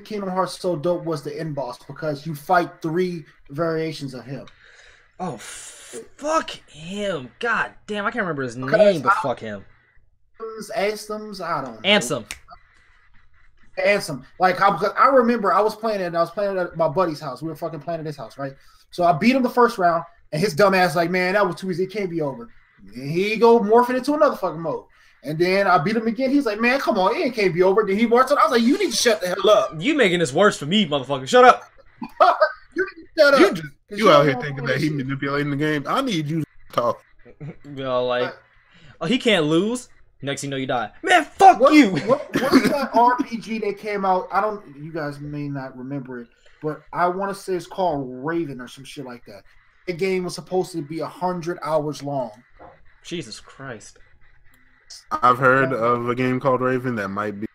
Kingdom Hearts so dope was the end boss because you fight 3 variations of him. Oh, fuck him. God damn, I can't remember his name, but fuck him. Anthems, I don't know. Ansem. Like, I remember I was playing it at my buddy's house. We were fucking playing at his house, right? So I beat him the first round, and his dumb ass like, man, that was too easy. It can't be over. And he go morphing into another fucking mode. And then I beat him again. He's like, man, come on, it can't be over. Then he morphs. I was like, you need to shut the hell up. You making this worse for me, motherfucker. Shut up. You need to shut up. You out here thinking that he manipulating the game. I need you to talk. Like, oh, he can't lose. Next thing you know, you die. Man, fuck you. What's that RPG that came out? You guys may not remember it, but I want to say it's called Raven or some shit like that. The game was supposed to be 100 hours long. Jesus Christ. I've heard of a game called Raven. That might be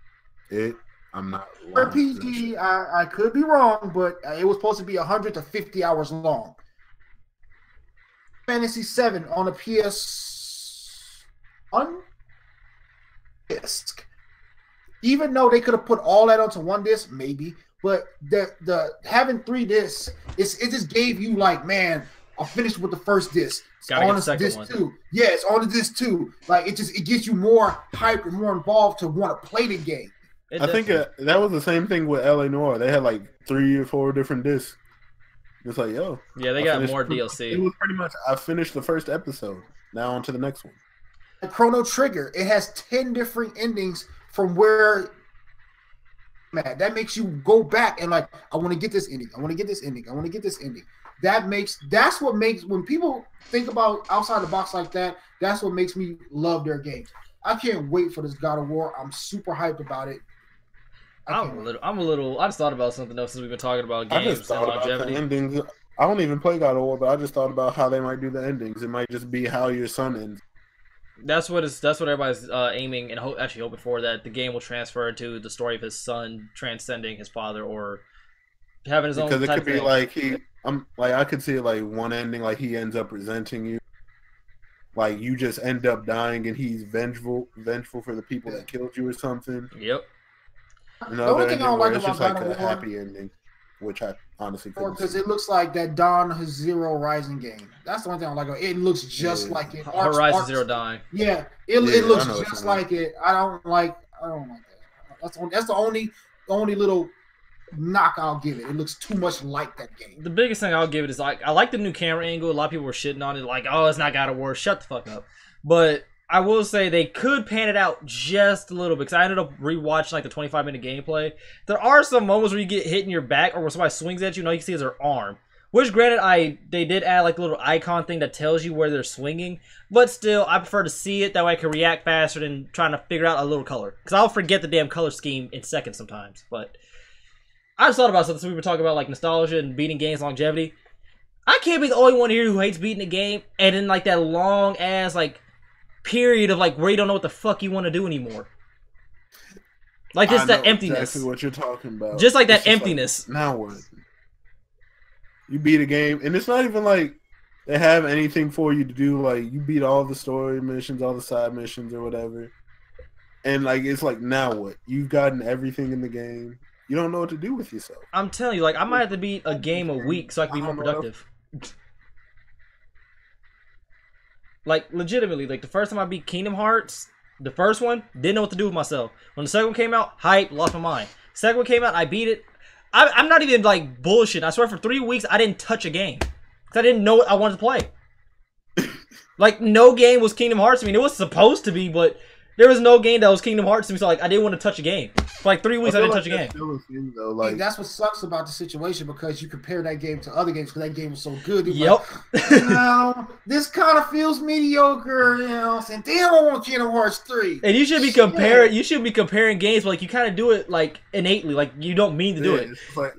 it. I'm not. RPG, I could be wrong, but it was supposed to be 100 to 50 hours long. Fantasy 7 on a PS1 disc. Even though they could have put all that onto one disc, maybe, but the having 3 discs, it just gave you like, man, I finished with the first disc. It's on disc 2. Yeah, it's on the disc 2. Like it gets you more hyped and more involved to want to play the game. I think that was the same thing with LA Noire. They had like 3 or 4 different discs. It's like, yo. Yeah, they got more DLC. It was pretty much, I finished the first episode. Now on to the next one. Chrono Trigger. It has 10 different endings from where mad. That makes you go back and like, I want to get this ending. I want to get this ending. I want to get this ending. That's what makes, when people think about outside the box like that, that's what makes me love their games. I can't wait for this God of War. I'm super hyped about it. I just thought about something else since we've been talking about games and longevity. Endings. I don't even play God of War, but I just thought about how they might do the endings. It might just be how your son ends. That's what everybody's aiming and actually hoping for, that the game will transfer to the story of his son transcending his father or having his own. Because it could be like I could see it like one ending, like he ends up resenting you, like you just end up dying and he's vengeful for the people that killed you or something. Yep. Another ending where it's just like a happy ending, which I honestly couldn't. Because it looks like that Dawn Zero Rising game. That's the one thing I don't like. It looks just like it. Horizon Zero Dawn. Yeah, it looks just like it. I don't like that. That's the only little knock I'll give it. It looks too much like that game. The biggest thing I'll give it is like, I like the new camera angle. A lot of people were shitting on it, like, oh, it's not God of War. Shut the fuck up. But I will say they could pan it out just a little bit, because I ended up rewatching like the 25-minute gameplay. There are some moments where you get hit in your back or where somebody swings at you and all you can see is their arm. Which, granted, they did add like a little icon thing that tells you where they're swinging. But still, I prefer to see it. That way I can react faster than trying to figure out a little color. Because I'll forget the damn color scheme in seconds sometimes. But I just thought about something. So we were talking about like nostalgia and beating games longevity. I can't be the only one here who hates beating a game and then like that long ass like period of like where you don't know what the fuck you want to do anymore. Like just that emptiness. Exactly what you're talking about. Just like that emptiness. Like, now what? You beat a game, and it's not even like they have anything for you to do. Like you beat all the story missions, all the side missions, or whatever, and like it's like now what? You've gotten everything in the game. You don't know what to do with yourself. I'm telling you, like I might have to beat a game a week so I can be more productive. Like, legitimately, like, the first time I beat Kingdom Hearts, the first one, didn't know what to do with myself. When the second one came out, hype, lost my mind. Second one came out, I beat it. I'm not even, like, bullshit. I swear for 3 weeks, I didn't touch a game. Because I didn't know what I wanted to play. Like, no game was Kingdom Hearts to me. It was supposed to be, but there was no game that was Kingdom Hearts to me, so, like, I didn't want to touch a game. For, like, 3 weeks, I didn't touch a game. Thing, though, like... Hey, that's what sucks about the situation, because you compare that game to other games, because that game was so good. Yep. Like, this kind of feels mediocre, you know, and damn, I want Kingdom Hearts 3. And you should be comparing games, but, like, you kind of do it, like, innately. Like, you don't mean to do it. It's like,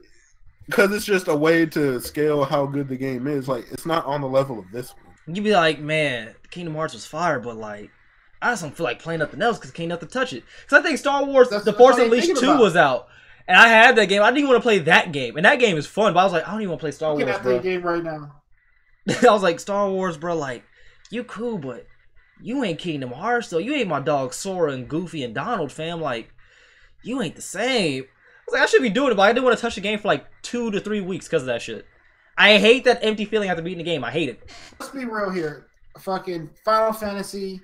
because it's just a way to scale how good the game is. Like, it's not on the level of this one. You'd be like, man, Kingdom Hearts was fire, but, like, I just don't feel like playing nothing else because I can't nothing touch it. Because I think Star Wars The Force Unleashed 2 was out. And I had that game. I didn't even want to play that game. And that game is fun, but I was like, I don't even want to play Star Wars, bro. That game right now. I was like, Star Wars, bro, like, you cool, but you ain't Kingdom Hearts, though. You ain't my dog Sora and Goofy and Donald, fam. Like, you ain't the same. I was like, I should be doing it, but I didn't want to touch the game for like 2 to 3 weeks because of that shit. I hate that empty feeling after beating the game. I hate it. Let's be real here. Fucking Final Fantasy...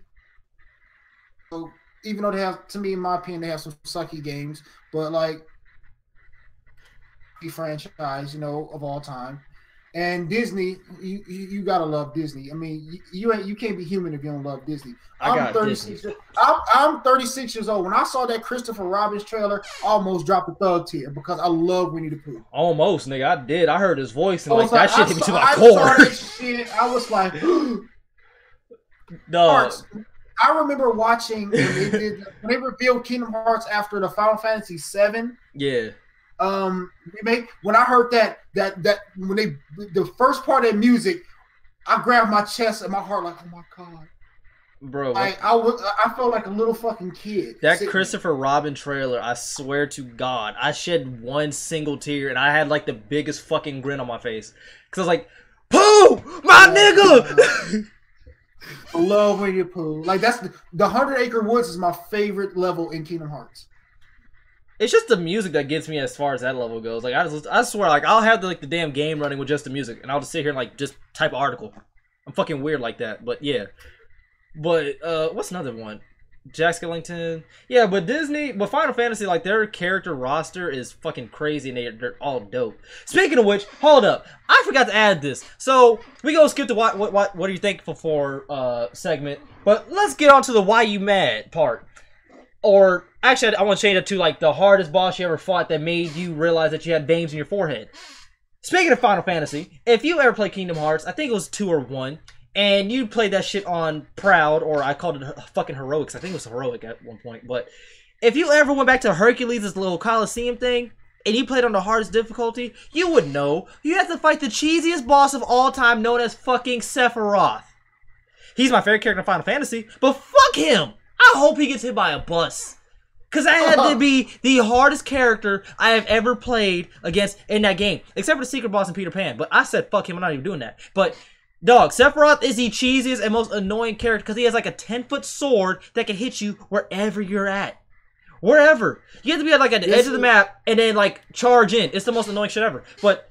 So, even though they have, to me, in my opinion, they have some sucky games, but like the franchise, you know, of all time, and Disney, you gotta love Disney. I mean, you can't be human if you don't love Disney. I'm 36. I'm 36 years old. When I saw that Christopher Robin's trailer, I almost dropped a thug tear because I love Winnie the Pooh. Almost, nigga, I did. I heard his voice and like that shit hit me to my core. I saw that shit. I was like, no. I remember watching when they revealed Kingdom Hearts after the Final Fantasy VII. Yeah. Remake. When I heard that when the first part of that music, I grabbed my chest and my heart like, oh my god, bro. I felt like a little fucking kid. That Christopher Robin trailer, I swear to God, I shed one single tear and I had like the biggest fucking grin on my face because I was like, Pooh, my nigga. I love Winnie the Pooh. Like that's the 100 Acre Woods is my favorite level in Kingdom Hearts. It's just the music that gets me as far as that level goes. Like I swear, like I'll have the damn game running with just the music, and I'll just sit here and like just type an article. I'm fucking weird like that, but yeah. But what's another one? Jack Skellington. Yeah, but Disney, but Final Fantasy, like their character roster is fucking crazy and they're all dope. Speaking of which, hold up. I forgot to add this. So we go skip the what are you thankful for segment, but let's get on to the why you mad part. Or actually, I want to change it to like the hardest boss you ever fought that made you realize that you had veins in your forehead. Speaking of Final Fantasy, if you ever played Kingdom Hearts, I think it was 2 or 1, and you played that shit on Proud, or I called it fucking Heroics. I think it was Heroic at one point. But if you ever went back to Hercules, this little Coliseum thing, and you played on the hardest difficulty, you would know you have to fight the cheesiest boss of all time known as fucking Sephiroth. He's my favorite character in Final Fantasy, but fuck him! I hope he gets hit by a bus. Because that had to be the hardest character I have ever played against in that game. Except for the secret boss in Peter Pan. But I said, fuck him, I'm not even doing that. But, dog, Sephiroth is the cheesiest and most annoying character because he has like a 10-foot sword that can hit you wherever you're at. Wherever. You have to be at like at the edge of the map and then like charge in. It's the most annoying shit ever. But,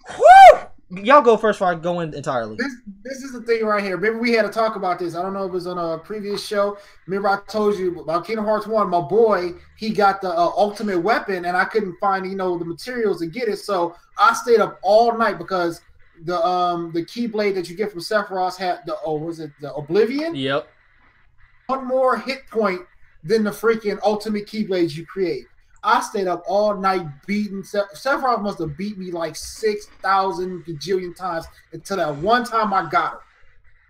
whoo! Y'all go first before I go in entirely. This is the thing right here. Remember, we had to talk about this. I don't know if it was on a previous show. Remember, I told you about Kingdom Hearts 1. My boy, he got the ultimate weapon, and I couldn't find, the materials to get it. So I stayed up all night because the Keyblade that you get from Sephiroth had the Oblivion? Yep. One more hit point than the freaking ultimate Keyblades you create. I stayed up all night beating Sephiroth must have beat me like 6,000 gajillion times until that one time I got him.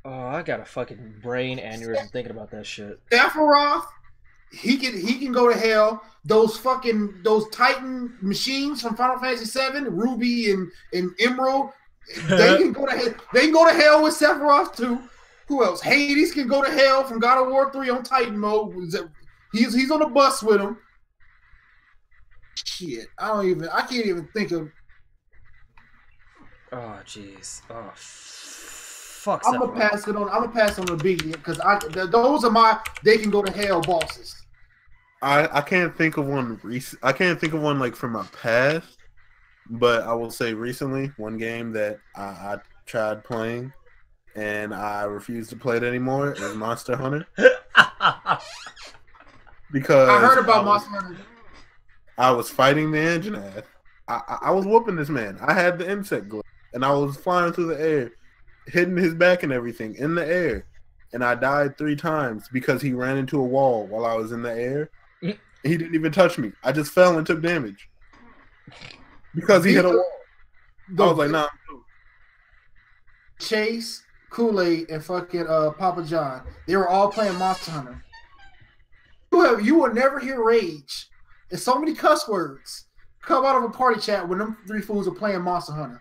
Oh, I got a fucking brain aneurysm thinking about that shit. Sephiroth, he can go to hell. Those Titan machines from Final Fantasy VII, Ruby and Emerald, they can go to hell. They can go to hell with Sephiroth too. Who else? Hades can go to hell from God of War 3 on Titan mode. He's on the bus with him. Shit, I can't even think of. Oh jeez. Oh fuck. I'm gonna pass it on the Biggie because those are they can go to hell bosses. I can't think of one I can't think of one like from my past, but I will say recently one game that I tried playing and I refused to play it anymore is Monster Hunter. Because I heard about Monster Hunter. I was fighting the Anjanath. I was whooping this man. I had the insect glove, and I was flying through the air, hitting his back and everything in the air. And I died 3 times because he ran into a wall while I was in the air. He didn't even touch me. I just fell and took damage because he hit a wall. I was like, nah. Chase, Kool-Aid, and fucking Papa John. They were all playing Monster Hunter. You will never hear rage. There's so many cuss words come out of a party chat when them 3 fools are playing Monster Hunter.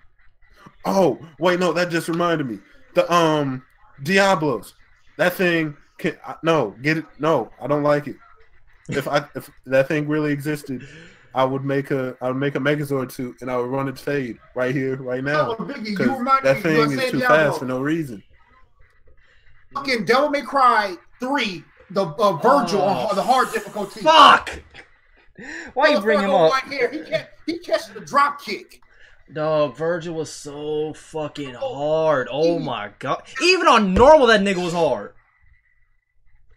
Oh, wait, no, that just reminded me. The Diablos. That thing get it. No, I don't like it. If that thing really existed, I would make a Megazord suit and I would run its fade right here, right now. Because that thing is too fast for no reason. Fucking Devil May Cry 3, the Virgil on the hard difficulty. Fuck! Why you bring him up? He catches the drop kick. Dog, Virgil was so fucking hard. Oh my god. Even on normal, that nigga was hard.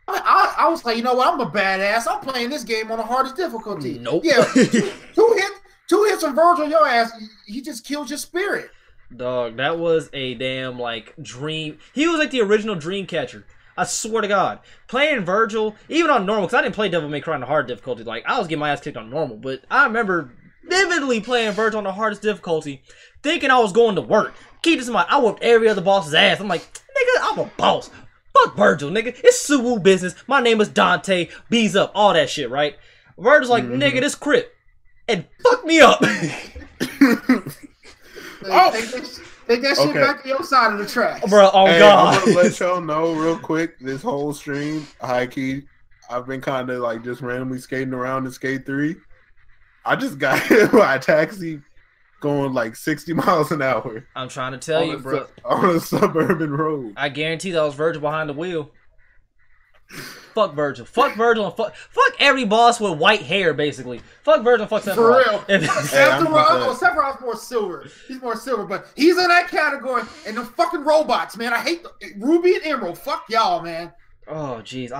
I was like, you know what? I'm a badass. I'm playing this game on the hardest difficulty. Nope. Yeah. two hits from Virgil, your ass, he just killed your spirit. Dog, that was a damn, like, dream. He was like the original dream catcher. I swear to God. Playing Virgil, even on normal, because I didn't play Devil May Cry on the hard difficulty. Like, I was getting my ass kicked on normal, but I remember vividly playing Virgil on the hardest difficulty, thinking I was going to work. Keep this in mind, I whooped every other boss's ass. I'm like, nigga, I'm a boss. Fuck Virgil, nigga. It's Suwu business. My name is Dante. Bees up. All that shit, right? Virgil's like, nigga, this crip. And fuck me up. Take that shit back to your side of the tracks. Bro, God. I'm gonna let y'all know real quick, this whole stream, high key, I've been kind of like just randomly skating around in Skate 3. I just got hit by a taxi going like 60 miles an hour. I'm trying to tell you, bro. On a suburban road. I guarantee that was Virgil behind the wheel. Fuck Virgil. Fuck Virgil and fuck every boss with white hair, basically. Fuck Virgil and fuck Sephiroth. For real. Sephiroth's more silver. He's more silver, but he's in that category. And the fucking robots, man. I hate Ruby and Emerald. Fuck y'all, man. Oh, jeez.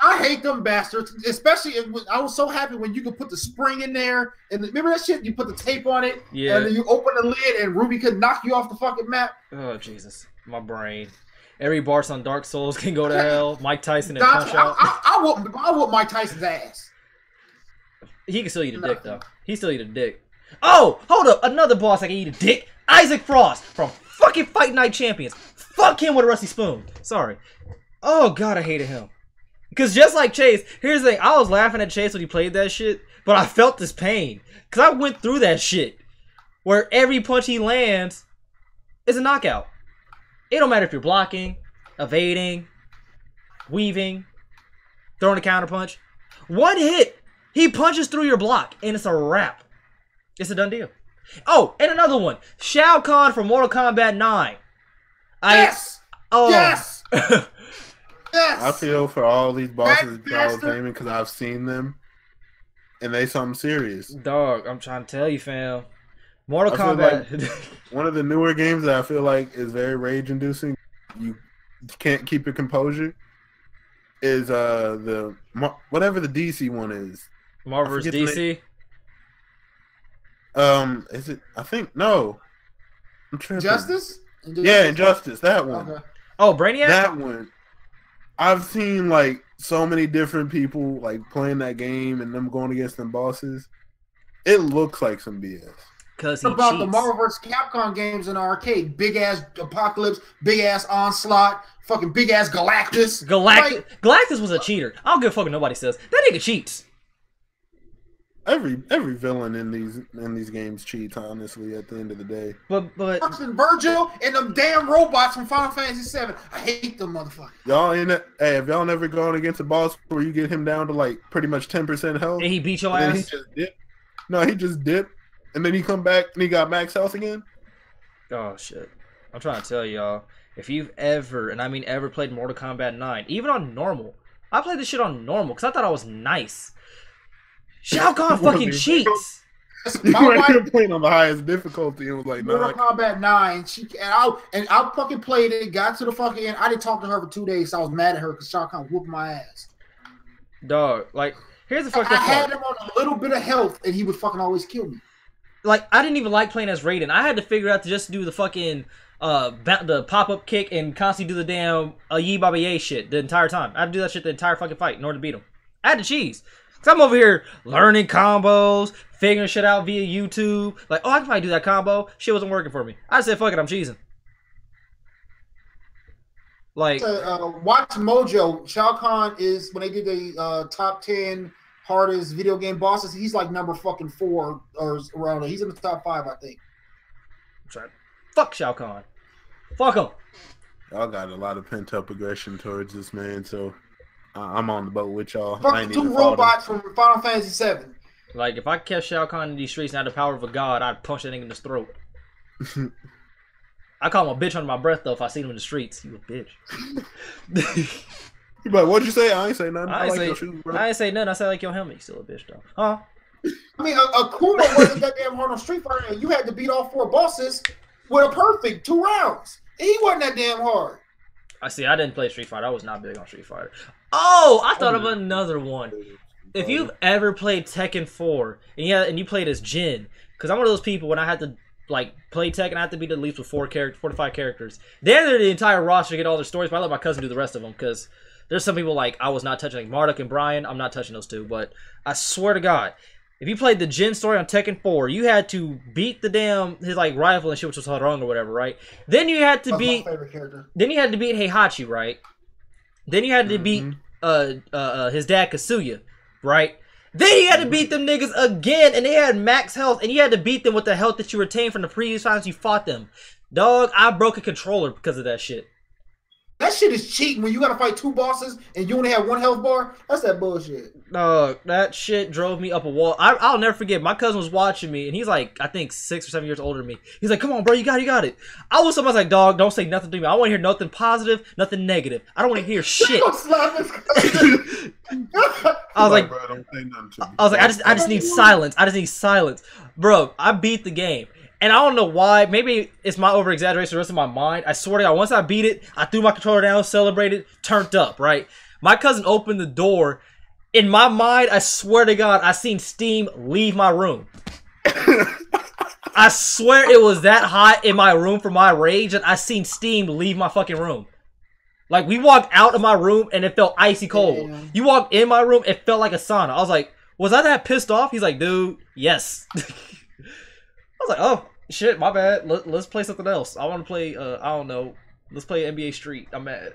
I hate them bastards. Especially, I was so happy when you could put the spring in there. And remember that shit? You put the tape on it. Yeah. And then you open the lid and Ruby could knock you off the fucking map. Oh, Jesus. My brain. Every boss on Dark Souls can go to hell. Mike Tyson and Punch Out. I whoop Mike Tyson's ass. He can still eat a dick though. He still eat a dick. Oh, hold up! Another boss I can eat a dick. Isaac Frost from fucking Fight Night Champions. Fuck him with a rusty spoon. Sorry. Oh god, I hated him. Because just like Chase, here's the thing. I was laughing at Chase when he played that shit, but I felt this pain. Because I went through that shit. Where every punch he lands is a knockout. It don't matter if you're blocking, evading, weaving, throwing a counter punch. One hit, he punches through your block, and it's a wrap. It's a done deal. Oh, and another one. Shao Kahn from Mortal Kombat 9. Yes! Yes! Yes! I feel for all these bosses that I was naming because I've seen them, and they something serious. Dog, I'm trying to tell you, fam. Mortal Kombat. Like one of the newer games that I feel like is very rage-inducing. You can't keep your composure. Is the whatever the DC one is. Marvel vs. DC. Is it? I think no. I'm tripping. Justice? Yeah, Injustice. That one. Okay. Oh, Brainiac. That one. I've seen like so many different people like playing that game and them going against them bosses. It looks like some BS. Because what about the Marvel vs. Capcom games in the arcade? Big ass Apocalypse, big ass Onslaught, fucking big ass Galactus. Galactus was a cheater. I don't give a fuck what nobody says. That nigga cheats. Every villain in these games cheats, honestly, at the end of the day. But Virgil and them damn robots from Final Fantasy VII. I hate them motherfuckers. Y'all in it? Hey, have y'all never gone against a boss where you get him down to like pretty much 10% health? And he beat your ass? He just dipped. No, he just dipped, and then he come back and he got max health again. Oh shit! I'm trying to tell y'all, if you've ever, and I mean ever, played Mortal Kombat 9, even on normal, I played this shit on normal because I thought I was nice. Shao Kahn fucking cheats. You were playing on the highest difficulty. It was like Mortal Kombat 9. I fucking played it. Got to the fucking end. I didn't talk to her for 2 days. So I was mad at her because Shao Kahn whooped my ass. Dog, like here's the fucked up part. I had him on a little bit of health, and he would fucking always kill me. Like I didn't even like playing as Raiden. I had to figure out to just do the fucking the pop up kick and constantly do the damn Yi Baba Ye shit the entire time. I had to do that shit the entire fucking fight in order to beat him. I had to cheese. Cause I'm over here learning combos, figuring shit out via YouTube. Like, oh, I can probably do that combo. Shit wasn't working for me. I said, fuck it, I'm cheesing. Like, watch Mojo. Shao Kahn is, when they did the top 10 hardest video game bosses, he's like number fucking 4 or around there. He's in the top 5, I think. Fuck Shao Kahn. Fuck him. Y'all got a lot of pent up aggression towards this man, so I'm on the boat with y'all. Fuck 2 robots from Final Fantasy VII. Like, if I catch Shao Kahn in these streets and had the power of a god, I'd punch that nigga in his throat. I call him a bitch under my breath, though, if I see him in the streets. You a bitch. You like, what'd you say? I ain't say nothing. I ain't say nothing. I said like your helmet. You still a bitch, though. Huh? I mean, Akuma wasn't that damn hard on Street Fighter, and you had to beat all 4 bosses with a perfect 2 rounds. And he wasn't that damn hard. I see. I didn't play Street Fighter. I was not big on Street Fighter. Oh, I thought of another one. If you've ever played Tekken 4 and you played as Jin, because I'm one of those people when I had to like play Tekken, I had to beat at least with 4 to 5 characters. They're the entire roster to get all their stories, but I let my cousin do the rest of them because there's some people like I was not touching, like Marduk and Brian. I'm not touching those 2, but I swear to God, if you played the Jin story on Tekken 4, you had to beat the damn his like rival and shit, which was Harung or whatever, right? Then you had to beat. My favorite character. Then you had to beat Heihachi, right? Then you had to beat his dad Kazuya, right? Then you had to beat them niggas again, and they had max health, and you had to beat them with the health that you retained from the previous times you fought them. Dog, I broke a controller because of that shit. That shit is cheating when you gotta fight 2 bosses and you only have 1 health bar. That's that bullshit. That shit drove me up a wall. I'll never forget. My cousin was watching me, and he's like, I think 6 or 7 years older than me. He's like, come on, bro, you got it. I was like, dog, don't say nothing to me. I want to hear nothing positive, nothing negative. I don't want to hear shit. I was like, bro, don't say nothing to me. I was like, I just need silence. I just need silence. Bro, I beat the game. And I don't know why. Maybe it's my over-exaggeration, the rest of my mind. I swear to God, once I beat it, I threw my controller down, celebrated, turned up, right? My cousin opened the door. In my mind, I swear to God, I seen steam leave my room. I swear it was that hot in my room for my rage that I seen steam leave my fucking room. Like, we walked out of my room and it felt icy cold. Yeah. You walked in my room, it felt like a sauna. I was like, was I that pissed off? He's like, dude, yes. I was like, oh, shit, my bad. Let's play something else. I want to play, I don't know. Let's play NBA Street. I'm mad.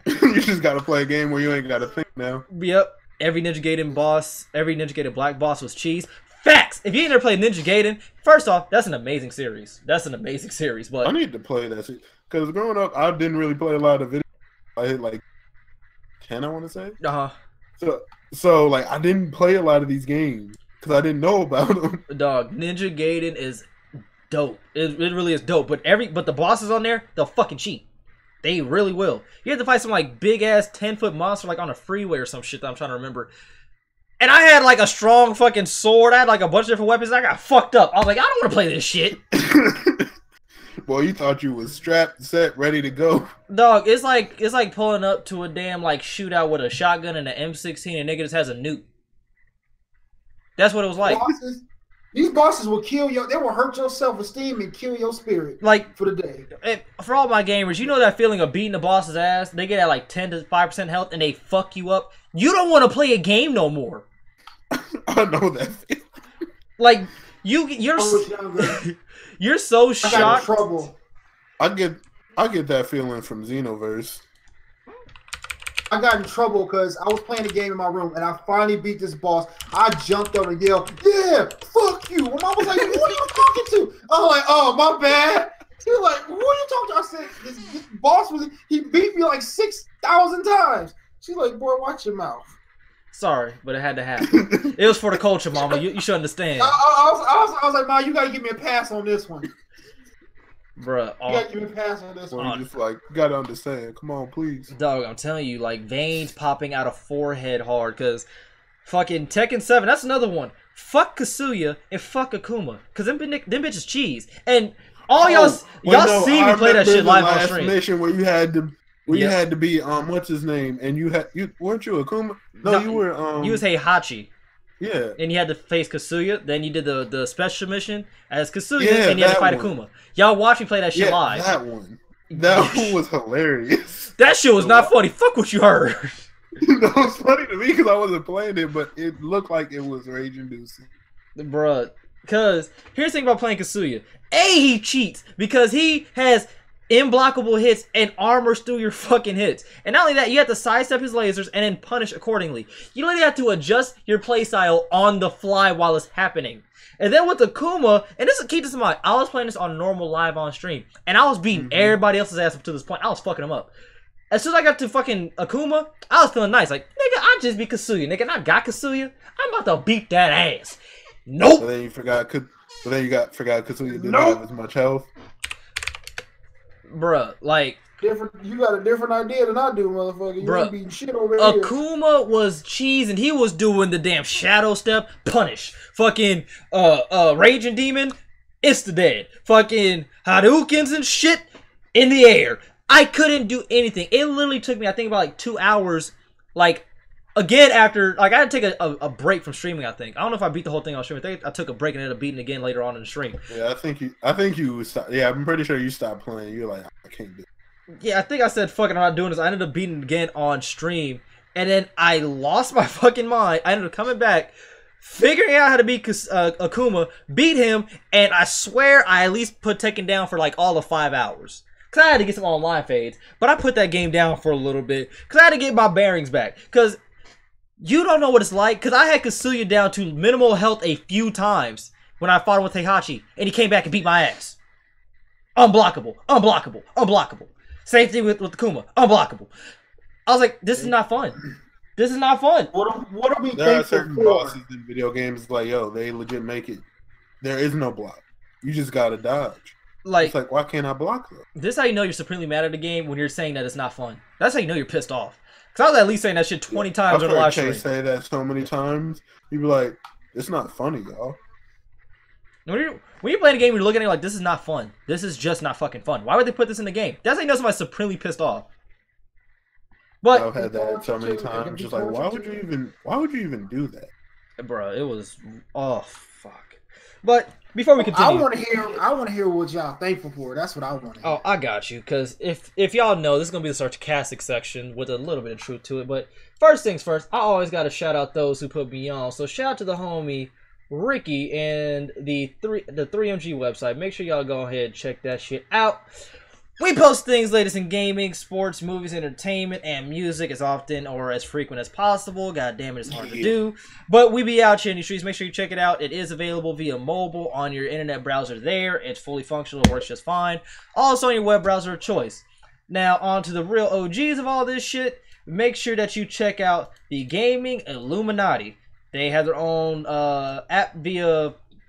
You just gotta play a game where you ain't gotta think now. Yep. Every Ninja Gaiden boss, every Ninja Gaiden Black boss was cheese. Facts! If you ain't never played Ninja Gaiden, first off, that's an amazing series. That's an amazing series. But I need to play that shit. Because growing up, I didn't really play a lot of video. I hit like 10, I want to say. So like, I didn't play a lot of these games because I didn't know about them. Dog, Ninja Gaiden is dope. It really is dope. But the bosses on there, they'll fucking cheat. They really will. You have to fight some like big ass 10-foot monster like on a freeway or some shit that I'm trying to remember. And I had like a strong fucking sword. I had like a bunch of different weapons. I got fucked up. I was like, I don't want to play this shit. Boy, you thought you was strapped, set, ready to go. Dog, it's like pulling up to a damn like shootout with a shotgun and an M16 and nigga just has a nuke. That's what it was like. These bosses will kill you. They will hurt your self-esteem and kill your spirit. Like for the day. For all my gamers, you know that feeling of beating the boss's ass. They get at like 10 to 5% health and they fuck you up. You don't want to play a game no more. I know that. Like you're you're so shocked. I got in trouble. I get that feeling from Xenoverse. I got in trouble because I was playing a game in my room and I finally beat this boss. I jumped up and yelled, "Yeah, fuck you!" My mom was like, "What are you talking to?" I was like, "Oh, my bad." She was like, "What are you talking to?" I said, "This boss he beat me like 6,000 times." She's like, "Boy, watch your mouth." Sorry, but it had to happen. It was for the culture, mama. You should understand. I was like, "Ma, you gotta give me a pass on this one." Bruh, you gotta give me a pass on this one. Just like, you gotta understand. Come on, please. Dog, I'm telling you, like, veins popping out of forehead hard, because fucking Tekken 7, that's another one. Fuck Kasuya and fuck Akuma, because them bitches cheese. And all y'all see me play that shit live on stream. Mission where you had to... you had to be what's his name, and you weren't you Akuma? No, you were you was Heihachi. Yeah. And you had to face Kasuya. Then you did the special mission as Kasuya, and you had to fight Akuma. Y'all watch me play that shit live. That one. That one was hilarious. That shit was not funny. Fuck what you heard. That was funny to me because I wasn't playing it, but it looked like it was rage-inducing. Bruh, because here's the thing about playing Kasuya. He cheats because he has unblockable hits and armors through your fucking hits. And not only that, you have to sidestep his lasers and then punish accordingly. You literally have to adjust your playstyle on the fly while it's happening. And then with Akuma, and keep this in mind, I was playing this on normal live on stream, and I was beating everybody else's ass up to this point. I was fucking them up. As soon as I got to fucking Akuma, I was feeling nice. Like, nigga, I just beat Kasuya. Nigga, and I got Kasuya. I'm about to beat that ass. Nope. So then you forgot Kasuya didn't have as much health. Bruh, like... You got a different idea than I do, motherfucker. You ain't beating shit over here. Akuma was cheese, and he was doing the damn shadow step punish. Fucking, Raging Demon, insta-dead. Fucking Hadoukens and shit in the air. I couldn't do anything. It literally took me, I think, about like 2 hours, like, again after, like, I had to take a break from streaming, I think. I don't know if I beat the whole thing on stream. I think I took a break and ended up beating again later on in the stream. Yeah, I think you stopped. Yeah, I'm pretty sure you stopped playing. You're like, I can't do it. Yeah, I think I said, fuck it, I'm not doing this. I ended up beating again on stream. And then I lost my fucking mind. I ended up coming back, figuring out how to beat Akuma, beat him, and I swear I at least put Tekken down for like all of 5 hours. Because I had to get some online fades. But I put that game down for a little bit. Because I had to get my bearings back. Because you don't know what it's like. Because I had Kasuya down to minimal health a few times when I fought him with Heihachi. And he came back and beat my ass. Unblockable. Unblockable. Unblockable. Same thing with Akuma. Unblockable. I was like, this is not fun. This is not fun. What are we There are certain bosses in video games like, yo, they legit make it. There is no block. You just gotta dodge. Like, it's like, why can't I block them? This is how you know you're supremely mad at the game, when you're saying that it's not fun. That's how you know you're pissed off. Because I was at least saying that shit 20 times on the live stream. I've heard Chase say that so many times. You be like, it's not funny, y'all. When you're playing a game, you're looking at it like, this is not fun. This is just not fucking fun. Why would they put this in the game? That's how you know somebody's supremely pissed off. But I've had that so many times. Just like, why would you even do that? Bro, it was, oh fuck. But before we continue, I want to hear what y'all thankful for. That's what I want to hear. Oh, I got you. Because if y'all know, this is gonna be the sarcastic section with a little bit of truth to it. But first things first, I always gotta shout out those who put me on. So shout out to the homie Ricky and the 3MG website. Make sure y'all go ahead and check that shit out. We post things latest in gaming, sports, movies, entertainment, and music as often or as frequent as possible. God damn it, it's hard to do. But we be out here in the streets. Make sure you check it out. It is available via mobile on your internet browser there. It's fully functional. It works just fine. Also on your web browser of choice. Now, on to the real OGs of all this shit. Make sure that you check out the Gaming Illuminati. They have their own app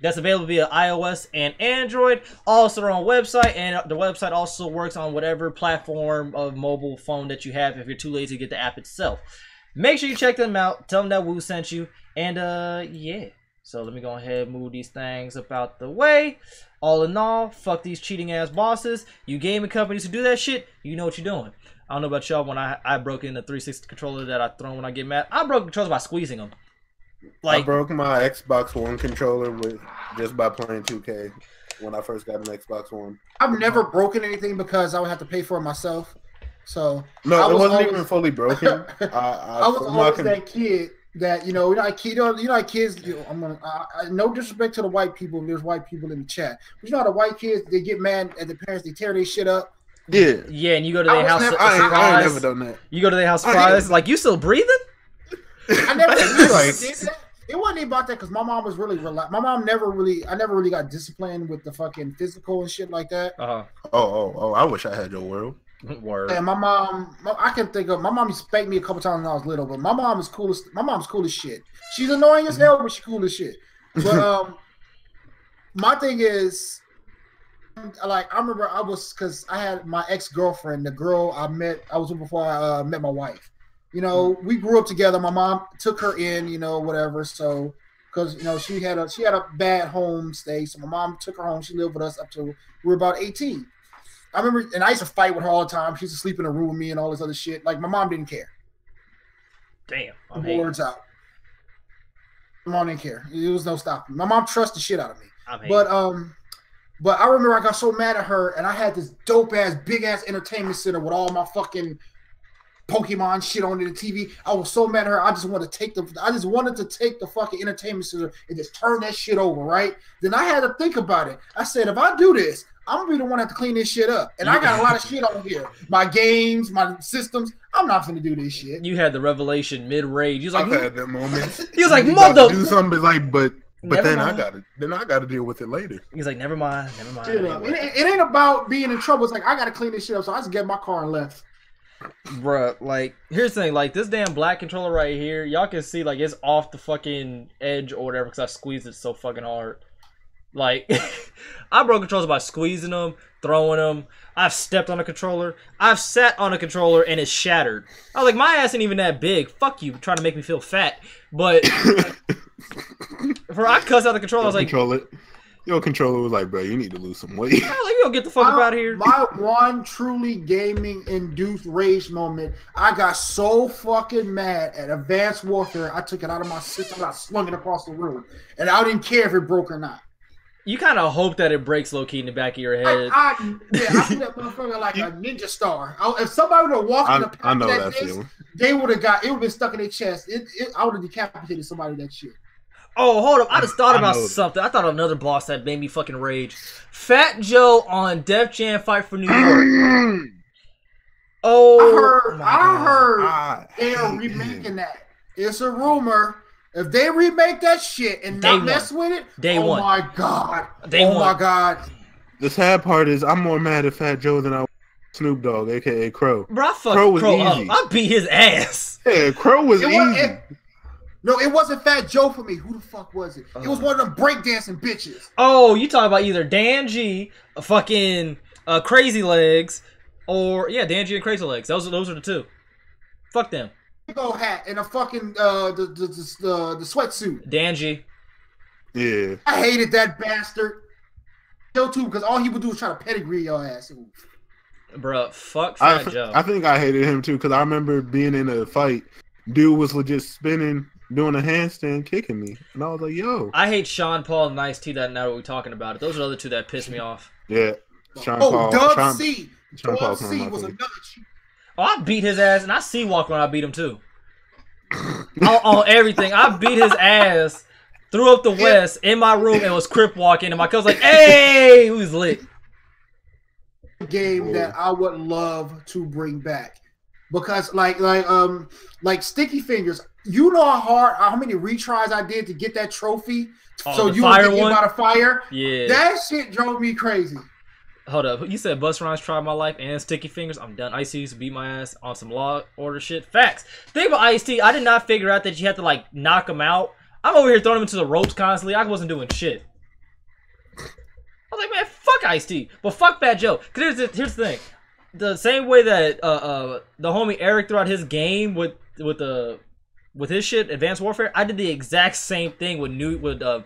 that's available via iOS and Android. Also their own website, and the website also works on whatever platform of mobile phone that you have if you're too lazy to get the app itself. Make sure you check them out. Tell them that Woo sent you. And yeah. So let me go ahead and move these things up out the way. All in all, fuck these cheating ass bosses. You gaming companies who do that shit, you know what you're doing. I don't know about y'all. When I broke in the 360 controller that I throw when I get mad, I broke controllers by squeezing them. I broke my Xbox One controller just by playing 2K when I first got an Xbox One. I've never broken anything because I would have to pay for it myself. So no, it wasn't even fully broken. I was always that kid that no disrespect to the white people. There's white people in the chat, but you know how the white kids, they get mad at the parents, they tear their shit up. Yeah, and you go to their house. I ain't never done that. You go to their house surprise, like, you still breathing? I never did that. It wasn't even about that because my mom was really relaxed. My mom I never really got disciplined with the fucking physical and shit like that. Oh! I wish I had your world. Word. And my mom, I can think of my mom spanked me a couple times when I was little, but my mom's cool as shit. She's annoying as hell, but she's cool as shit. But my thing is, like, I remember because I had my ex-girlfriend, the girl I was with before I met my wife. We grew up together. My mom took her in, whatever. So, because she had a bad home stay, so my mom took her home. She lived with us up till we were about 18. I remember, and I used to fight with her all the time. She used to sleep in a room with me and all this other shit. Like, my mom didn't care. Damn. Words out. My mom didn't care. There was no stopping. My mom trusted the shit out of me. But I remember I got so mad at her, and I had this dope ass, big ass entertainment center with all my fucking Pokemon shit on the TV. I was so mad at her. I just wanted to take the fucking entertainment center and just turn that shit over, right? Then I had to think about it. I said, if I do this, I'm gonna be the one that have to clean this shit up. And I got a lot of shit on here. My games, my systems. I'm not gonna do this shit. You had the revelation mid-rage. I've had that moment. He was like, mother. Do something like, but then I gotta deal with it later. He's like, never mind. It ain't about being in trouble. It's like, I gotta clean this shit up. So I just get my car and left. Bruh, like, here's the thing, like, this damn black controller right here, y'all can see, like, it's off the fucking edge or whatever because I squeezed it so fucking hard. Like, I broke controllers by squeezing them, throwing them. I've stepped on a controller. I've sat on a controller and it's shattered. I was like, my ass ain't even that big. Fuck you, trying to make me feel fat. But I cussed out the controller. I was like, your controller was like, bro, you need to lose some weight. I was like, you gonna get the fuck up out of here. My one truly gaming-induced rage moment, I got so fucking mad at Advanced Warfare, I took it out of my system and I slung it across the room. And I didn't care if it broke or not. You kind of hope that it breaks low-key in the back of your head. I see that motherfucker like a ninja star. If somebody would have walked in the pack like this, they would have been stuck in their chest. I would have decapitated somebody that shit. Oh, hold up. I just thought about something. I thought of another boss that made me fucking rage. Fat Joe on Def Jam Fight for New York. I heard they're remaking that. It's a rumor. If they remake that shit and not mess with it, my God. My God. The sad part is I'm more mad at Fat Joe than I was Snoop Dogg, a.k.a. Crow. Bro, I fucked Crow up. I beat his ass. Yeah, Crow was easy. No, it wasn't Fat Joe for me. Who the fuck was it? It was one of them breakdancing bitches. Oh, you talking about either Dan G, fucking Crazy Legs, or Dan G and Crazy Legs. Those are the two. Fuck them. Hat and a fucking the sweatsuit. Dan G. Yeah. I hated that bastard. Joe too, because all he would do was try to pedigree your ass. Bruh, fuck Fat Joe. I think I hated him too, because I remember being in a fight. Dude was legit spinning doing a handstand kicking me, and I was like, "Yo." I hate Sean Paul and Ice-T. That now that we're talking about it, those are the other two that piss me off. Yeah, Sean Oh, Paul. Dub C. Sean Paul Dub C was another cheat. Oh, I beat his ass, and I see walk when I beat him too. on everything, I beat his ass. Threw up the West in my room and was crip walking, and my cousin was like, "Hey, who's lit?" Game that I would love to bring back because, like Sticky Fingers. You know how many retries I did to get that trophy, so you would get hit by the fire. Yeah, that shit drove me crazy. Hold up, you said Busta Rhymes tried my life and Sticky Fingers. I'm done. Ice-T used to beat my ass on some Law Order shit. Facts. Think about Ice-T. I did not figure out that you had to like knock him out. I'm over here throwing him into the ropes constantly. I wasn't doing shit. I was like, man, fuck Ice-T, but fuck Fat Joe. Cause here's the thing, the same way that the homie Eric throughout his game with his shit, Advanced Warfare, I did the exact same thing with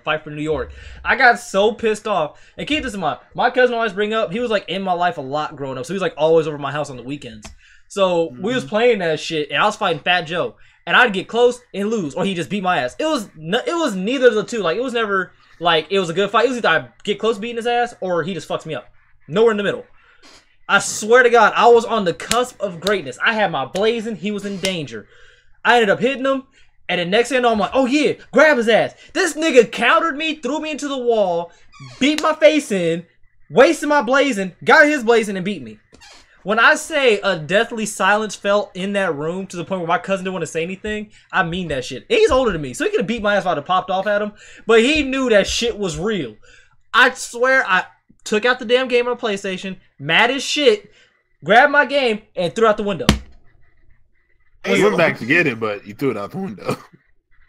Fight for New York. I got so pissed off. And keep this in mind, my cousin always bring up, he was like in my life a lot growing up, so he was like always over my house on the weekends. So we was playing that shit, and I was fighting Fat Joe, and I'd get close and lose, or he just beat my ass. It was neither of the two. Like, it was never like it was a good fight. It was either I get close beating his ass, or he just fucks me up. Nowhere in the middle. I swear to God, I was on the cusp of greatness. I had my blazing. He was in danger. I ended up hitting him, and the next thing I know, I'm like, oh yeah, grab his ass. This nigga countered me, threw me into the wall, beat my face in, wasted my blazing, got his blazing, and beat me. When I say a deathly silence fell in that room to the point where my cousin didn't want to say anything, I mean that shit. He's older than me, so he could have beat my ass if I'd have popped off at him, but he knew that shit was real. I swear I took out the damn game on PlayStation, mad as shit, grabbed my game, and threw out the window. You went back to get it, but you threw it out the window.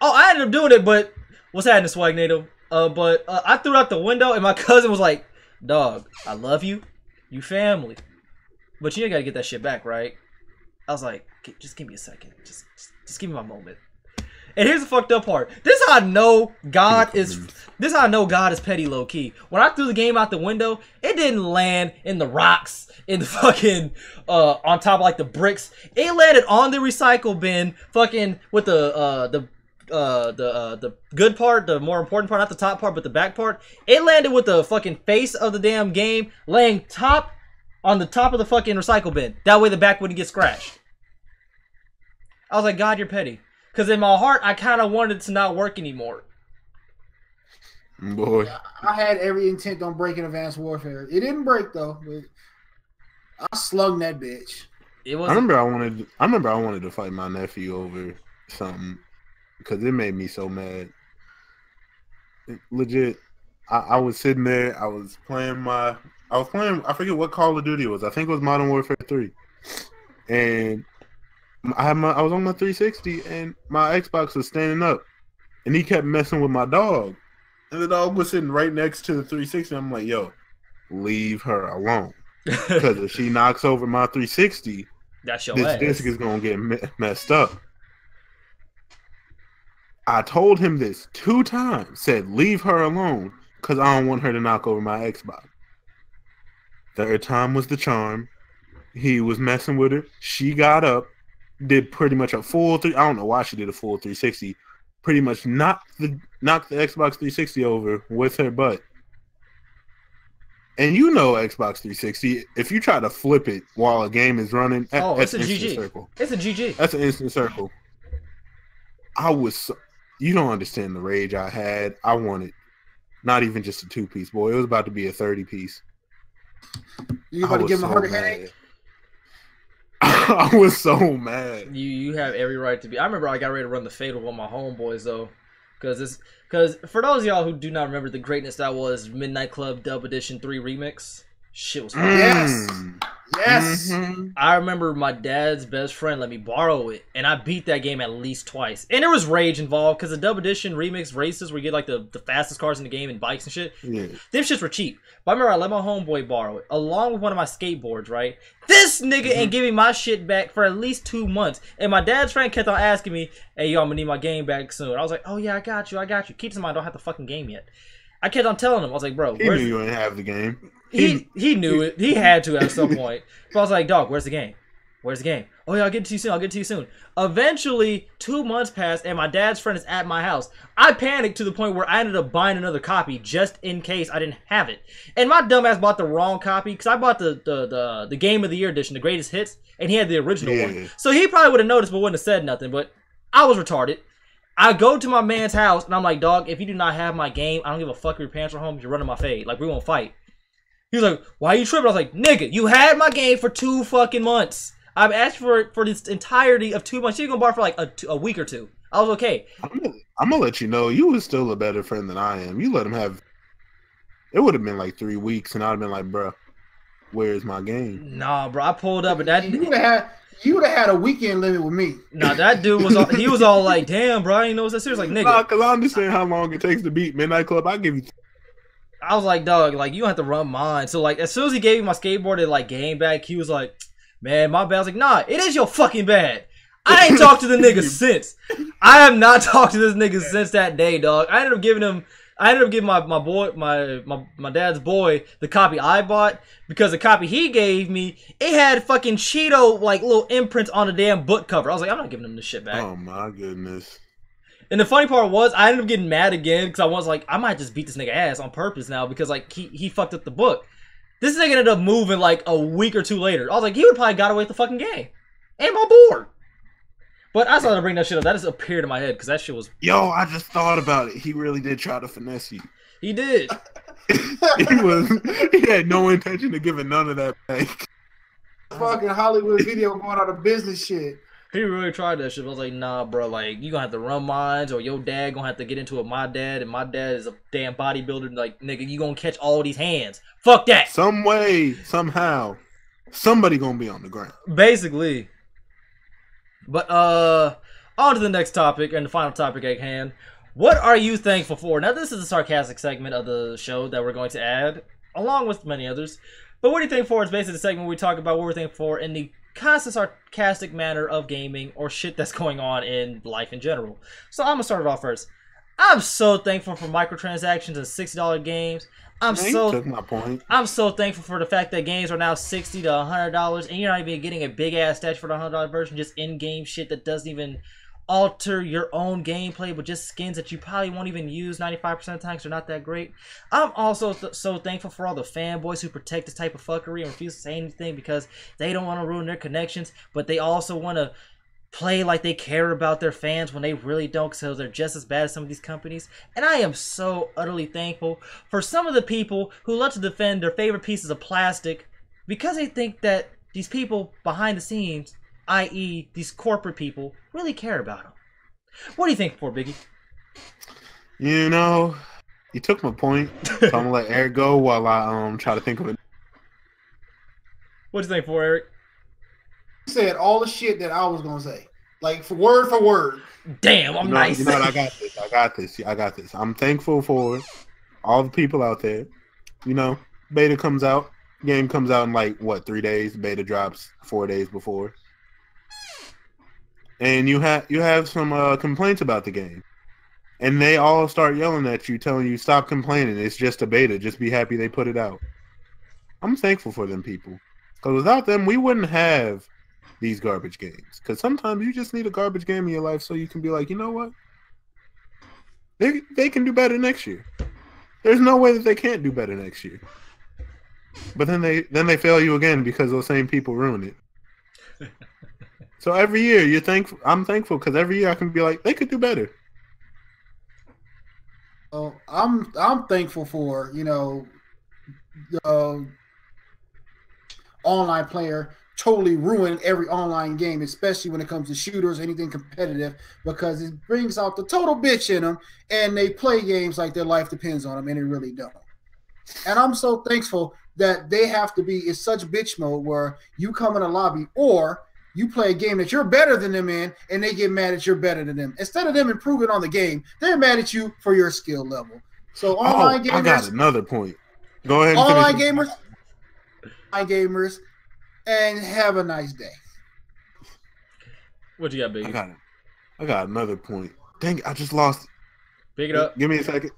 Oh, I ended up doing it, but what's happening, Swag Nato? I threw it out the window, and my cousin was like, "Dog, I love you, you family, but you ain't gotta get that shit back, right?" I was like, "Just give me a second, just give me my moment." And here's the fucked up part. This is how I know God is. This is how I know God is petty low key. When I threw the game out the window, it didn't land in the rocks, in the fucking on top of like the bricks. It landed on the recycle bin, fucking with the good part, the more important part, not the top part, but the back part. It landed with the fucking face of the damn game laying on the top of the fucking recycle bin. That way the back wouldn't get scratched. I was like, God, you're petty. Because in my heart, I kind of wanted it to not work anymore. Boy, I had every intent on breaking Advanced Warfare. It didn't break though. But I slung that bitch. I remember I wanted to fight my nephew over something because it made me so mad. Legit, I was sitting there. I was playing. I forget what Call of Duty it was. I think it was Modern Warfare 3, and I was on my 360 and my Xbox was standing up, and he kept messing with my dog, and the dog was sitting right next to the 360. I'm like, yo, leave her alone, because if she knocks over my 360, that's your this ass. disc is gonna get messed up. I told him this 2 times. Said leave her alone, because I don't want her to knock over my Xbox. Third time was the charm. He was messing with her. She got up. Did pretty much a full I don't know why she did a full 360. Pretty much knocked the Xbox 360 over with her butt. And you know Xbox 360, if you try to flip it while a game is running, it's a GG. Circle. It's a GG. That's an instant circle. You don't understand the rage I had. I wanted not even just a 2-piece, boy. It was about to be a 30-piece. You about to give him a heart attack? I was so mad. You have every right to be. I remember I got ready to run the fatal with my homeboys though, because for those of y'all who do not remember the greatness that was Midnight Club Dub Edition 3 Remix, shit was fun. Yes. Mm-hmm. I remember my dad's best friend let me borrow it, and I beat that game at least twice. And there was rage involved because the Dub Edition Remix races where you get like the fastest cars in the game and bikes and shit. Yeah. Them shits were cheap. But I remember I let my homeboy borrow it along with one of my skateboards, right? This nigga ain't giving my shit back for at least 2 months. And my dad's friend kept on asking me, hey, yo, I'm gonna need my game back soon. I was like, oh yeah, I got you. Keep this in mind, I don't have the fucking game yet. I kept on telling him, I was like, bro, he knew you didn't have the game. He knew it. He had to at some point. But I was like, dog, where's the game? Where's the game? Oh yeah, I'll get it to you soon. I'll get it to you soon. Eventually, 2 months passed, and my dad's friend is at my house. I panicked to the point where I ended up buying another copy just in case I didn't have it. And my dumbass bought the wrong copy because I bought the Game of the Year edition, the greatest hits, and he had the original one. So he probably would have noticed but wouldn't have said nothing. But I was retarded. I go to my man's house, and I'm like, dog, if you do not have my game, I don't give a fuck if your parents are home. You're running my fade. Like, we won't fight. He was like, why are you tripping? I was like, nigga, you had my game for 2 fucking months. I've asked for it for this entirety of 2 months. You're going to borrow for like a week or two. I was okay. I'm going to let you know, you was still a better friend than I am. You let him have... It would have been like 3 weeks, and I would have been like, bro, where's my game? Nah, bro, I pulled up, and that... You would have had a weekend limit with me. Nah, that dude was all, he was all like, damn, bro, I ain't know it's that serious. Like, nigga. Nah, because I understand how long it takes to beat Midnight Club. I give you... I was like, dog, like, you don't have to run mine. So, like, as soon as he gave me my skateboard and, like, game back, he was like, man, my bad. I was like, nah, it is your fucking bad. I ain't talked to the nigga since. I have not talked to this nigga since that day, dog. I ended up giving my dad's boy the copy I bought because the copy he gave me, it had fucking Cheeto like little imprints on the damn book cover. I was like, I'm not giving him this shit back. Oh my goodness. And the funny part was I ended up getting mad again because I was like, I might just beat this nigga ass on purpose now because like he fucked up the book. This nigga ended up moving like a week or two later. I was like, he would probably got away with the fucking game and my board. But I started to bring that shit up. That just appeared in my head because that shit was... Yo, I just thought about it. He really did try to finesse you. He did. He had no intention of giving none of that back. Fucking Hollywood Video going out of business shit. He really tried that shit. I was like, nah, bro. Like, you gonna have to run mines or your dad gonna have to get into it with my dad. And my dad is a damn bodybuilder. Like, nigga, you gonna catch all these hands. Fuck that. Some way, somehow, somebody gonna be on the ground. Basically. But on to the next topic and the final topic at hand. What are you thankful for? Now this is a sarcastic segment of the show that we're going to add, along with many others. But what are you thankful for is basically the segment where we talk about what we're thankful for in the constant sarcastic manner of gaming or shit that's going on in life in general. So I'm gonna start it off first. I'm so thankful for microtransactions and $60 games. I'm so thankful for the fact that games are now $60 to $100 and you're not even getting a big ass statue for the $100 version, just in-game shit that doesn't even alter your own gameplay, but just skins that you probably won't even use 95% of the time because they're not that great. I'm also so thankful for all the fanboys who protect this type of fuckery and refuse to say anything because they don't want to ruin their connections, but they also want to play like they care about their fans when they really don't, because they're just as bad as some of these companies. And I am so utterly thankful for some of the people who love to defend their favorite pieces of plastic because they think that these people behind the scenes, i.e. these corporate people, really care about them. What do you think for, Biggie? You know, you took my point, so I'm gonna let Eric go while I try to think of it. What do you think for, Eric? Said all the shit that I was gonna say, like for word. Damn, I'm nice. You know what, I got this. I'm thankful for all the people out there. You know, beta comes out, game comes out in like what, 3 days. Beta drops 4 days before, and you have some complaints about the game, and they all start yelling at you, telling you stop complaining. It's just a beta. Just be happy they put it out. I'm thankful for them people, because without them, we wouldn't have these garbage games. Because sometimes you just need a garbage game in your life so you can be like, you know what? They can do better next year. There's no way that they can't do better next year. But then they fail you again because those same people ruin it. So every year I'm thankful because every year I can be like, they could do better. Oh, I'm thankful for, you know, the online player totally ruin every online game, especially when it comes to shooters, anything competitive, because it brings out the total bitch in them, and they play games like their life depends on them, and it really don't. And I'm so thankful that they have to be in such bitch mode where you come in a lobby or you play a game that you're better than them in, and they get mad that you're better than them. Instead of them improving on the game, they're mad at you for your skill level. So online gamers... I got another point. Go ahead and online gamers, and have a nice day. What you got, Big? I got another point. Dang it, I just lost. Pick it up. Give me a second.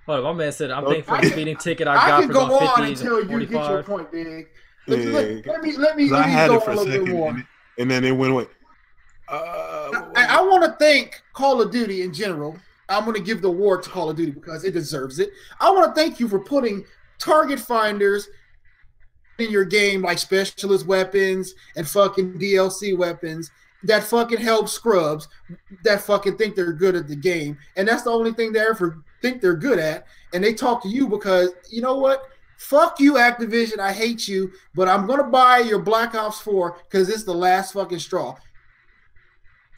Hold on, my man said, I'm thankful for the speeding ticket I got for going 50s and 45. I can go on until you get your point, Big. Let me I had go it for a a little bit second, more. and then it went away. I want to thank Call of Duty in general. I'm going to give the award to Call of Duty because it deserves it. I want to thank you for putting target finders in your game, like specialist weapons and fucking DLC weapons that fucking help scrubs that fucking think they're good at the game. And that's the only thing they ever think they're good at. And they talk to you because, you know what? Fuck you, Activision. I hate you, but I'm going to buy your Black Ops 4 because it's the last fucking straw.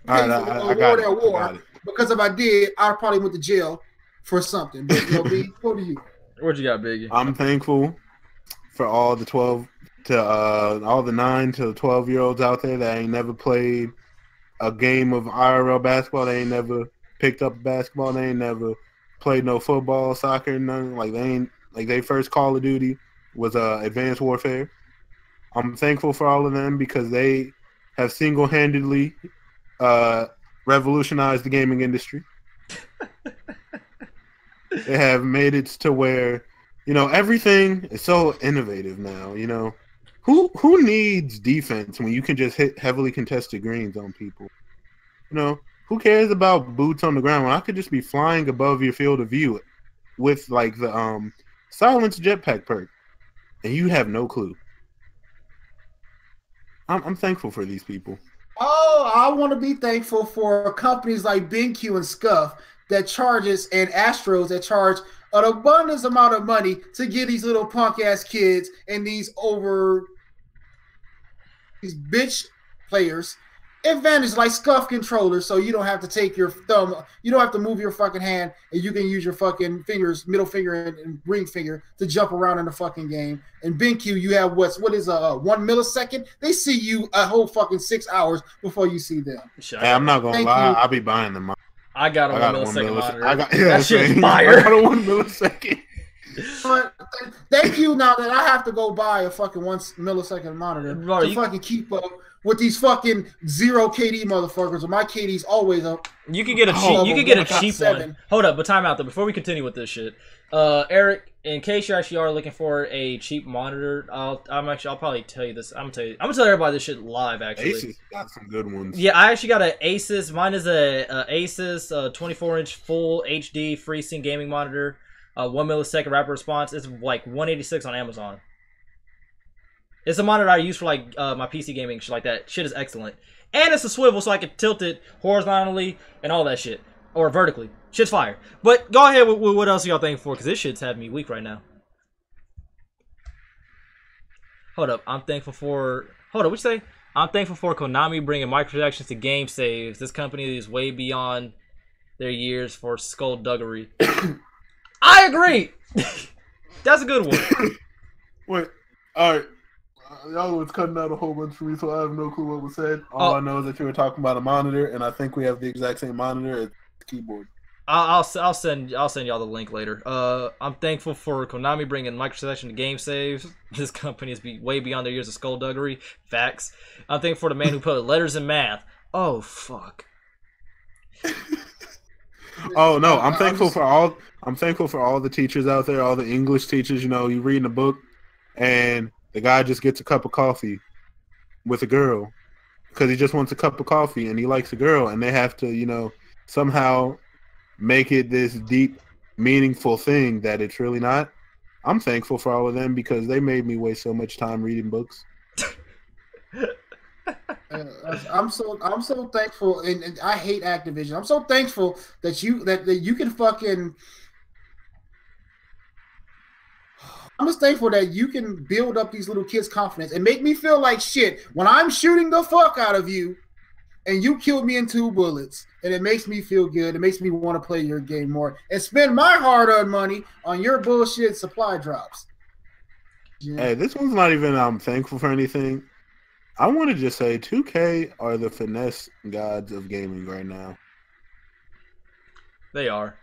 All right, I got it. Because if I did, I probably went to jail for something. But B, what do you? What you got, Biggie? I'm thankful for all the 9 to 12-year-olds out there that ain't never played a game of IRL basketball. They ain't never picked up basketball. They ain't never played no football, soccer, nothing. Like their first Call of Duty was Advanced Warfare. I'm thankful for all of them because they have single-handedly revolutionized the gaming industry. They have made it to where, everything is so innovative now. Who needs defense when you can just hit heavily contested greens on people? Who cares about boots on the ground when I could just be flying above your field of view with like the silence jetpack perk, and you have no clue. I'm thankful for these people. Oh, I want to be thankful for companies like BenQ and Scuf and Astros that charge an abundance amount of money to get these little punk ass kids and these bitch players advantage like Scuf controllers, so you don't have to take your thumb, you don't have to move your fucking hand, and you can use your fucking fingers, middle finger and ring finger, to jump around in the fucking game. And BenQ, you have what is 1 millisecond? They see you a whole fucking 6 hours before you see them. Hey, I'm not gonna lie, I'll be buying them. I got a 1 millisecond monitor. That shit's fire. I got a 1 millisecond. But thank you. Now that I have to go buy a fucking 1 millisecond monitor to fucking keep up with these fucking 0 KD motherfuckers, and my KD's always up. You can get a cheap. You can get a cheap one. Hold up, but time out though. Before we continue with this shit, Eric, in case you actually are looking for a cheap monitor, I'll probably tell you this. I'm gonna tell everybody this shit live. Actually, Asus got some good ones. Yeah, I actually got an Asus. Mine is a Asus 24-inch full HD FreeSync gaming monitor. 1 millisecond rapid response. It's like $186 on Amazon. It's a monitor I use for like my PC gaming, shit like that. Shit is excellent. And it's a swivel so I can tilt it horizontally and all that shit. Or vertically. Shit's fire. But go ahead with what else y'all thankful for, because this shit's having me weak right now. Hold up. I'm thankful for... Hold up, what you say? I'm thankful for Konami bringing microtransactions to game saves. This company is way beyond their years for skullduggery. I agree! That's a good one. Wait. Alright. Y'all was cutting out a whole bunch for me, so I have no clue what was said. All I know is that you were talking about a monitor, and I think we have the exact same monitor as the keyboard. I'll send y'all the link later. I'm thankful for Konami bringing microtransaction to game saves. This company is way beyond their years of skullduggery. Facts. I'm thankful for the man who put letters in math. Oh fuck. Oh no, I'm thankful for all the teachers out there, all the English teachers. You reading a book, and the guy just gets a cup of coffee with a girl because he just wants a cup of coffee and he likes a girl, and they have to, somehow make it this deep, meaningful thing that it's really not. I'm thankful for all of them because they made me waste so much time reading books. I'm so thankful, and I hate Activision. I'm so thankful that you can fucking. I'm just thankful that you can build up these little kids' confidence and make me feel like shit when I'm shooting the fuck out of you and you killed me in 2 bullets. And it makes me feel good. It makes me want to play your game more and spend my hard-earned money on your bullshit supply drops. Yeah. Hey, this one's not even I'm thankful for anything. I want to just say 2K are the finesse gods of gaming right now. They are.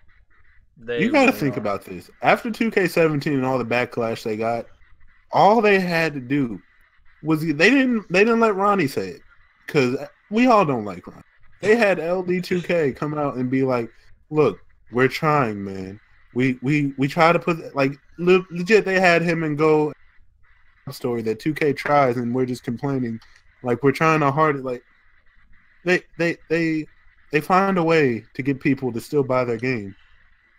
You got to think about this. After 2K17 and all the backlash they got, all they had to do was they didn't let Ronnie say it because we all don't like Ronnie. They had LD2K come out and be like, "Look, we're trying, man. We try to put like legit." They had him and go story that 2K tries, and we're just complaining. Like we're trying our hard. Like they find a way to get people to still buy their game.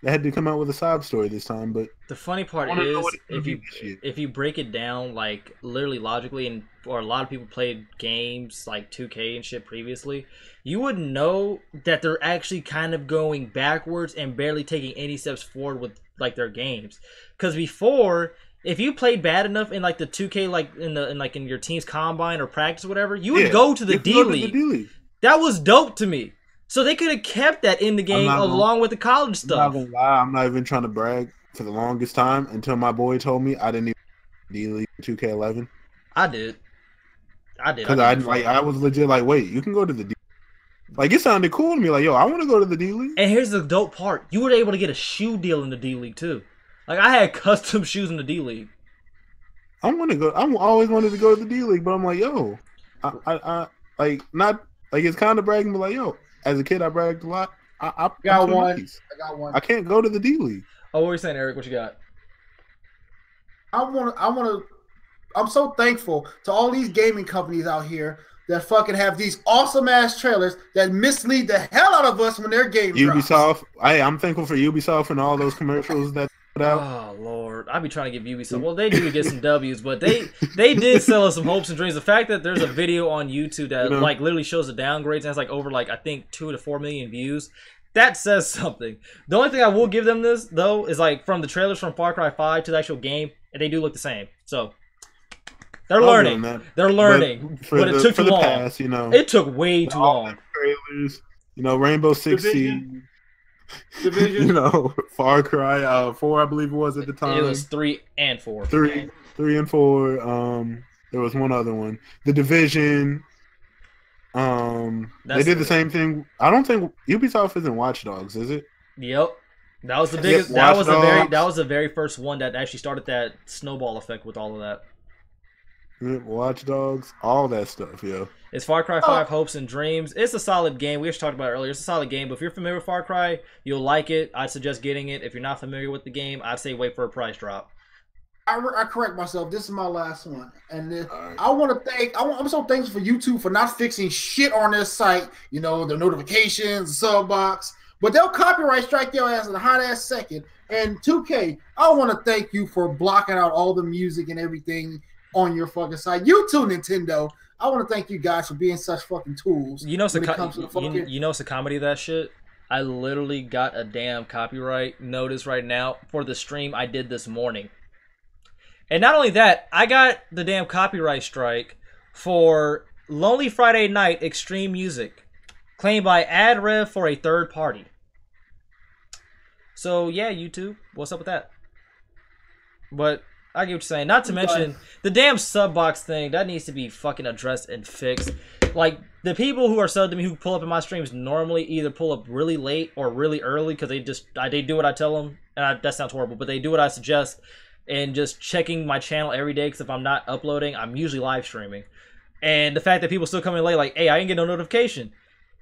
They had to come out with a sob story this time, but the funny part is if you break it down like literally logically, or a lot of people played games like 2K and shit previously, you would know that they're actually kind of going backwards and barely taking any steps forward with like their games. Because before, if you played bad enough in like the 2K, like in your team's combine or practice or whatever, you would go to the D League. That was dope to me. So they could have kept that in the game along with the college stuff. I'm not gonna lie, I'm not even trying to brag for the longest time until my boy told me I didn't even D League 2K11. I did. Because I was legit like, wait, you can go to the D League. Like it sounded cool to me. Like, yo, I want to go to the D League. And here's the dope part: you were able to get a shoe deal in the D League too. Like I had custom shoes in the D League. I want to go. I always wanted to go to the D League, but I'm like, yo, I like not like it's kind of bragging, but like, yo. As a kid, I bragged a lot. I got one. I got one. I can't go to the D League. Oh, what are you saying, Eric? What you got? I'm so thankful to all these gaming companies out here that fucking have these awesome ass trailers that mislead the hell out of us when their game drops. Ubisoft. I'm thankful for Ubisoft and all those commercials that put out. Oh Lord, I be trying to give Ubisoft. Well, they do get some W's, but they did sell us some hopes and dreams. The fact that there's a video on YouTube that like literally shows the downgrades and has like over like I think 2 to 4 million views. That says something. The only thing I will give them this though is like from the trailers from Far Cry 5 to the actual game, and they do look the same. So they're learning. They're learning, but it took too long. Past, it took way too long. Trailers, Rainbow Six Siege. Division. Far Cry 4, I believe it was at the time. It was 3 and 4. 3 and 4. There was one other one. The Division. They did the same thing. I don't think Ubisoft isn't Watch Dogs, is it? Yep. That was the biggest. That was the very first one that actually started that snowball effect with all of that. Watch Dogs, all that stuff, yo. It's Far Cry 5 Hopes and Dreams. It's a solid game. We just talked about it earlier. It's a solid game, but if you're familiar with Far Cry, you'll like it. I'd suggest getting it. If you're not familiar with the game, I'd say wait for a price drop. I correct myself. This is my last one, and I want to thank. I'm so thankful for YouTube for not fixing shit on their site. The notifications, sub box, but they'll copyright strike your ass in a hot ass second. And 2K, I want to thank you for blocking out all the music and everything on your fucking site. You too, Nintendo. I want to thank you guys for being such fucking tools. It's a comedy of that shit. I literally got a damn copyright notice right now for the stream I did this morning. And not only that, I got the damn copyright strike for Lonely Friday Night Extreme Music, claimed by AdRev for a third party. So yeah, YouTube, what's up with that? But I get what you're saying. Not to mention the damn sub box thing that needs to be fucking addressed and fixed. Like the people who are subbed to me who pull up in my streams normally either pull up really late or really early because they do what I tell them, and that sounds horrible, but they do what I suggest. And just checking my channel every day, because if I'm not uploading, I'm usually live streaming. And the fact that people still come in late, like, hey, I didn't get no notification,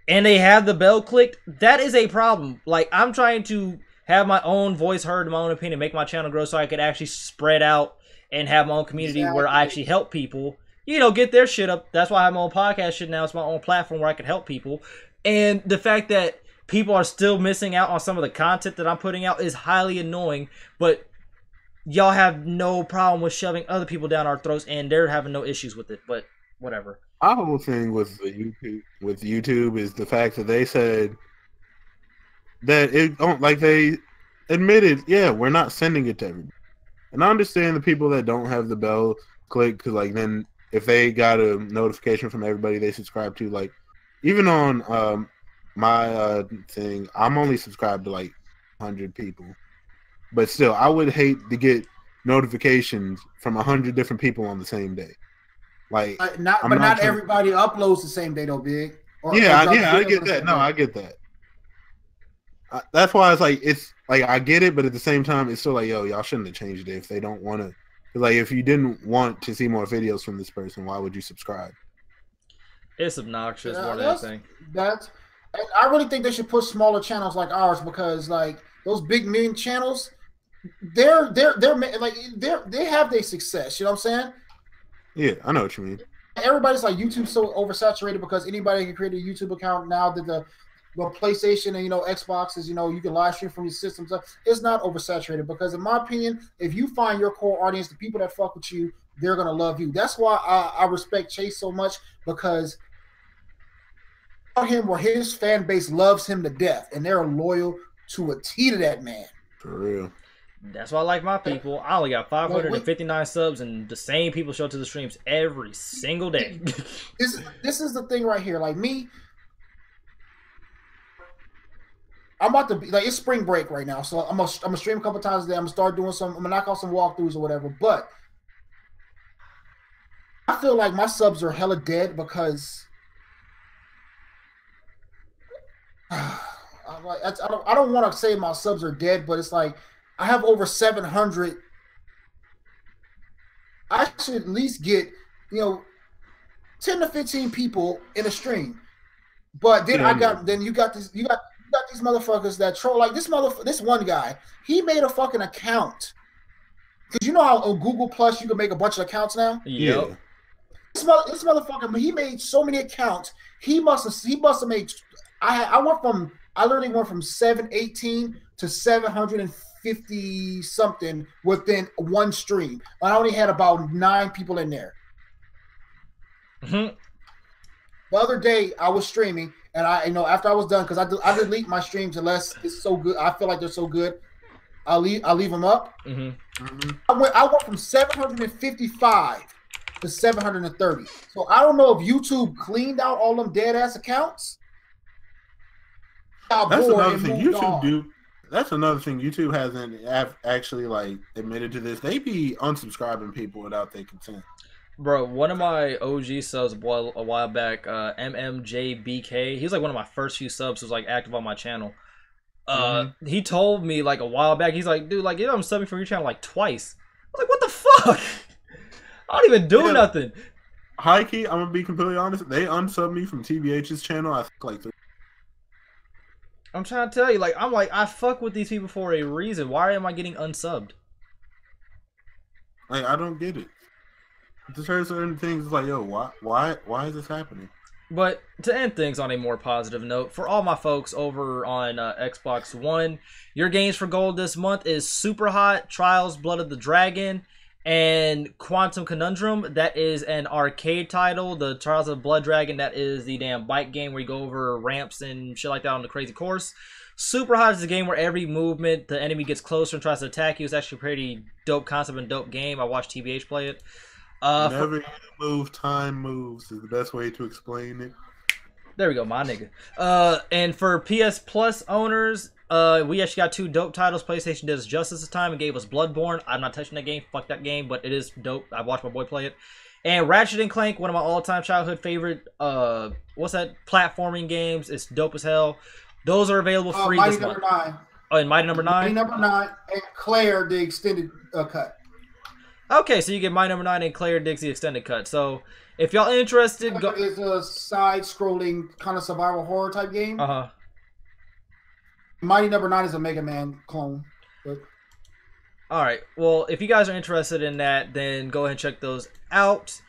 and they have the bell clicked, that is a problem. Like, I'm trying to have my own voice heard, my own opinion, make my channel grow so I could actually spread out and have my own community where I actually help people, get their shit up. That's why I have my own podcast shit now. It's my own platform where I can help people. And the fact that people are still missing out on some of the content that I'm putting out is highly annoying, but y'all have no problem with shoving other people down our throats, and they're having no issues with it. But whatever. My whole thing with YouTube is the fact that they said that they admitted, yeah, we're not sending it to everybody. And I understand the people that don't have the bell click, because then if they got a notification from everybody they subscribe to, even on my thing, I'm only subscribed to 100 people. But still, I would hate to get notifications from 100 different people on the same day. Not everybody uploads the same day, though, Big. I get that. No, I get that. That's why it's I get it, but at the same time, it's still y'all shouldn't have changed it if they don't want to. If you didn't want to see more videos from this person, why would you subscribe? It's obnoxious more than anything. I really think they should put smaller channels like ours, because those big million channels, they have their success. You know what I'm saying? Yeah, I know what you mean. Everybody's like YouTube's so oversaturated because anybody can create a YouTube account now that the PlayStation and Xbox is you can live stream from your systems. It's not oversaturated because in my opinion, if you find your core audience, the people that fuck with you, they're gonna love you. That's why I respect Chase so much because him where his fan base loves him to death and they're loyal to a T to that man. For real. That's why I like my people. I only got 559 subs, and the same people show up to the streams every single day. This is the thing right here. Like me, I'm about to be like it's spring break right now, so I'm gonna stream a couple times a day. I'm gonna start doing I'm gonna knock out some walkthroughs or whatever. But I feel like my subs are hella dead because I don't want to say my subs are dead, but it's like I have over 700. I should at least get 10 to 15 people in a stream. But then you got these motherfuckers that troll like this one guy. He made a fucking account. Cause you know how on Google Plus you can make a bunch of accounts now? Yep. This motherfucker, he made so many accounts. He must have made I literally went from 718 to 750 something within one stream. I only had about 9 people in there. Mm-hmm. The other day I was streaming and after I was done because I delete my streams unless it's so good. I feel like they're so good. I leave them up. Mm-hmm. Mm-hmm. I went from 755 to 730. So I don't know if YouTube cleaned out all them dead ass accounts. That's another thing YouTube do. That's another thing YouTube hasn't actually like admitted to this. They be unsubscribing people without their consent. Bro, one of my OG subs a while back, MMJBK, he was like one of my first few subs who was like active on my channel. He told me like a while back, he's like, dude, like I'm subbing for your channel like twice. I was like, what the fuck? I don't even do nothing. High key, I'm gonna be completely honest. They unsubbed me from TBH's channel. I think like. I'm trying to tell you, I fuck with these people for a reason. Why am I getting unsubbed? Like I don't get it. There's certain things like, yo, why is this happening? But to end things on a more positive note, for all my folks over on Xbox One, your games for gold this month is Super Hot, Trials, Blood of the Dragon, and Quantum Conundrum. That is an arcade title. The Trials of Blood Dragon, that is the damn bike game where you go over ramps and shit like that on the crazy course. Super Hot is a game where every movement the enemy gets closer and tries to attack you. It's actually a pretty dope concept and dope game. I watched TBH play it. Whenever you move, time moves is the best way to explain it. There we go, my nigga. And for PS Plus owners, we actually got 2 dope titles. PlayStation did us justice this time and gave us Bloodborne. I'm not touching that game. Fuck that game, but it is dope. I watched my boy play it. And Ratchet & Clank, one of my all-time childhood favorite, platforming games. It's dope as hell. Those are available free this month. Mighty Number 9. Oh, and Mighty Number 9? Mighty Number 9 and Claire, the extended cut. Okay, so you get Mighty Number 9 and Claire Dixie extended cut. So if y'all interested, go. It's a side-scrolling kind of survival horror type game. Mighty Number 9 is a Mega Man clone. But... All right. Well, if you guys are interested in that, then go ahead and check those out.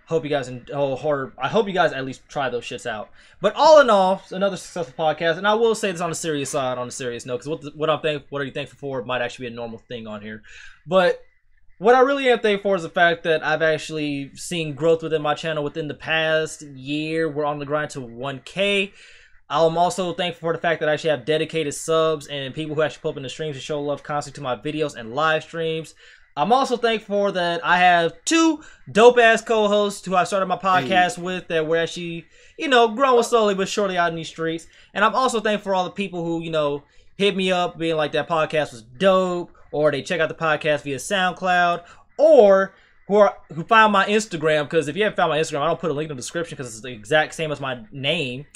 Hope you guys I hope you guys at least try those shits out. But all in all, it's another successful podcast, and I will say this on the serious side, on a serious note, because what are you thankful for might actually be a normal thing on here, but. What I really am thankful for is the fact that I've actually seen growth within my channel within the past year. We're on the grind to 1K. I'm also thankful for the fact that I actually have dedicated subs and people who actually pull up in the streams and show love constantly to my videos and live streams. I'm also thankful for that I have 2 dope-ass co-hosts who I started my podcast with that we're actually, growing slowly but surely out in these streets. And I'm also thankful for all the people who, hit me up being like, that podcast was dope, or they check out the podcast via SoundCloud, or who found my Instagram, because if you haven't found my Instagram, I don't put a link in the description because it's the exact same as my name,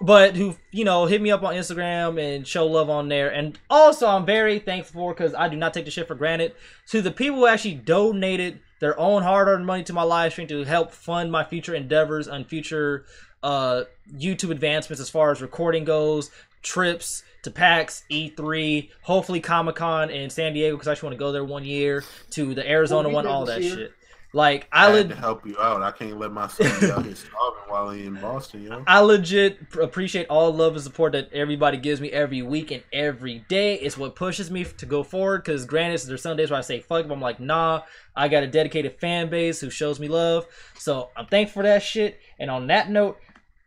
but who, hit me up on Instagram and show love on there. And also, I'm very thankful for, because I do not take the shit for granted, to the people who actually donated their own hard-earned money to my live stream to help fund my future endeavors and future YouTube advancements as far as recording goes, trips to PAX, E3, hopefully Comic-Con in San Diego, because I just want to go there one year, to the Arizona one, all that shit. Like I had to help you out. I can't let my son be out here starving while he's in Boston, yo. I legit appreciate all the love and support that everybody gives me every week and every day. It's what pushes me to go forward. Because granted, there's some days where I say fuck, but I'm like, nah, I got a dedicated fan base who shows me love. So I'm thankful for that shit. And on that note,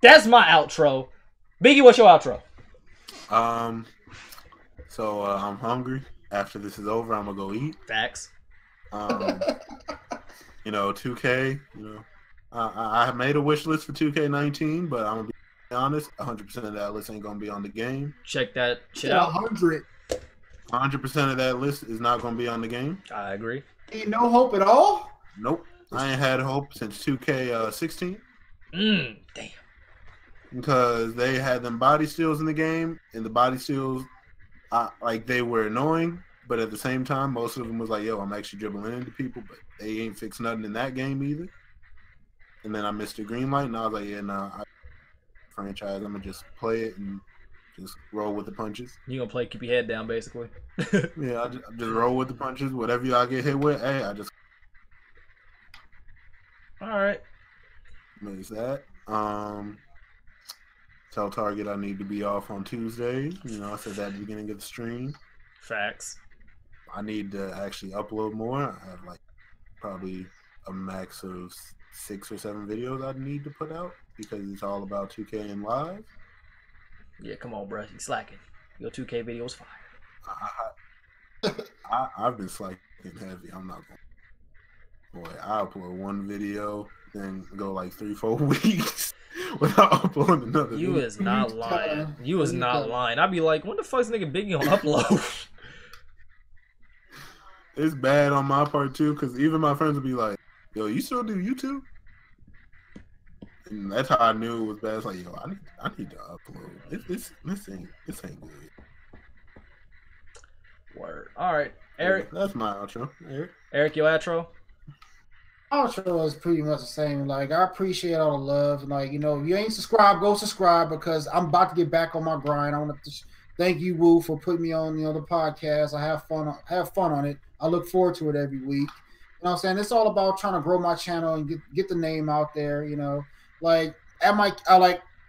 that's my outro. Biggie, what's your outro? So I'm hungry. After this is over, I'm gonna go eat. Facts. You know, 2K. You know, I made a wish list for 2K19, but I'm gonna be honest, 100% of that list ain't gonna be on the game. Check that shit out. 100. 100% of that list is not gonna be on the game. I agree. Ain't no hope at all. Nope. I ain't had hope since 2K16. Damn. Because they had them body steals in the game, and the body steals, like, they were annoying, but at the same time, most of them was like, yo, I'm actually dribbling into people, but they ain't fixed nothing in that game either. And then I missed a green light, and I was like, yeah, nah, franchise, I'm going to just play it and just roll with the punches. You going to play keep your head down, basically. Yeah, I just roll with the punches. Whatever y'all get hit with, hey, I just... All right. There's that. Tell Target I need to be off on Tuesday. You know, I said that at the beginning of the stream. Facts. I need to actually upload more. I have like probably a max of 6 or 7 videos I need to put out because it's all about 2K and live. Yeah, come on, bro. You slacking. Your 2K video was fire. I've been slacking heavy. I'm not going. Boy, I upload one video, then go like 3-4 weeks without uploading another. You video. is not lying. You is not lying. I'd be like, when the fuck's nigga Biggie gonna upload? It's bad on my part too, because even my friends would be like, "Yo, you still do YouTube?" And that's how I knew it was bad. It's like, yo, I need to upload. This ain't good. Word. All right, Eric. Yeah, that's my outro. Eric, your outro. Outro is pretty much the same. Like, I appreciate all the love. Like, you know, if you ain't subscribed, go subscribe because I'm about to get back on my grind. I want to thank you, Woo, for putting me on, you know, the podcast. I have fun on it. I look forward to it every week. You know what I'm saying? It's all about trying to grow my channel and get the name out there, you know. Like,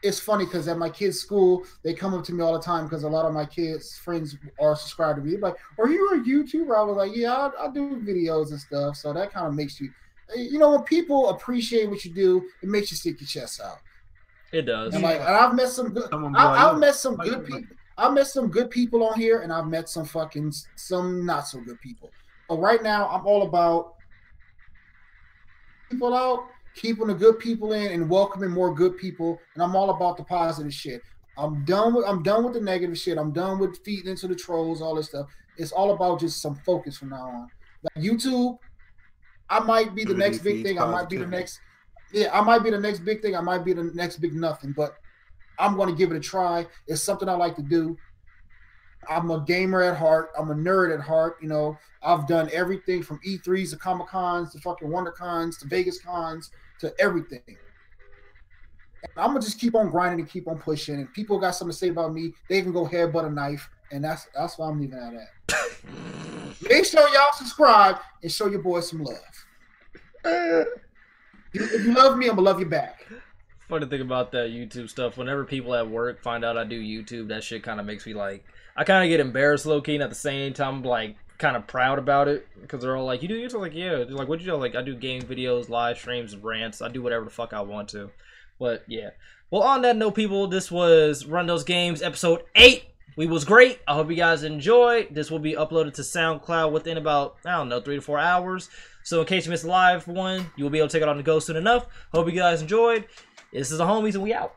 it's funny because at my kids' school, they come up to me all the time because a lot of my kids' friends are subscribed to me. They're like, are you a YouTuber? I was like, yeah, I do videos and stuff. So that kind of makes you, you know, when people appreciate what you do, it makes you stick your chest out. It does. And like, and I've met some good, I've met some good people. I've met some good people on here, and I've met some not so good people. But right now, I'm all about people out, keeping the good people in, and welcoming more good people. And I'm all about the positive shit. I'm done with the negative shit. I'm done with feeding into the trolls, all this stuff. It's all about just some focus from now on. Like YouTube, I might be the next big thing. I might be the next. Yeah, I might be the next big thing. I might be the next big nothing. But I'm going to give it a try. It's something I like to do. I'm a gamer at heart. I'm a nerd at heart. You know, I've done everything from E3s to Comic Cons to fucking WonderCons to Vegas Cons to everything. And I'm gonna just keep on grinding and keep on pushing. And people got something to say about me, they can go headbutt a knife, and that's why I'm leaving it at. Make sure y'all subscribe and show your boys some love. If you love me, I'm gonna love you back. Funny thing about that YouTube stuff, whenever people at work find out I do YouTube, that shit kind of makes me like, I kind of get embarrassed low-key, and at the same time, I'm like, kind of proud about it, because they're all like, you do YouTube? Like, yeah. They're like, what'd you do? Like, I do game videos, live streams, rants, I do whatever the fuck I want to. But, yeah. Well, on that note, people, this was Run Those Games, episode 8. We was great. I hope you guys enjoyed. This will be uploaded to SoundCloud within about, I don't know, 3 to 4 hours. So in case you missed the live one, you will be able to take it on the go soon enough. Hope you guys enjoyed. This is the homies, and we out.